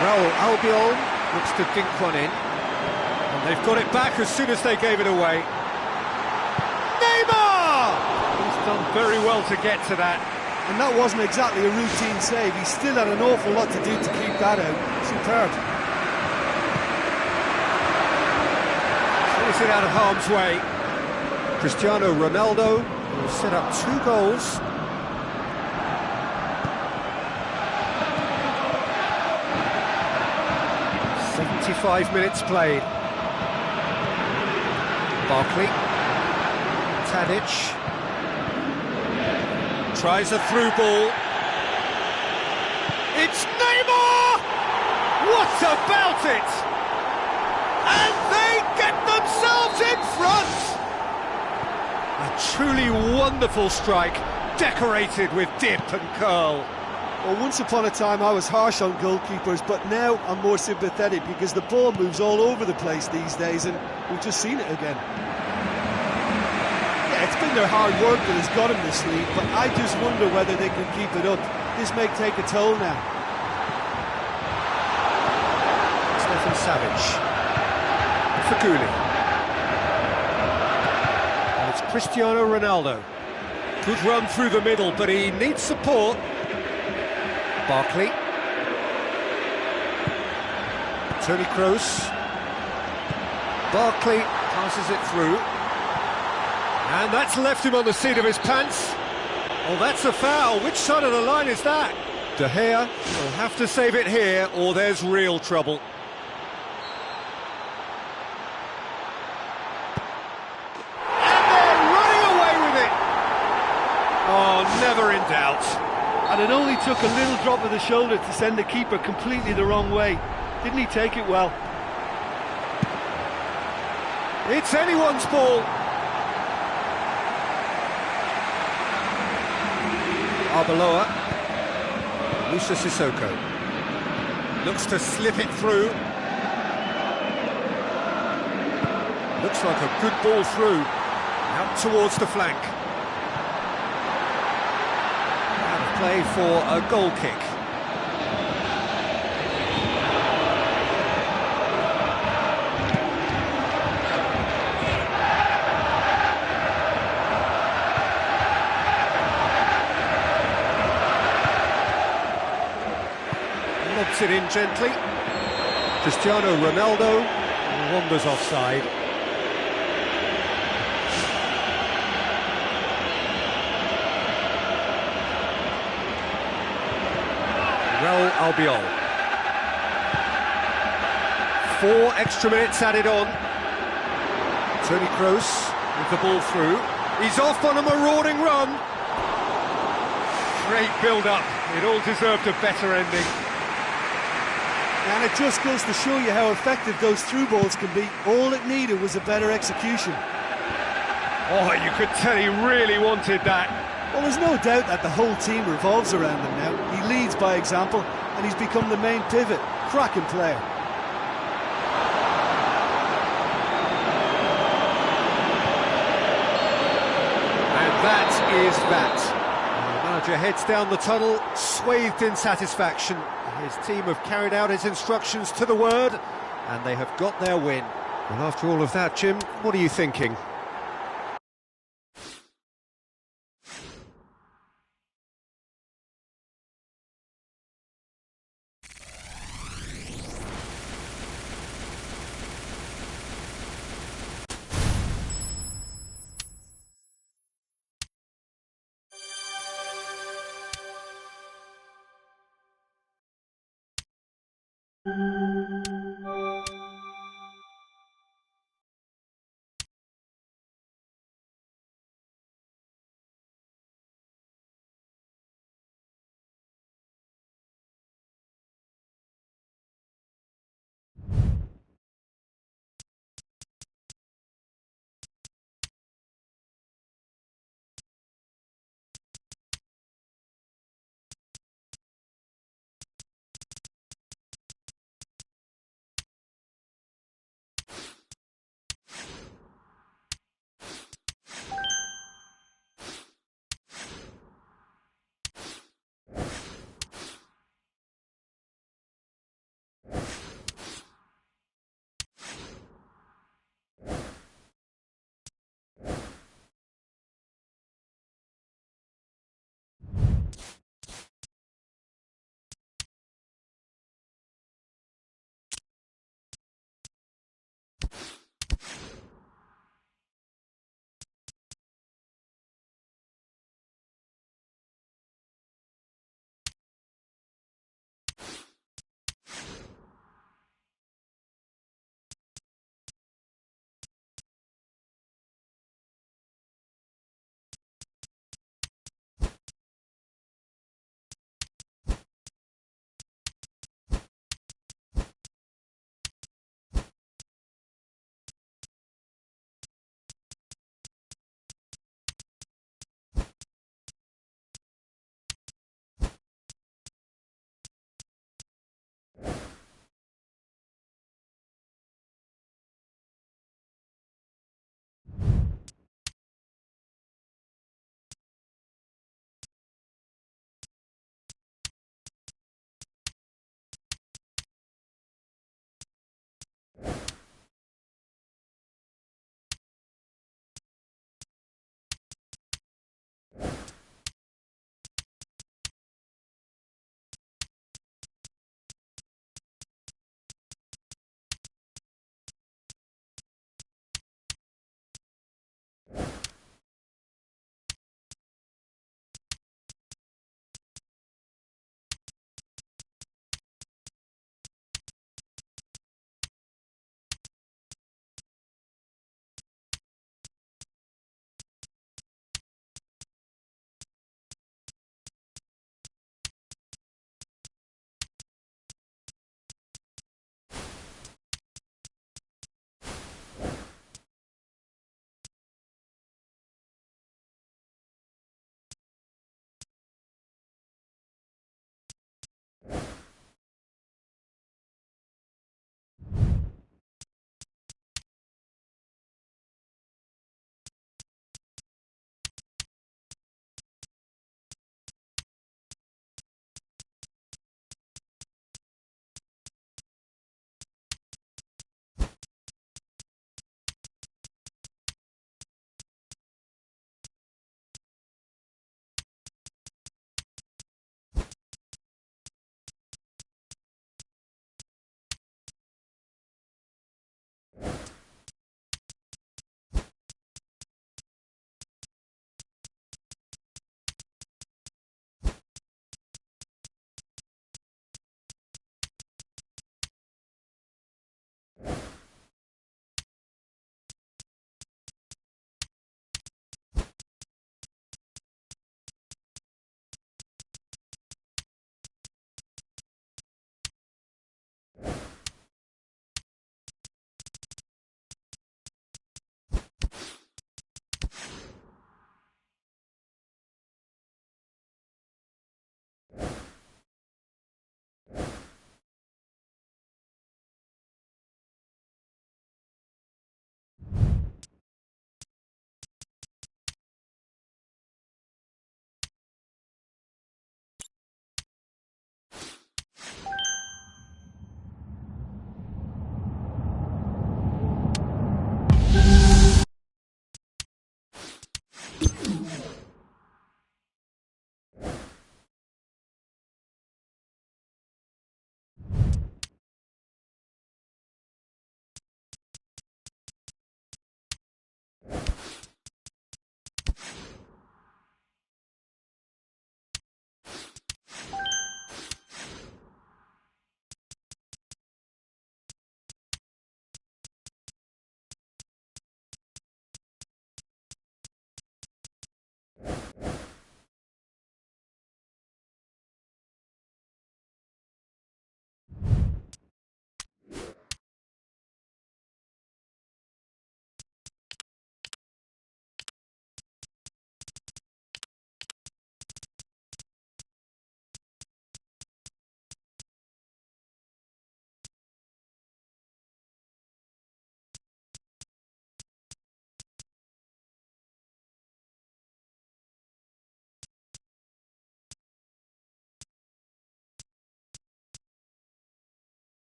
Raul Albiol looks to dink one in, and they've got it back as soon as they gave it away. Neymar! He's done very well to get to that.
And that wasn't exactly a routine save. He still had an awful lot to do to keep that out. Superb.
Plays it out of harm's way. Cristiano Ronaldo will set up 2 goals. .75 minutes played. Barkley. Tadic. Tries a through ball. It's Neymar! What about it? And they get themselves in front! A truly wonderful strike, decorated with dip and curl.
Well, once upon a time I was harsh on goalkeepers, but now I'm more sympathetic because the ball moves all over the place these days, and we've just seen it again. Yeah, it's been their hard work that has got them this lead, but I just wonder whether they can keep it up. This may take a toll now.
Stefan Savic. Faguli. And it's Cristiano Ronaldo. Good run through the middle, but he needs support. Barkley. Toni Kroos. Barkley passes it through. And that's left him on the seat of his pants. Oh, that's a foul. Which side of the line is that? De Gea will have to save it here, or there's real trouble. And they're running away with it. Oh, never in doubt.
And it only took a little drop of the shoulder to send the keeper completely the wrong way. Didn't he take it well?
It's anyone's ball. Arbeloa. Musa Sissoko. Looks to slip it through. Looks like a good ball through. Out towards the flank. play for a goal kick. Lobs it in gently. Cristiano Ronaldo wanders offside. Real Albiol. 4 extra minutes added on. Toni Kroos with the ball through. He's off on a marauding run. Great build-up. It all deserved a better ending.
And it just goes to show you how effective those through balls can be. All it needed was a better execution.
Oh, you could tell he really wanted that.
Well, there's no doubt that the whole team revolves around him now. He leads by example, and he's become the main pivot. Cracking player.
And that is that. The manager heads down the tunnel, swathed in satisfaction. His team have carried out his instructions to the word, and they have got their win. Well, after all of that, Jim, what are you thinking?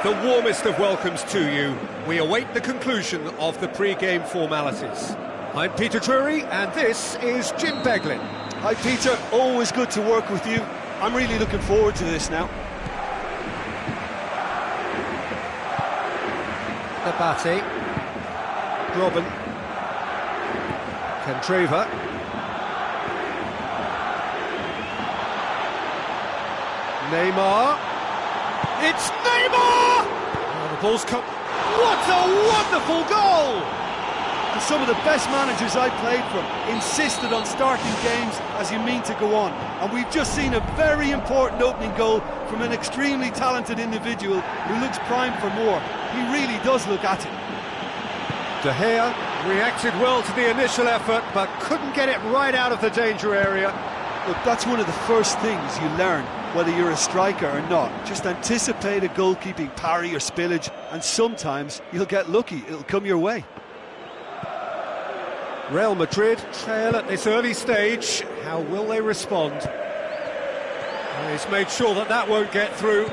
The warmest of welcomes to you. We await the conclusion of the pre-game formalities. I'm Peter Drury, and this is Jim Beglin.
Hi Peter, always good to work with you. I'm really looking forward to this now.
Abate, Robin, Cantreva, Neymar, it's Neymar! Oh, the ball's come. What a wonderful goal!
And some of the best managers I played for insisted on starting games as you mean to go on. And we've just seen a very important opening goal from an extremely talented individual who looks primed for more. He really does look at it.
De Gea reacted well to the initial effort, but couldn't get it right out of the danger area.
Look, that's one of the first things you learn, whether you're a striker or not. Just anticipate a goalkeeping parry or spillage, and sometimes you'll get lucky, it'll come your way.
Real Madrid trail at this early stage. How will they respond? Well, he's made sure that that won't get through.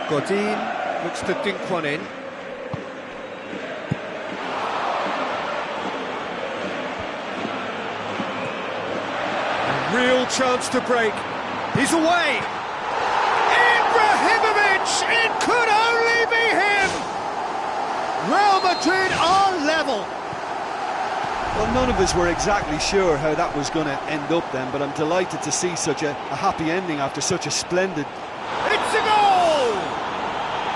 Godin looks to dink one in. A real chance to break. He's away. Ibrahimovic! It could only be him! Real Madrid are level.
Well, none of us were exactly sure how that was going to end up then, but I'm delighted to see such a happy ending after such a splendid...
It's a goal!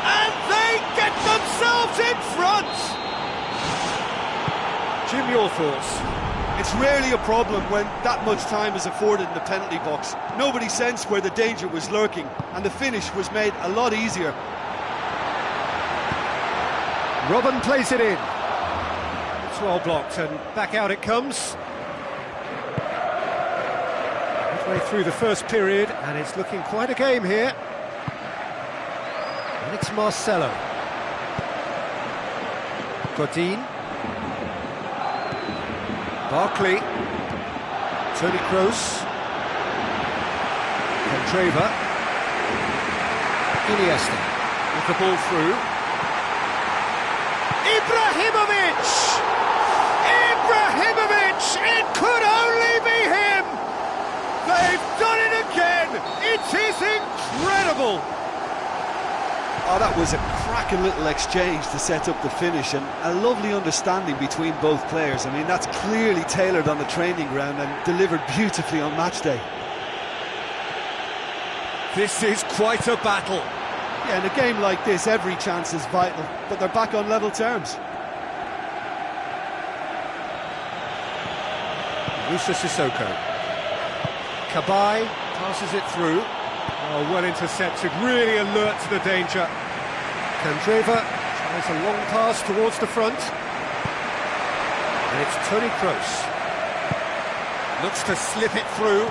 And they get themselves in front! Jim, your thoughts?
It's rarely a problem when that much time is afforded in the penalty box. Nobody sensed where the danger was lurking, and the finish was made a lot easier.
Robin plays it in. It's well blocked, and back out it comes. Midway through the first period, and it's looking quite a game here. And it's Marcelo. Godin. Barkley, Toni Kroos, Cantreva, Iniesta with the ball through. Ibrahimovic! Ibrahimovic! It could only be him! They've done it again! It is incredible!
Oh, that was a cracking little exchange to set up the finish, and a lovely understanding between both players. I mean, that's clearly tailored on the training ground and delivered beautifully on match day.
This is quite a battle.
Yeah, in a game like this, every chance is vital, but they're back on level terms.
Musa Sissoko. Cabai passes it through. Oh, well intercepted, really alert to the danger. Cantreva tries a long pass towards the front. And it's Toni Kroos. Looks to slip it through.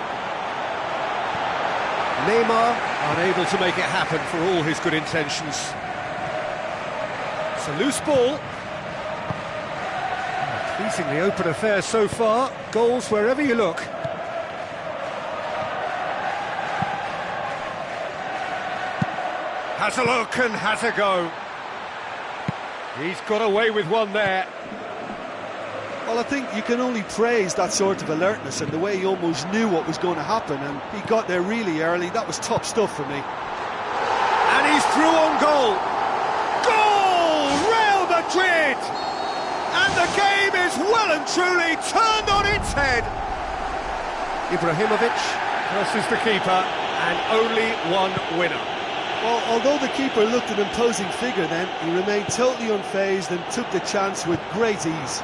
Neymar unable to make it happen for all his good intentions. It's a loose ball. Pleasingly open affair so far. Goals wherever you look. Has a look and has a go. He's got away with one there.
Well, I think you can only praise that sort of alertness and the way he almost knew what was going to happen, and he got there really early. That was top stuff for me.
And he's through on goal. Goal! Real Madrid! And the game is well and truly turned on its head. Ibrahimovic versus the keeper, and only one winner.
Well, although the keeper looked an imposing figure then, he remained totally unfazed and took the chance with great ease.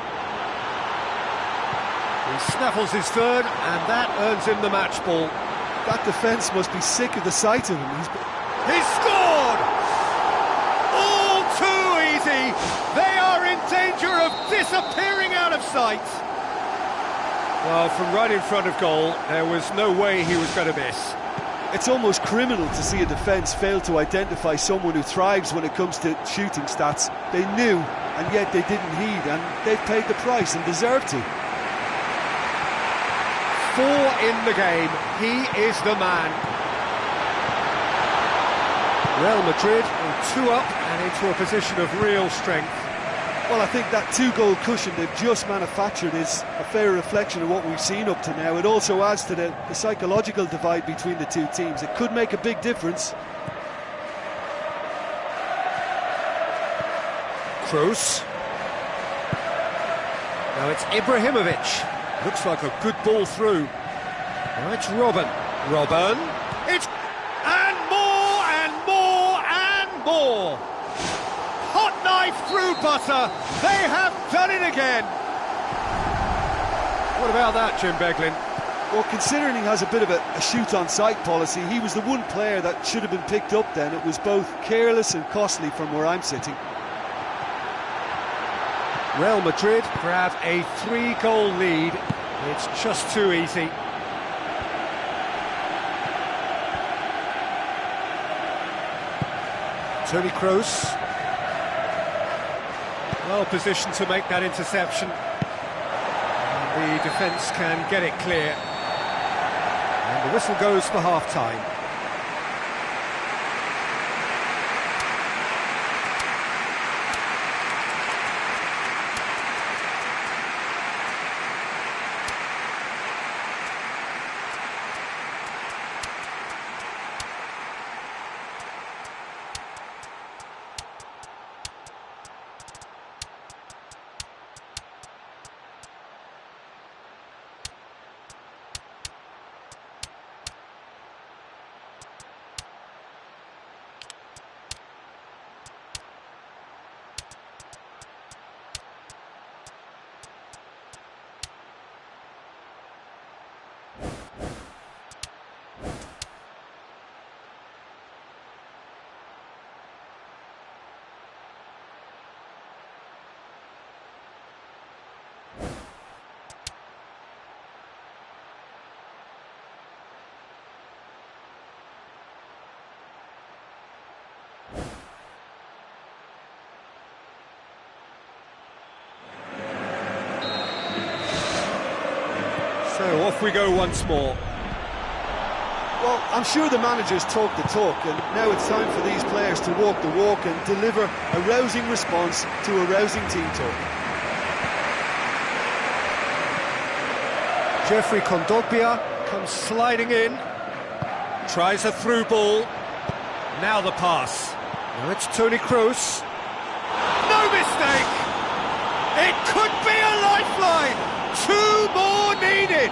He snaffles his third, and that earns him the match ball.
That defence must be sick of the sight of him.
He's scored! All too easy! They are in danger of disappearing out of sight! Well, from right in front of goal, there was no way he was going to miss.
It's almost criminal to see a defence fail to identify someone who thrives when it comes to shooting stats. They knew, and yet they didn't heed, and they've paid the price and deserve to.
4 in the game, he is the man. Real Madrid are 2 up and into a position of real strength.
Well, I think that 2-goal cushion they've just manufactured is a fair reflection of what we've seen up to now. It also adds to the psychological divide between the two teams. It could make a big difference.
Kroos. Now it's Ibrahimovic. Looks like a good ball through. Now it's Robben. Robben. It's... and more and more and more. Hot knife through butter. They have done it again. What about that, Jim Beglin?
Well, considering he has a bit of a shoot-on-sight policy, he was the one player that should have been picked up then. It was both careless and costly from where I'm sitting.
Real Madrid grab a 3-goal lead. It's just too easy. Toni Kroos. Well positioned to make that interception. And the defence can get it clear. And the whistle goes for half-time. So off we go once more.
Well, I'm sure the managers talk the talk, and now it's time for these players to walk the walk and deliver a rousing response to a rousing team talk.
Jeffrey Kondogbia comes sliding in, tries a through ball, now the pass. Now it's Toni Kroos. No mistake! It could be a lifeline! 2 more needed!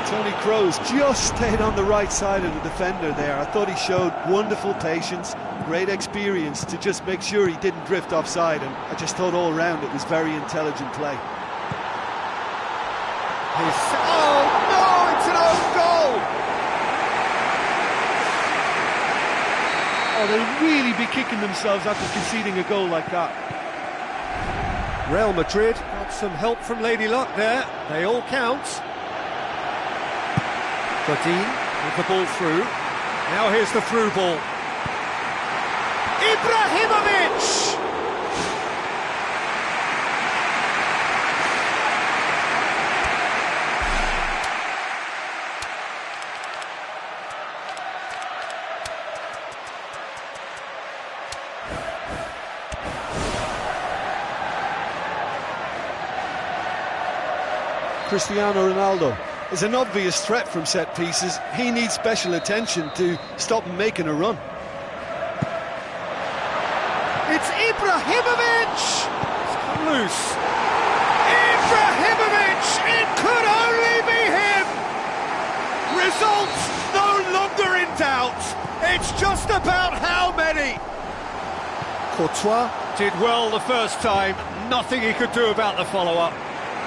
Toni Kroos just stayed on the right side of the defender there. I thought he showed wonderful patience, great experience to just make sure he didn't drift offside, and I just thought all round it was very intelligent play.
Oh no, it's an own goal!
Oh, they'll really be kicking themselves after conceding a goal like that.
Real Madrid got some help from Lady Luck there. They all count. Godin with the ball through. Now here's the through ball. Ibrahimovic!
Cristiano Ronaldo is an obvious threat from set pieces. He needs special attention to stop him making a run.
It's Ibrahimovic! It's come loose. Ibrahimovic! It could only be him! Results no longer in doubt. It's just about how many. Courtois did well the first time. Nothing he could do about the follow-up.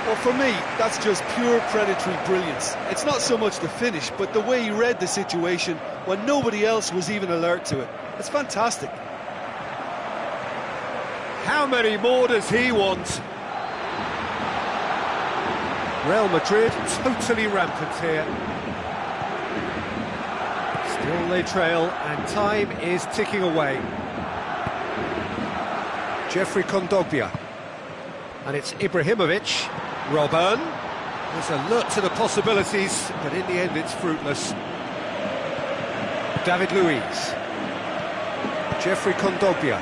Well, for me, that's just pure predatory brilliance. It's not so much the finish, but the way he read the situation when nobody else was even alert to it. It's fantastic.
How many more does he want? Real Madrid totally rampant here. Still they trail, and time is ticking away. Jeffrey Kondogbia. And it's Ibrahimovic. Robben. There's alert to the possibilities, but in the end it's fruitless. David Luiz. Jeffrey Kondogbia.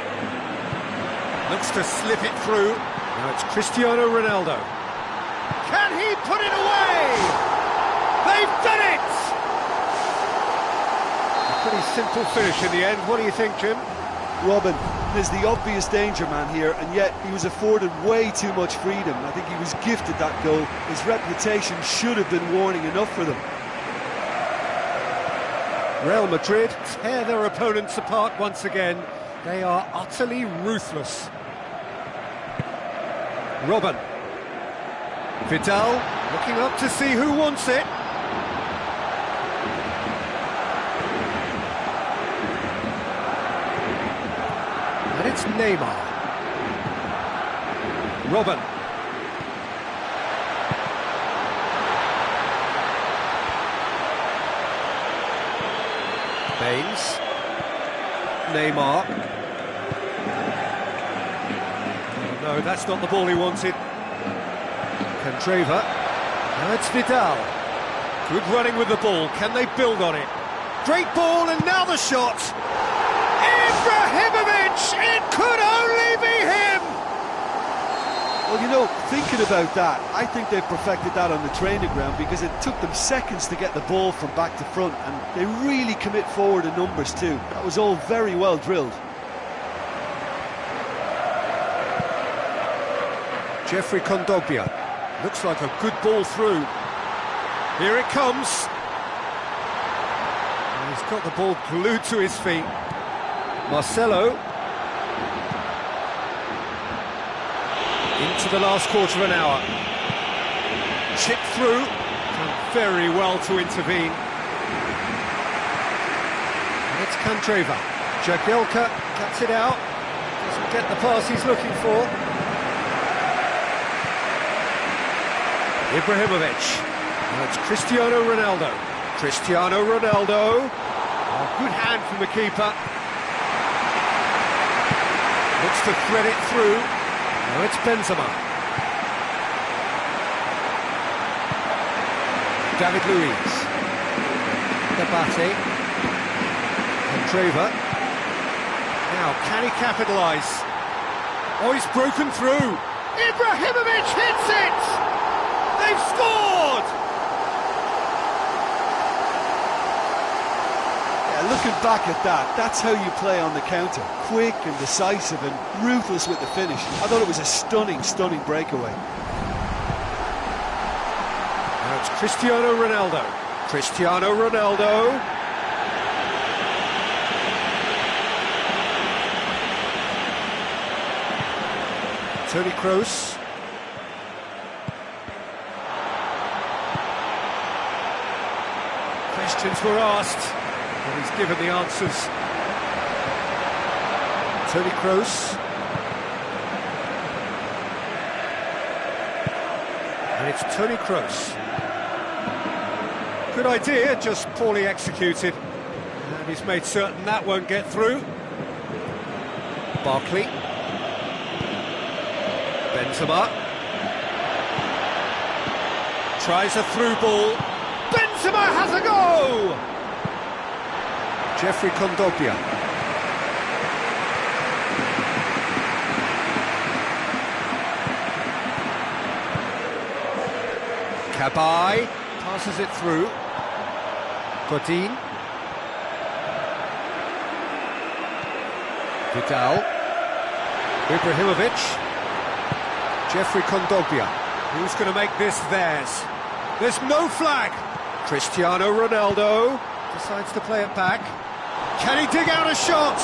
Looks to slip it through. Now it's Cristiano Ronaldo. Can he put it away? They've done it! A pretty simple finish in the end. What do you think, Jim?
Robben is the obvious danger man here, and yet he was afforded way too much freedom. I think he was gifted that goal. His reputation should have been warning enough for them.
Real Madrid tear their opponents apart once again. They are utterly ruthless. Robben. Vidal looking up to see who wants it. And it's Neymar. Robben. Baines. Neymar. No, that's not the ball he wanted. Candreva. Now it's Vidal. Good running with the ball. Can they build on it? Great ball, and now the shot. Ibrahimovic! It could only be him!
Well, you know, thinking about that, I think they've perfected that on the training ground, because it took them seconds to get the ball from back to front, and they really commit forward in numbers too. That was all very well drilled.
Jeffrey Kondogbia. Looks like a good ball through. Here it comes. And he's got the ball glued to his feet. Marcelo. Into the last quarter of an hour. Chip through. Done very well to intervene. And it's Candreva. Jagielka cuts it out. Doesn't get the pass he's looking for. Ibrahimovic. Now it's Cristiano Ronaldo. Cristiano Ronaldo. Oh, good hand from the keeper. Looks to thread it through. Now it's Benzema. David Luiz. Dabate. Candreva. Now, can he capitalise? Oh, he's broken through. Ibrahimovic hits it! They've scored!
Yeah, looking back at that, that's how you play on the counter. Quick and decisive and ruthless with the finish. I thought it was a stunning, stunning breakaway.
Now it's Cristiano Ronaldo. Cristiano Ronaldo. Toni Kroos. Questions were asked, and he's given the answers. Toni Kroos. And it's Toni Kroos. Good idea, just poorly executed. And he's made certain that won't get through. Barkley. Benzema. Tries a through ball. Benzema has a go! Jeffrey Kondogbia. Cabaye passes it through. Godin. Vidal. Ibrahimovic. Jeffrey Kondogbia. Who's going to make this theirs? There's no flag. Cristiano Ronaldo decides to play it back. Can he dig out a shot?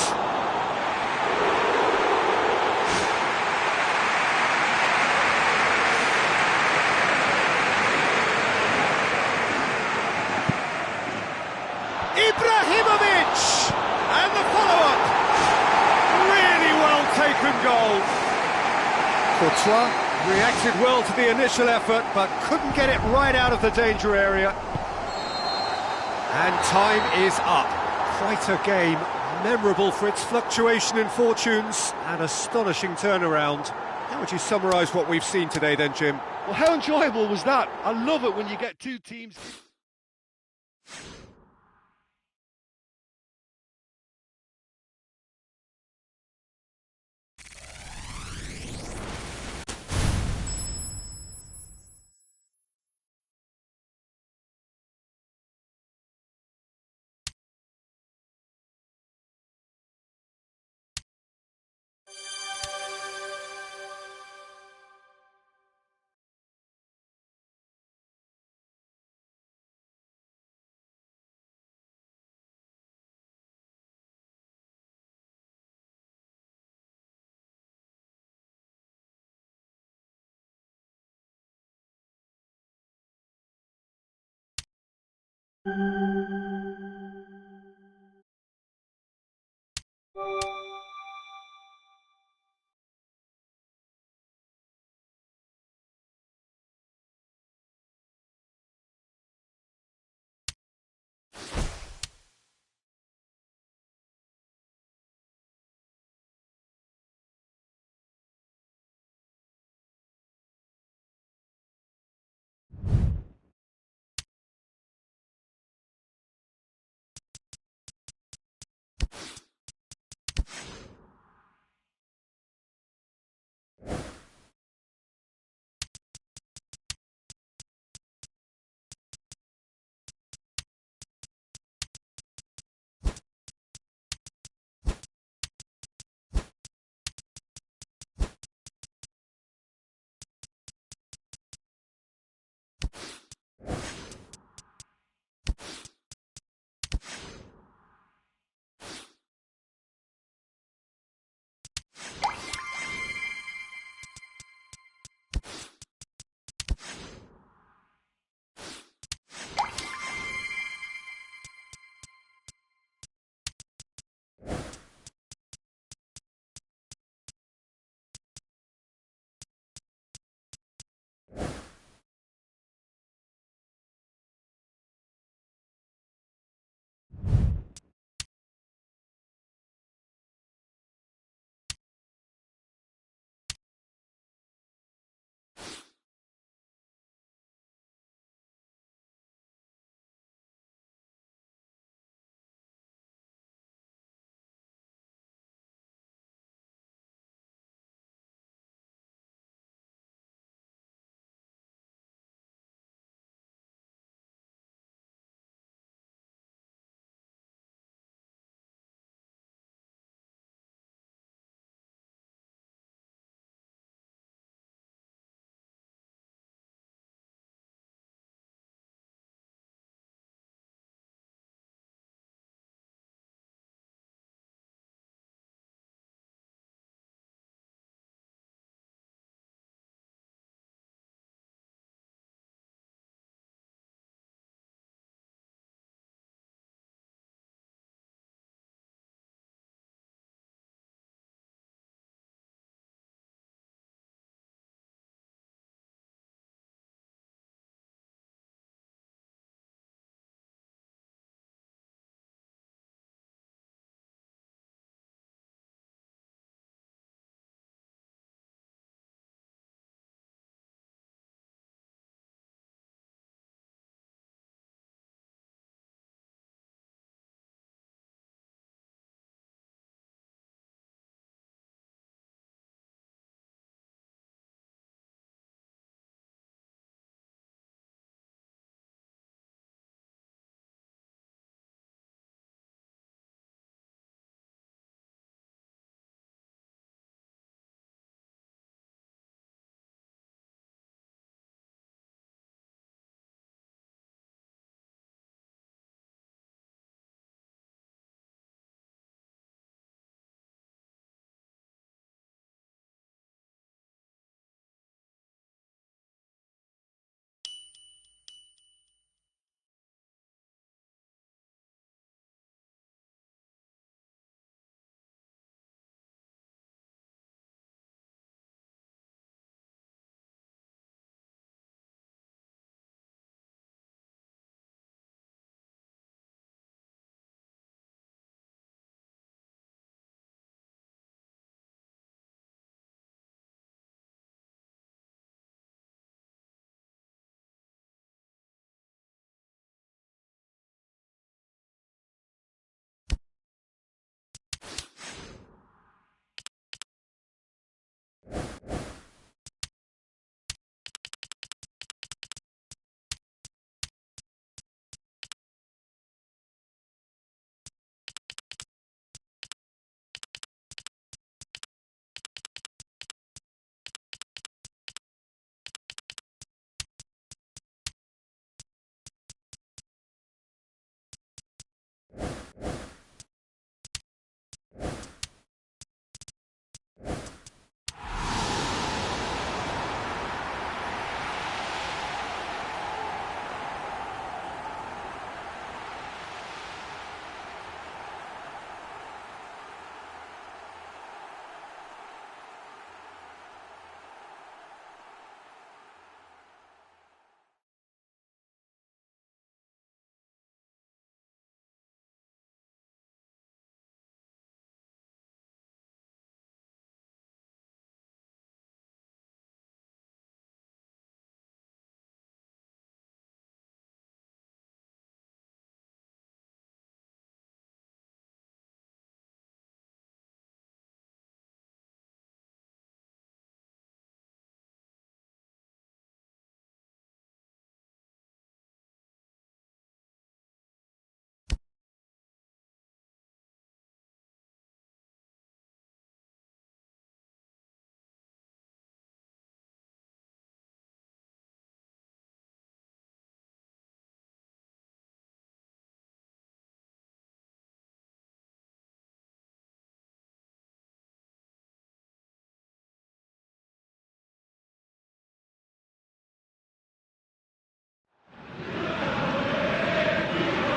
Ibrahimovic! And the follow-up. Really well taken goal. Courtois reacted well to the initial effort, but couldn't get it right out of the danger area. And time is up. quite a game, memorable for its fluctuation in fortunes and astonishing turnaround. How would you summarise what we've seen today then, Jim?
Well, how enjoyable was that? I love it when you get two teams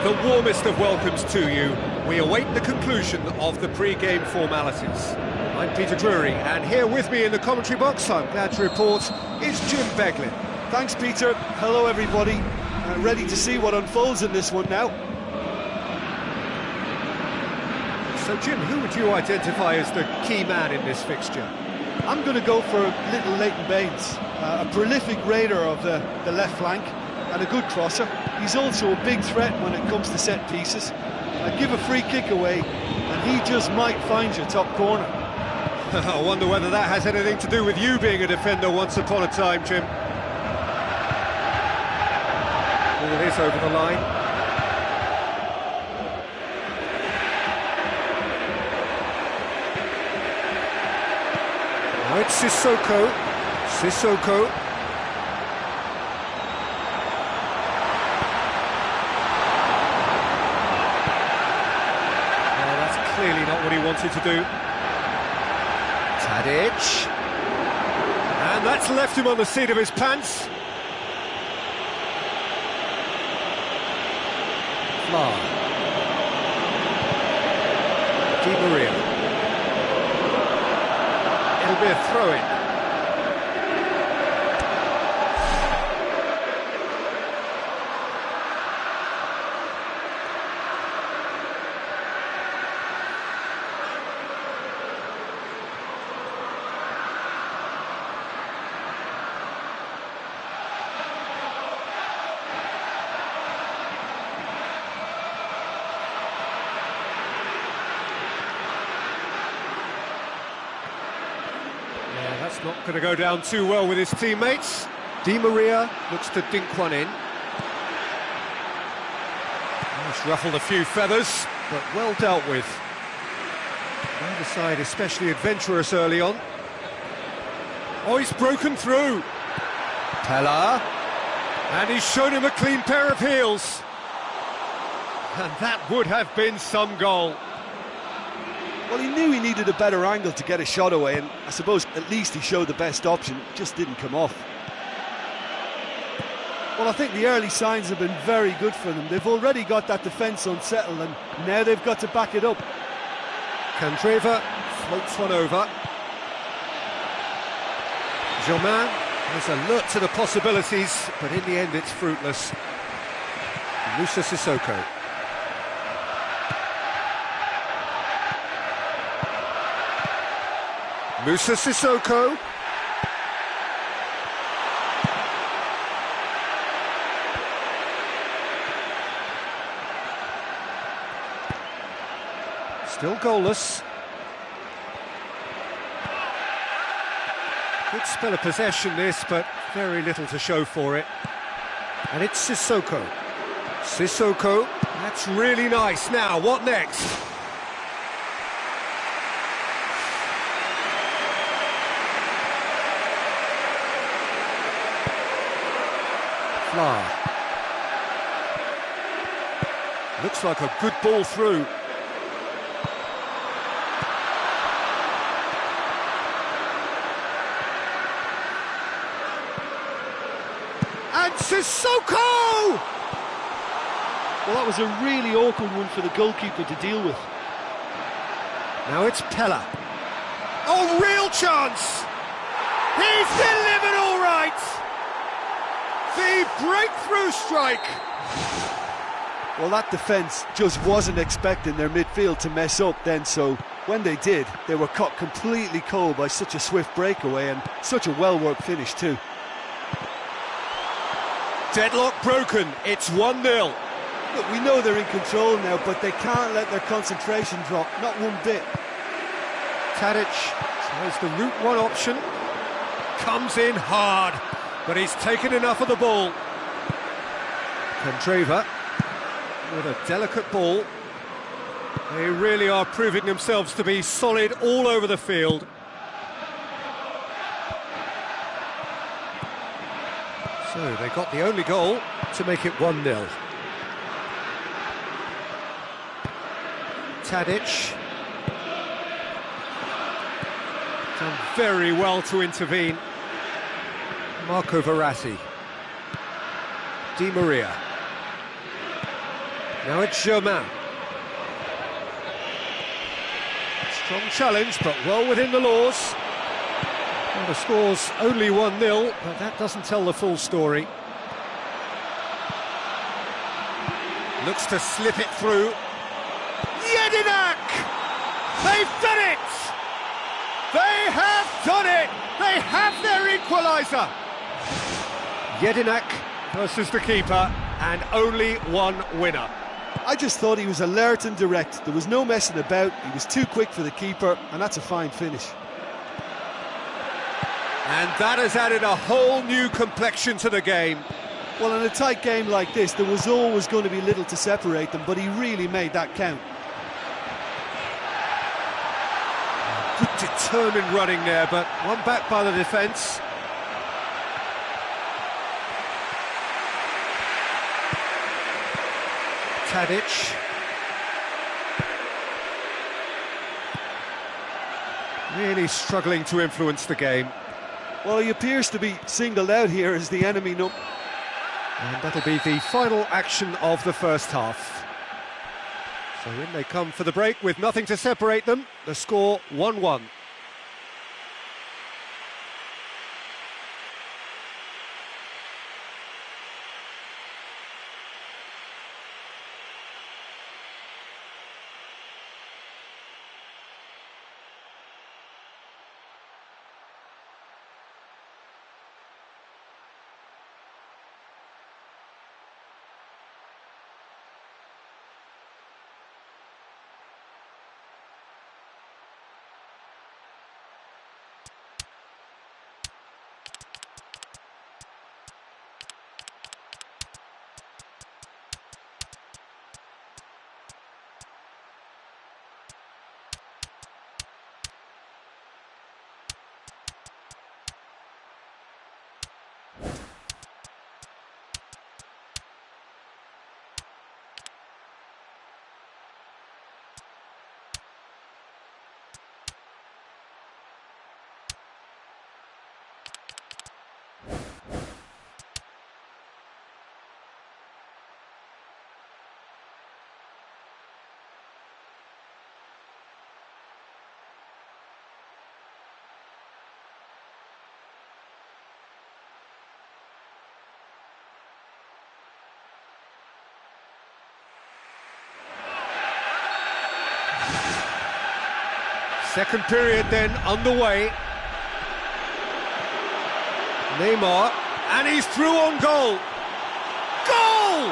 The warmest of welcomes to you. We await the conclusion of the pre-game formalities. I'm Peter Drury, and here with me in the commentary box, I'm glad to report, is Jim Beglin.
Thanks, Peter. Hello, everybody. Ready to see what unfolds in this one now.
So, Jim, who would you identify as the key man in this fixture?
I'm going to go for little Leighton Baines, a prolific raider of the left flank and a good crosser. He's also a big threat when it comes to set pieces. Give a free kick away and he just might find your top corner.
I wonder whether that has anything to do with you being a defender once upon a time, Jim. Ball is over the line. Now it's Sissoko. That's clearly not what he wanted to do. Tadic. And that's left him on the seat of his pants. Flar. Di Maria. It'll be a throw-in. That's not going to go down too well with his teammates. Di Maria looks to dink one in. It's ruffled a few feathers, but well dealt with. Neither side especially adventurous early on. Oh, he's broken through. Pella. And he's shown him a clean pair of heels. And that would have been some goal.
Well, he knew he needed a better angle to get a shot away, and I suppose at least he showed the best option, it just didn't come off. Well, I think the early signs have been very good for them. They've already got that defence unsettled, and now they've got to back it up.
Candreva floats one over. Germain is alert to the possibilities, but in the end it's fruitless. Moussa Sissoko. Moussa Sissoko. Still goalless. Good spell of possession this, but very little to show for it. And it's Sissoko. Sissoko, that's really nice. Now, what next? Flar. Looks like a good ball through. And Sissoko!
Well, that was a really awkward one for the goalkeeper to deal with.
Now it's Pella. Oh, real chance! He's delivered all right! The breakthrough strike!
Well, that defence just wasn't expecting their midfield to mess up then, so when they did, they were caught completely cold by such a swift breakaway and such a well-worked finish too.
Deadlock broken, it's 1-0.
Look, we know they're in control now, but they can't let their concentration drop, not one bit.
Tadic tries the route one option, comes in hard, but he's taken enough of the ball. Candreva with a delicate ball. They really are proving themselves to be solid all over the field. So they got the only goal to make it 1-0. Tadic. Done very well to intervene. Marco Verratti. Di Maria. Now it's Germain. Strong challenge, but well within the laws. Well, the score's only 1-0, but that doesn't tell the full story. Looks to slip it through. Jedinak! They've done it! They have done it! They have their equaliser! Jedinak versus the keeper, and only one winner.
I just thought he was alert and direct. There was no messing about. He was too quick for the keeper, and that's a fine finish.
And that has added a whole new complexion to the game.
Well, in a tight game like this, there was always going to be little to separate them, but he really made that count.
Good determined running there, but one back by the defence. Tadic. Really struggling to influence the game.
Well, he appears to be singled out here as the enemy.
And that'll be the final action of the first half. So in they come for the break with nothing to separate them. The score 1-1. Second period then underway. Neymar, and he's through on goal. Goal!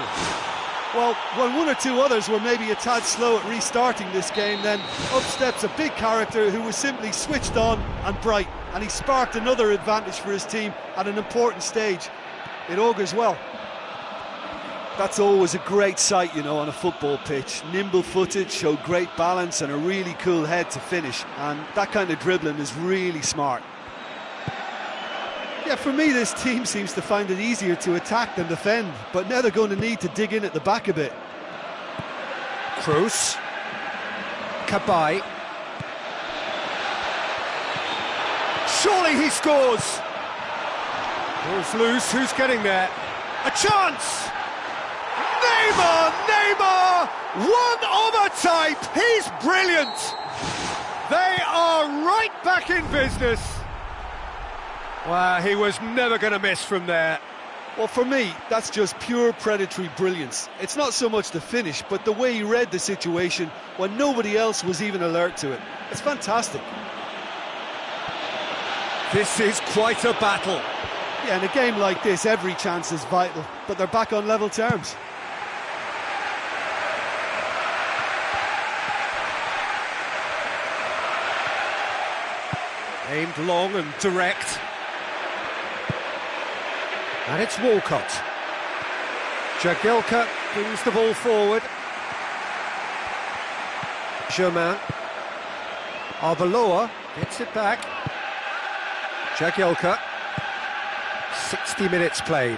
Well, when one or two others were maybe a tad slow at restarting this game, then up steps a big character who was simply switched on and bright, and he sparked another advantage for his team at an important stage. It augurs well. That's always a great sight, you know, on a football pitch. Nimble-footed, showed great balance and a really cool head to finish, and that kind of dribbling is really smart. Yeah, for me, this team seems to find it easier to attack than defend, but now they're going to need to dig in at the back a bit.
Kroos. Kabay. Surely he scores! Ball's loose, who's getting there? A chance! Neymar! One of a type! He's brilliant! They are right back in business. Wow, he was never going to miss from there.
Well, for me, that's just pure predatory brilliance. It's not so much the finish, but the way he read the situation when nobody else was even alert to it. It's fantastic.
This is quite a battle.
Yeah, in a game like this, every chance is vital, but they're back on level terms.
Aimed long and direct. And it's Walcott. Jagielka brings the ball forward. Germain. Arbeloa gets it back. Jagielka. 60 minutes played.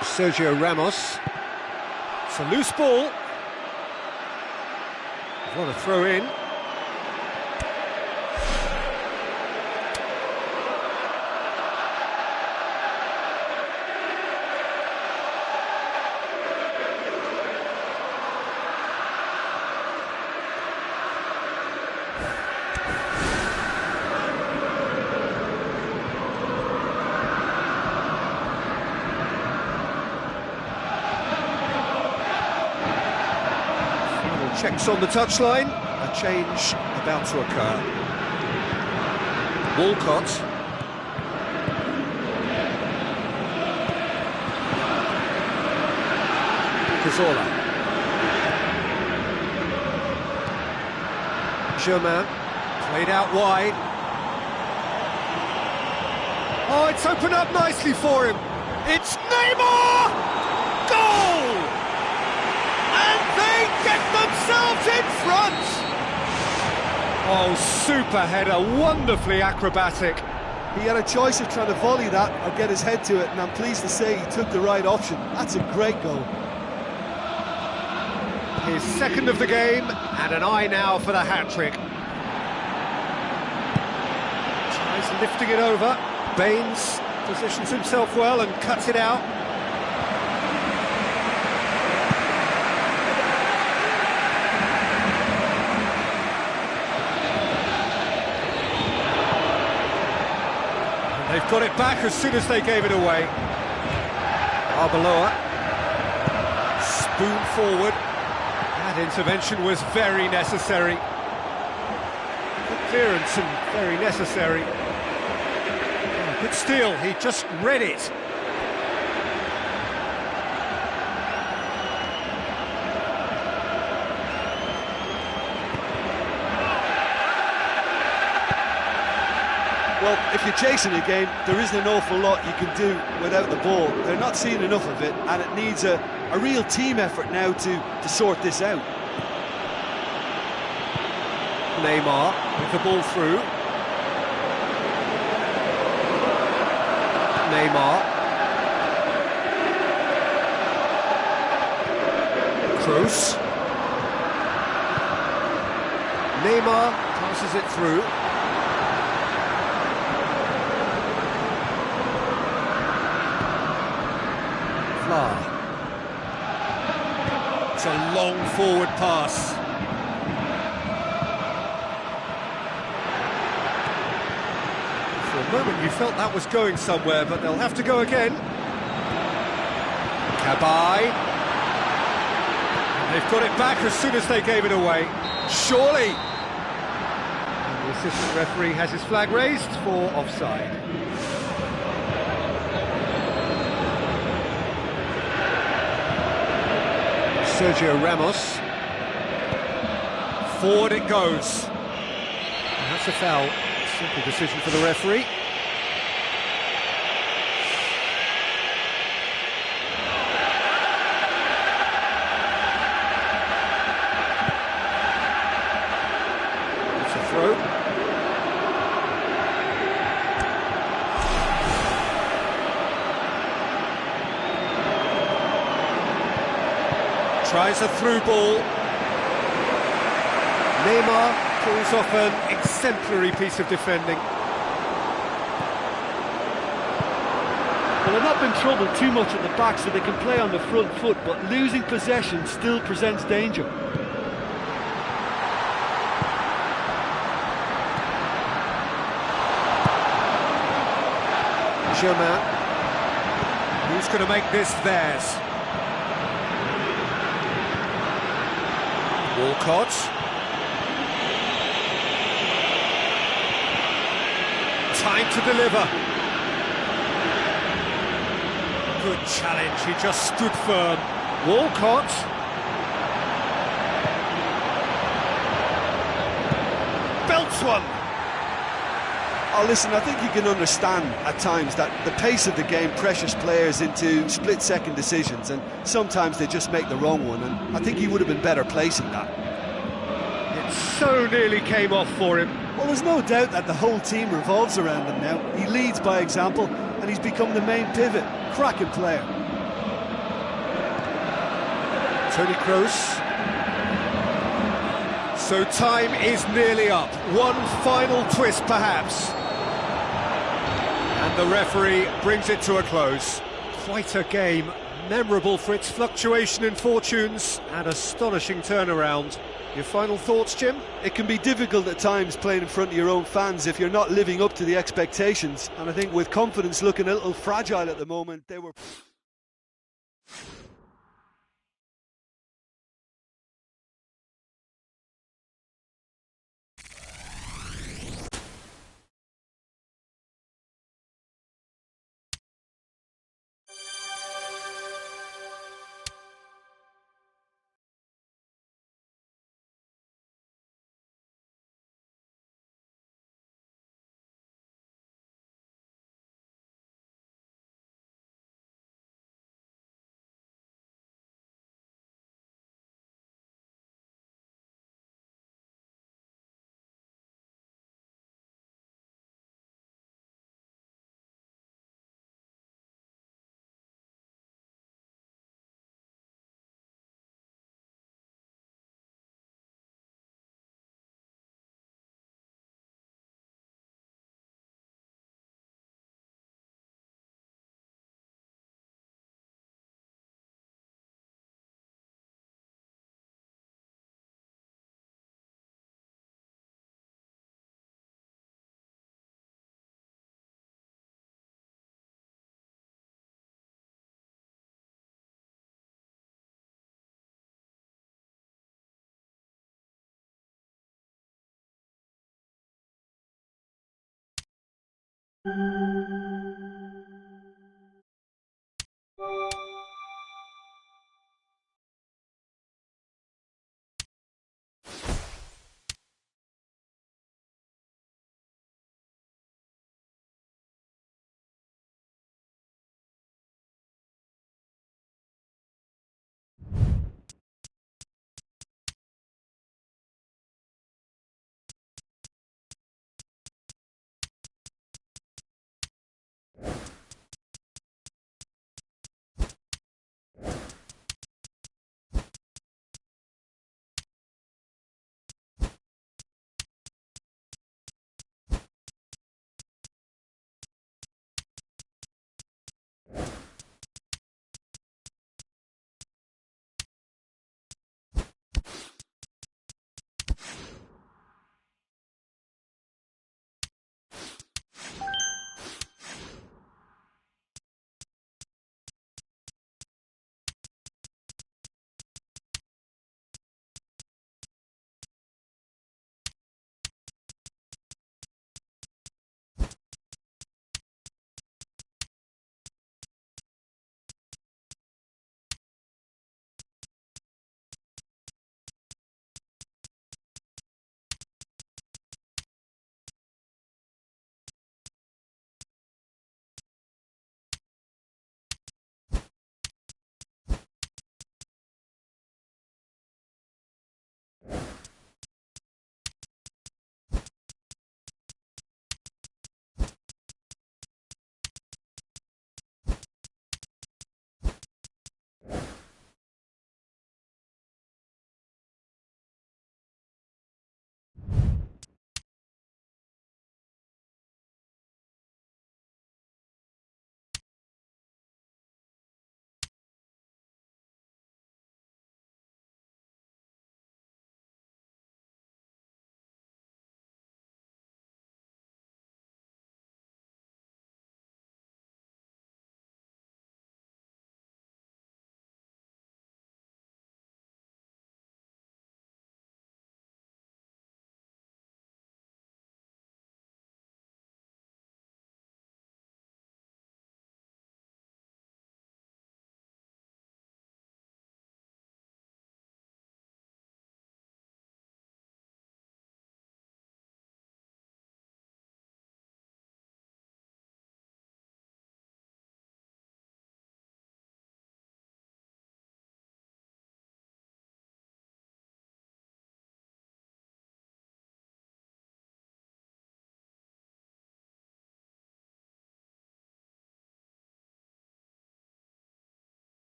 Sergio Ramos. It's a loose ball. What a throw in. Checks on the touchline. A change about to occur. Walcott. Cazorla. Germain. Played out wide. Oh, it's opened up nicely for him. It's Neymar! Goal! And they get themselves in front! Oh, super header, wonderfully acrobatic.
He had a choice of trying to volley that or get his head to it, and I'm pleased to say he took the right option. That's a great goal.
His second of the game, and an eye now for the hat-trick. Tries lifting it over. Baines positions himself well and cuts it out. And they've got it back as soon as they gave it away. Arbeloa. Spoon forward. That intervention was very necessary. Good clearance and very necessary. Good steal, he just read it.
Well, if you're chasing a game, there isn't an awful lot you can do without the ball. They're not seeing enough of it, and it needs a real team effort now to sort this out.
Neymar with the ball through. Neymar. Kroos. Neymar passes it through. Fla. It's a long forward pass. For a moment you felt that was going somewhere, but they'll have to go again. Cabaye. And they've got it back as soon as they gave it away. Surely! And the assistant referee has his flag raised for offside. Sergio Ramos. Forward it goes. And that's a foul. Simple decision for the referee. It's a throw. Tries a through ball. Neymar pulls off an exemplary piece of defending.
Well, they've not been troubled too much at the back, so they can play on the front foot, but losing possession still presents danger.
Germain. Who's going to make this theirs? Walcott. Time to deliver. Good challenge, he just stood firm. Walcott. Belts one.
Oh, listen, I think you can understand at times that the pace of the game pressures players into split-second decisions, and sometimes they just make the wrong one, and I think he would have been better placing that.
It so nearly came off for him.
Well, there's no doubt that the whole team revolves around him now. He leads by example, and he's become the main pivot. Cracking player.
Toni Kroos. So time is nearly up. One final twist, perhaps. And the referee brings it to a close. Quite a game, memorable for its fluctuation in fortunes and astonishing turnaround. Your final thoughts, Jim?
It can be difficult at times playing in front of your own fans if you're not living up to the expectations. And I think with confidence looking a little fragile at the moment, they were...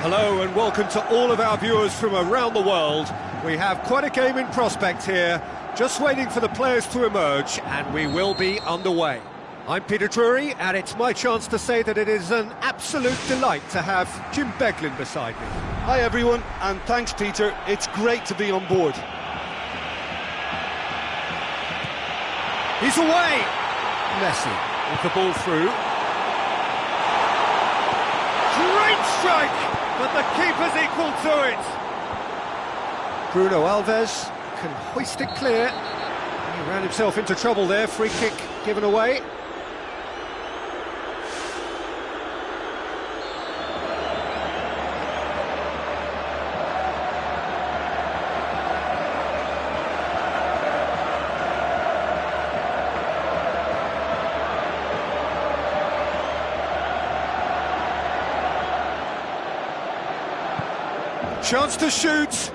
Hello and welcome to all of our viewers from around the world. We have quite a game in prospect here, just waiting for the players to emerge, and we will be underway. I'm Peter Drury, and it's my chance to say that it is an absolute delight to have Jim Beglin beside me.
Hi everyone, and thanks Peter, it's great to be on board.
He's away! Messi with the ball through. Great strike, but the keeper's equal to it. Bruno Alves can hoist it clear. He ran himself into trouble there, free kick given away. Chance to shoot.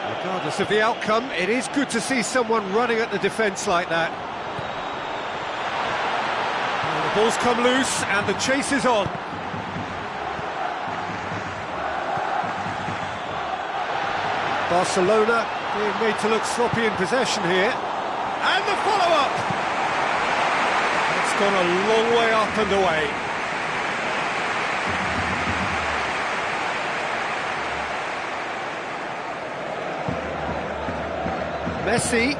Regardless of the outcome, it is good to see someone running at the defence like that. And the ball's come loose and the chase is on. Barcelona being made to look sloppy in possession here. And the follow-up! It's gone a long way up and away. Messi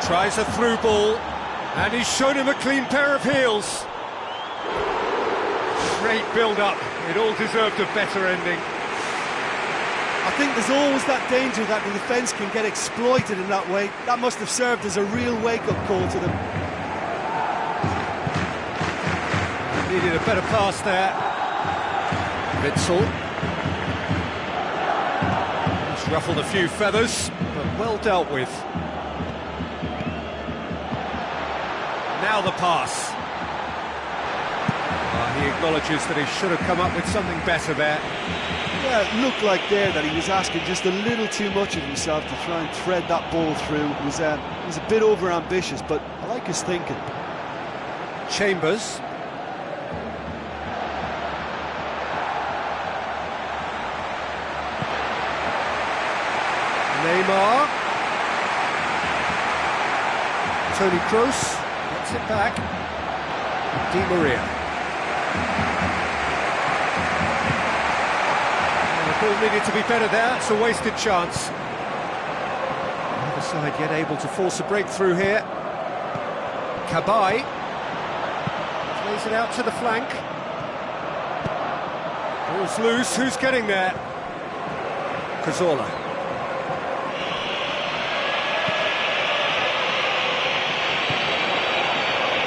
tries a through ball, and he's shown him a clean pair of heels. Great build-up, it all deserved a better ending.
I think there's always that danger that the defence can get exploited in that way. That must have served as a real wake-up call to them.
Needed a better pass there. Witsel. Ruffled a few feathers, but well dealt with. Now the pass. He acknowledges that he should have come up with something better there.
Yeah, it looked like there that he was asking just a little too much of himself to try and thread that ball through. He was a bit over-ambitious, but I like his thinking.
Chambers. Neymar. Toni Kroos gets it back. Di Maria. And the ball needed to be better there. It's a wasted chance. The other side yet able to force a breakthrough here. Cabai plays it out to the flank. Ball's loose. Who's getting there? Cazorla.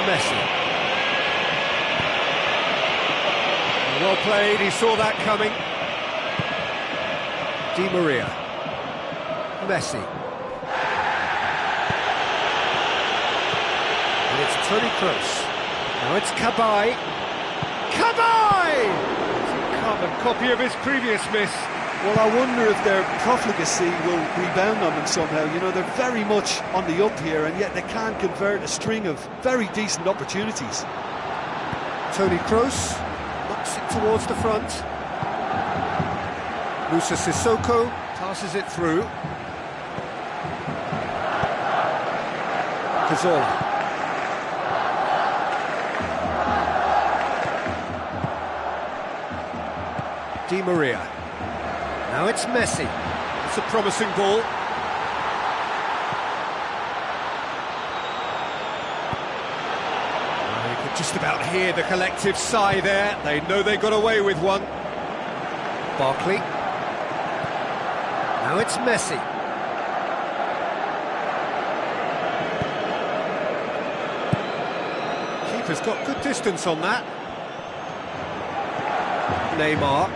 Messi. Well played, he saw that coming. Di Maria. Messi. And it's Toni Kroos. Now it's Cabai. Cabai! It's a carbon copy of his previous miss.
Well, I wonder if their profligacy will rebound on them somehow. You know, they're very much on the up here, and yet they can't convert a string of very decent opportunities.
Toni Kroos knocks it towards the front. Musa Sissoko passes it through. Cazorla. Di Maria. Now it's Messi. It's a promising ball. You could just about hear the collective sigh there. They know they got away with one. Barkley. Now it's Messi. Keeper's got good distance on that. Neymar.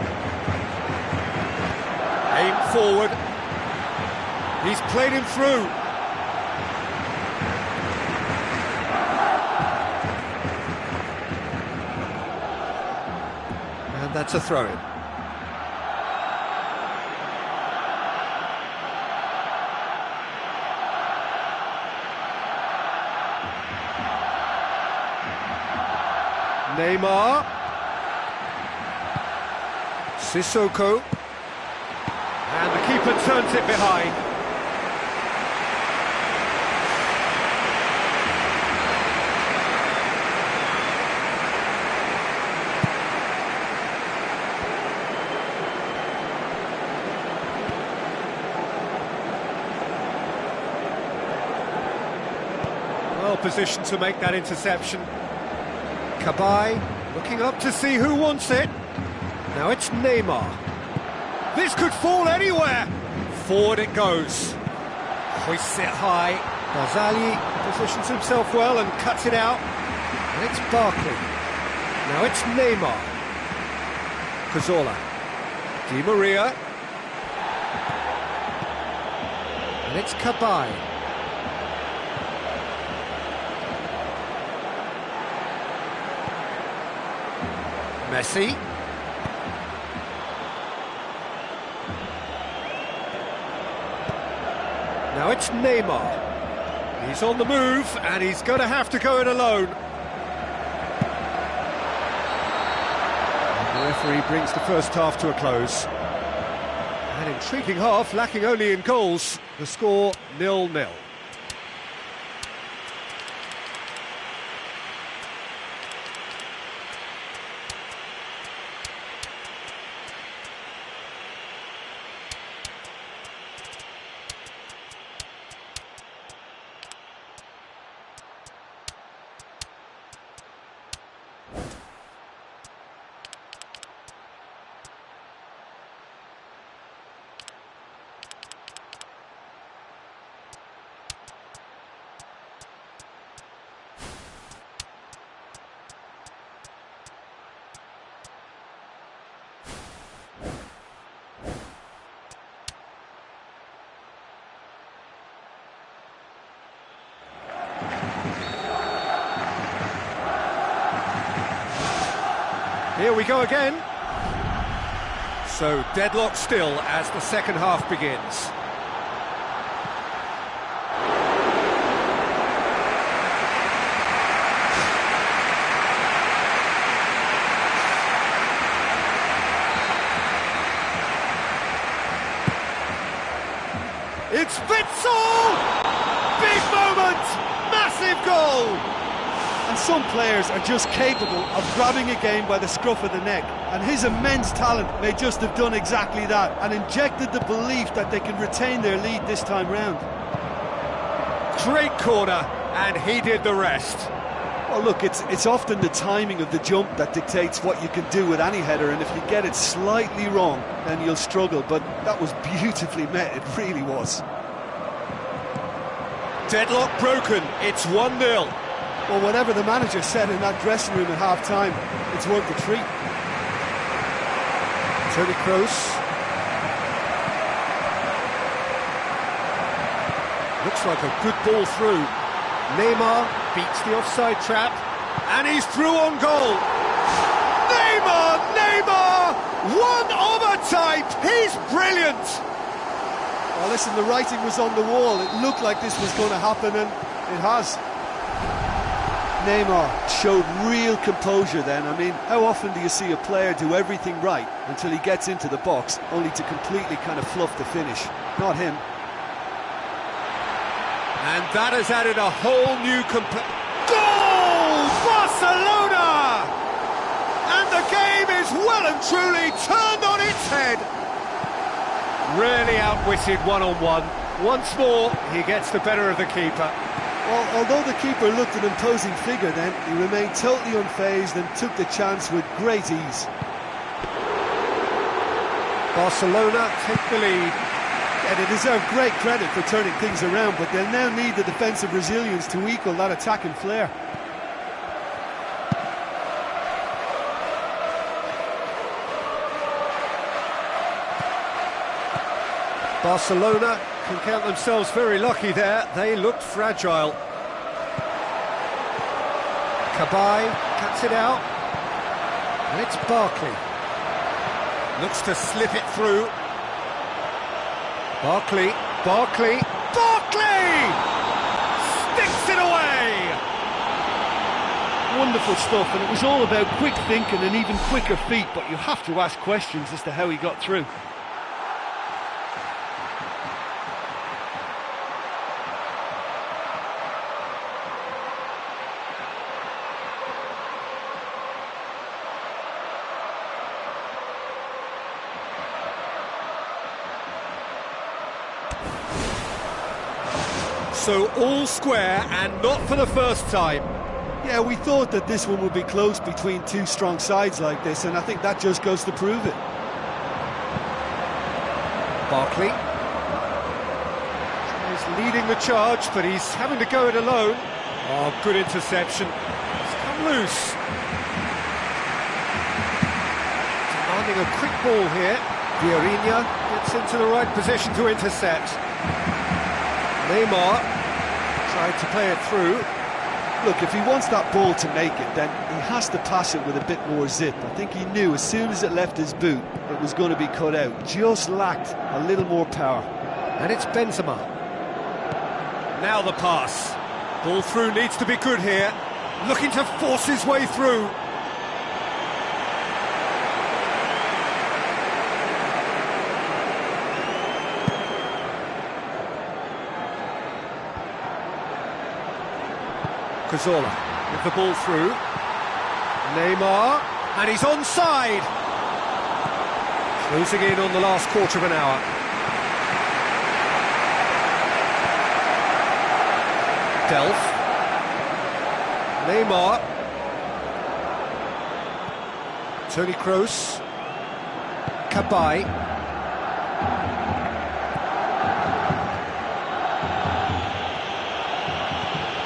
Aim forward. He's played him through. And that's a throw-in. Neymar. Sissoko. And the keeper turns it behind. Well positioned to make that interception. Cabaye looking up to see who wants it. Now it's Neymar. This could fall anywhere. Forward it goes. Hoists it high. Barzagli positions himself well and cuts it out. And it's Barkley. Now it's Neymar. Cazorla. Di Maria. And it's Cabaye. Messi. Now it's Neymar. He's on the move and he's going to have to go it alone. And the referee brings the first half to a close. An intriguing half, lacking only in goals. The score 0-0. Here we go again. So deadlock still as the second half begins. It's Witsel! Big moment! Massive goal!
And some players are just capable of grabbing a game by the scruff of the neck, and his immense talent may just have done exactly that and injected the belief that they can retain their lead this time round.
Great corner, and he did the rest.
Well, look, it's often the timing of the jump that dictates what you can do with any header, and if you get it slightly wrong, then you'll struggle, but that was beautifully met, it really was.
Deadlock broken, it's 1-0.
Well, whatever the manager said in that dressing room at half-time, it's worth the treat.
Toni Kroos. Looks like a good ball through. Neymar beats the offside trap, and he's through on goal. Neymar! One of a type! He's brilliant!
Well, listen, the writing was on the wall. It looked like this was going to happen, and it has. Neymar showed real composure then. I mean, how often do you see a player do everything right until he gets into the box, only to completely kind of fluff the finish? Not him.
And that has added a whole new goal! Barcelona! And the game is well and truly turned on its head. Really outwitted one-on-one. Once more, he gets the better of the keeper.
Well, although the keeper looked an imposing figure then, he remained totally unfazed and took the chance with great ease.
Barcelona take the lead.
Yeah, they deserve great credit for turning things around, but they'll now need the defensive resilience to equal that attacking flair.
Barcelona can count themselves very lucky there. They looked fragile. Cabaye cuts it out. And it's Barkley. Looks to slip it through. Barkley! Sticks it away!
wonderful stuff, and it was all about quick thinking and even quicker feet, but you have to ask questions as to how he got through.
So all square, and not for the first time.
Yeah, we thought that this one would be close between two strong sides like this, and I think that just goes to prove it.
Barkley. He's leading the charge, but he's having to go it alone. Oh, good interception. It's come loose. Demanding a quick ball here. Vieirinha gets into the right position to intercept. Neymar tried to play it through.
Look, if he wants that ball to make it, then he has to pass it with a bit more zip. I think he knew as soon as it left his boot, it was going to be cut out. Just lacked a little more power.
And it's Benzema. Now the pass. Ball through needs to be good here. Looking to force his way through. Cazorla with the ball through. Neymar, and he's onside. Closing in on the last quarter of an hour. Delph. Neymar. Toni Kroos. Cabaye.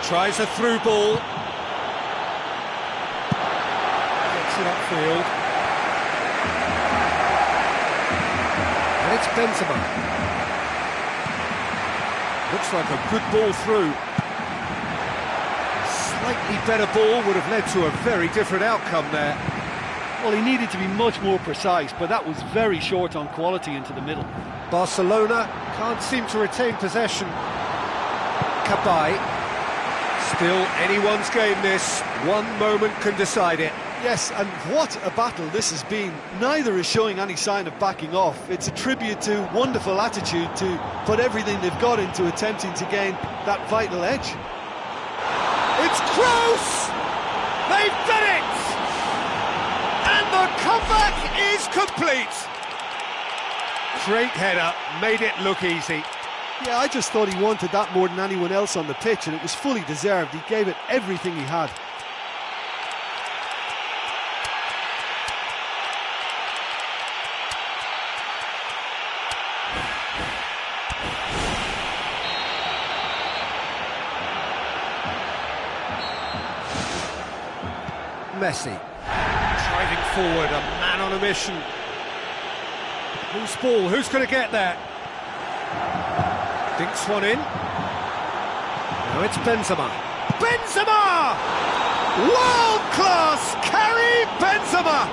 Tries a through ball. Gets it upfield. And it's Benzema. Looks like a good ball through. Slightly better ball would have led to a very different outcome there.
Well, he needed to be much more precise, but that was very short on quality into the middle.
Barcelona can't seem to retain possession. Cabaye. Still anyone's game this, one moment can decide it.
Yes, and what a battle this has been. Neither is showing any sign of backing off. It's a tribute to wonderful attitude to put everything they've got into attempting to gain that vital edge.
It's Kroos! They've done it! And the comeback is complete! Great header, made it look easy.
Yeah, I just thought he wanted that more than anyone else on the pitch, and it was fully deserved. He gave it everything he had.
Messi, driving forward, a man on a mission. Who's ball? Who's going to get there? Dinks one in. Now it's Benzema. Benzema! World-class carry Benzema!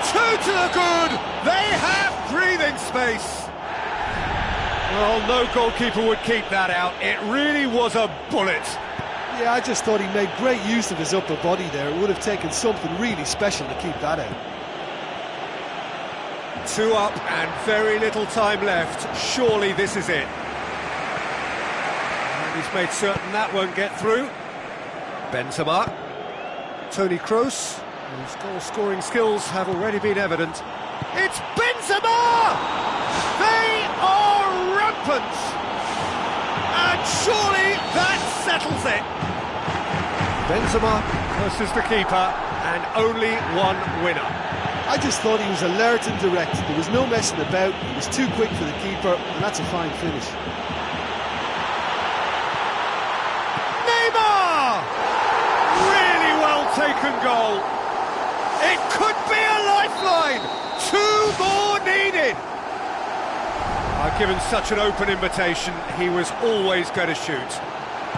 Two to the good. They have breathing space. Well, no goalkeeper would keep that out. It really was a bullet.
Yeah, I just thought he made great use of his upper body there. It would have taken something really special to keep that out.
2 up and very little time left. Surely this is it. And he's made certain that won't get through. Benzema. Toni Kroos, whose goal-scoring skills have already been evident. It's Benzema! They are rampant! And surely that settles it. Benzema versus the keeper, and only one winner.
I just thought he was alert and direct. There was no messing about. He was too quick for the keeper, and that's a fine finish.
Neymar! Really well taken goal. It could be a lifeline. 2 more needed. I've given such an open invitation. He was always going to shoot.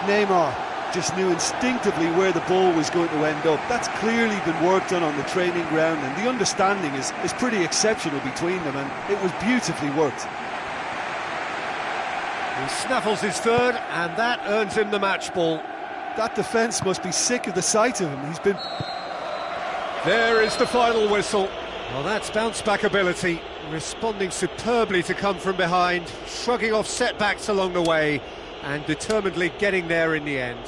Neymar just knew instinctively where the ball was going to end up. That's clearly been worked on the training ground, and the understanding is pretty exceptional between them, and it was beautifully worked.
He snaffles his third, and that earns him the match ball.
That defence must be sick of the sight of him. He's been...
There is the final whistle. Well, that's bounce-back ability, responding superbly to come from behind, shrugging off setbacks along the way, and determinedly getting there in the end.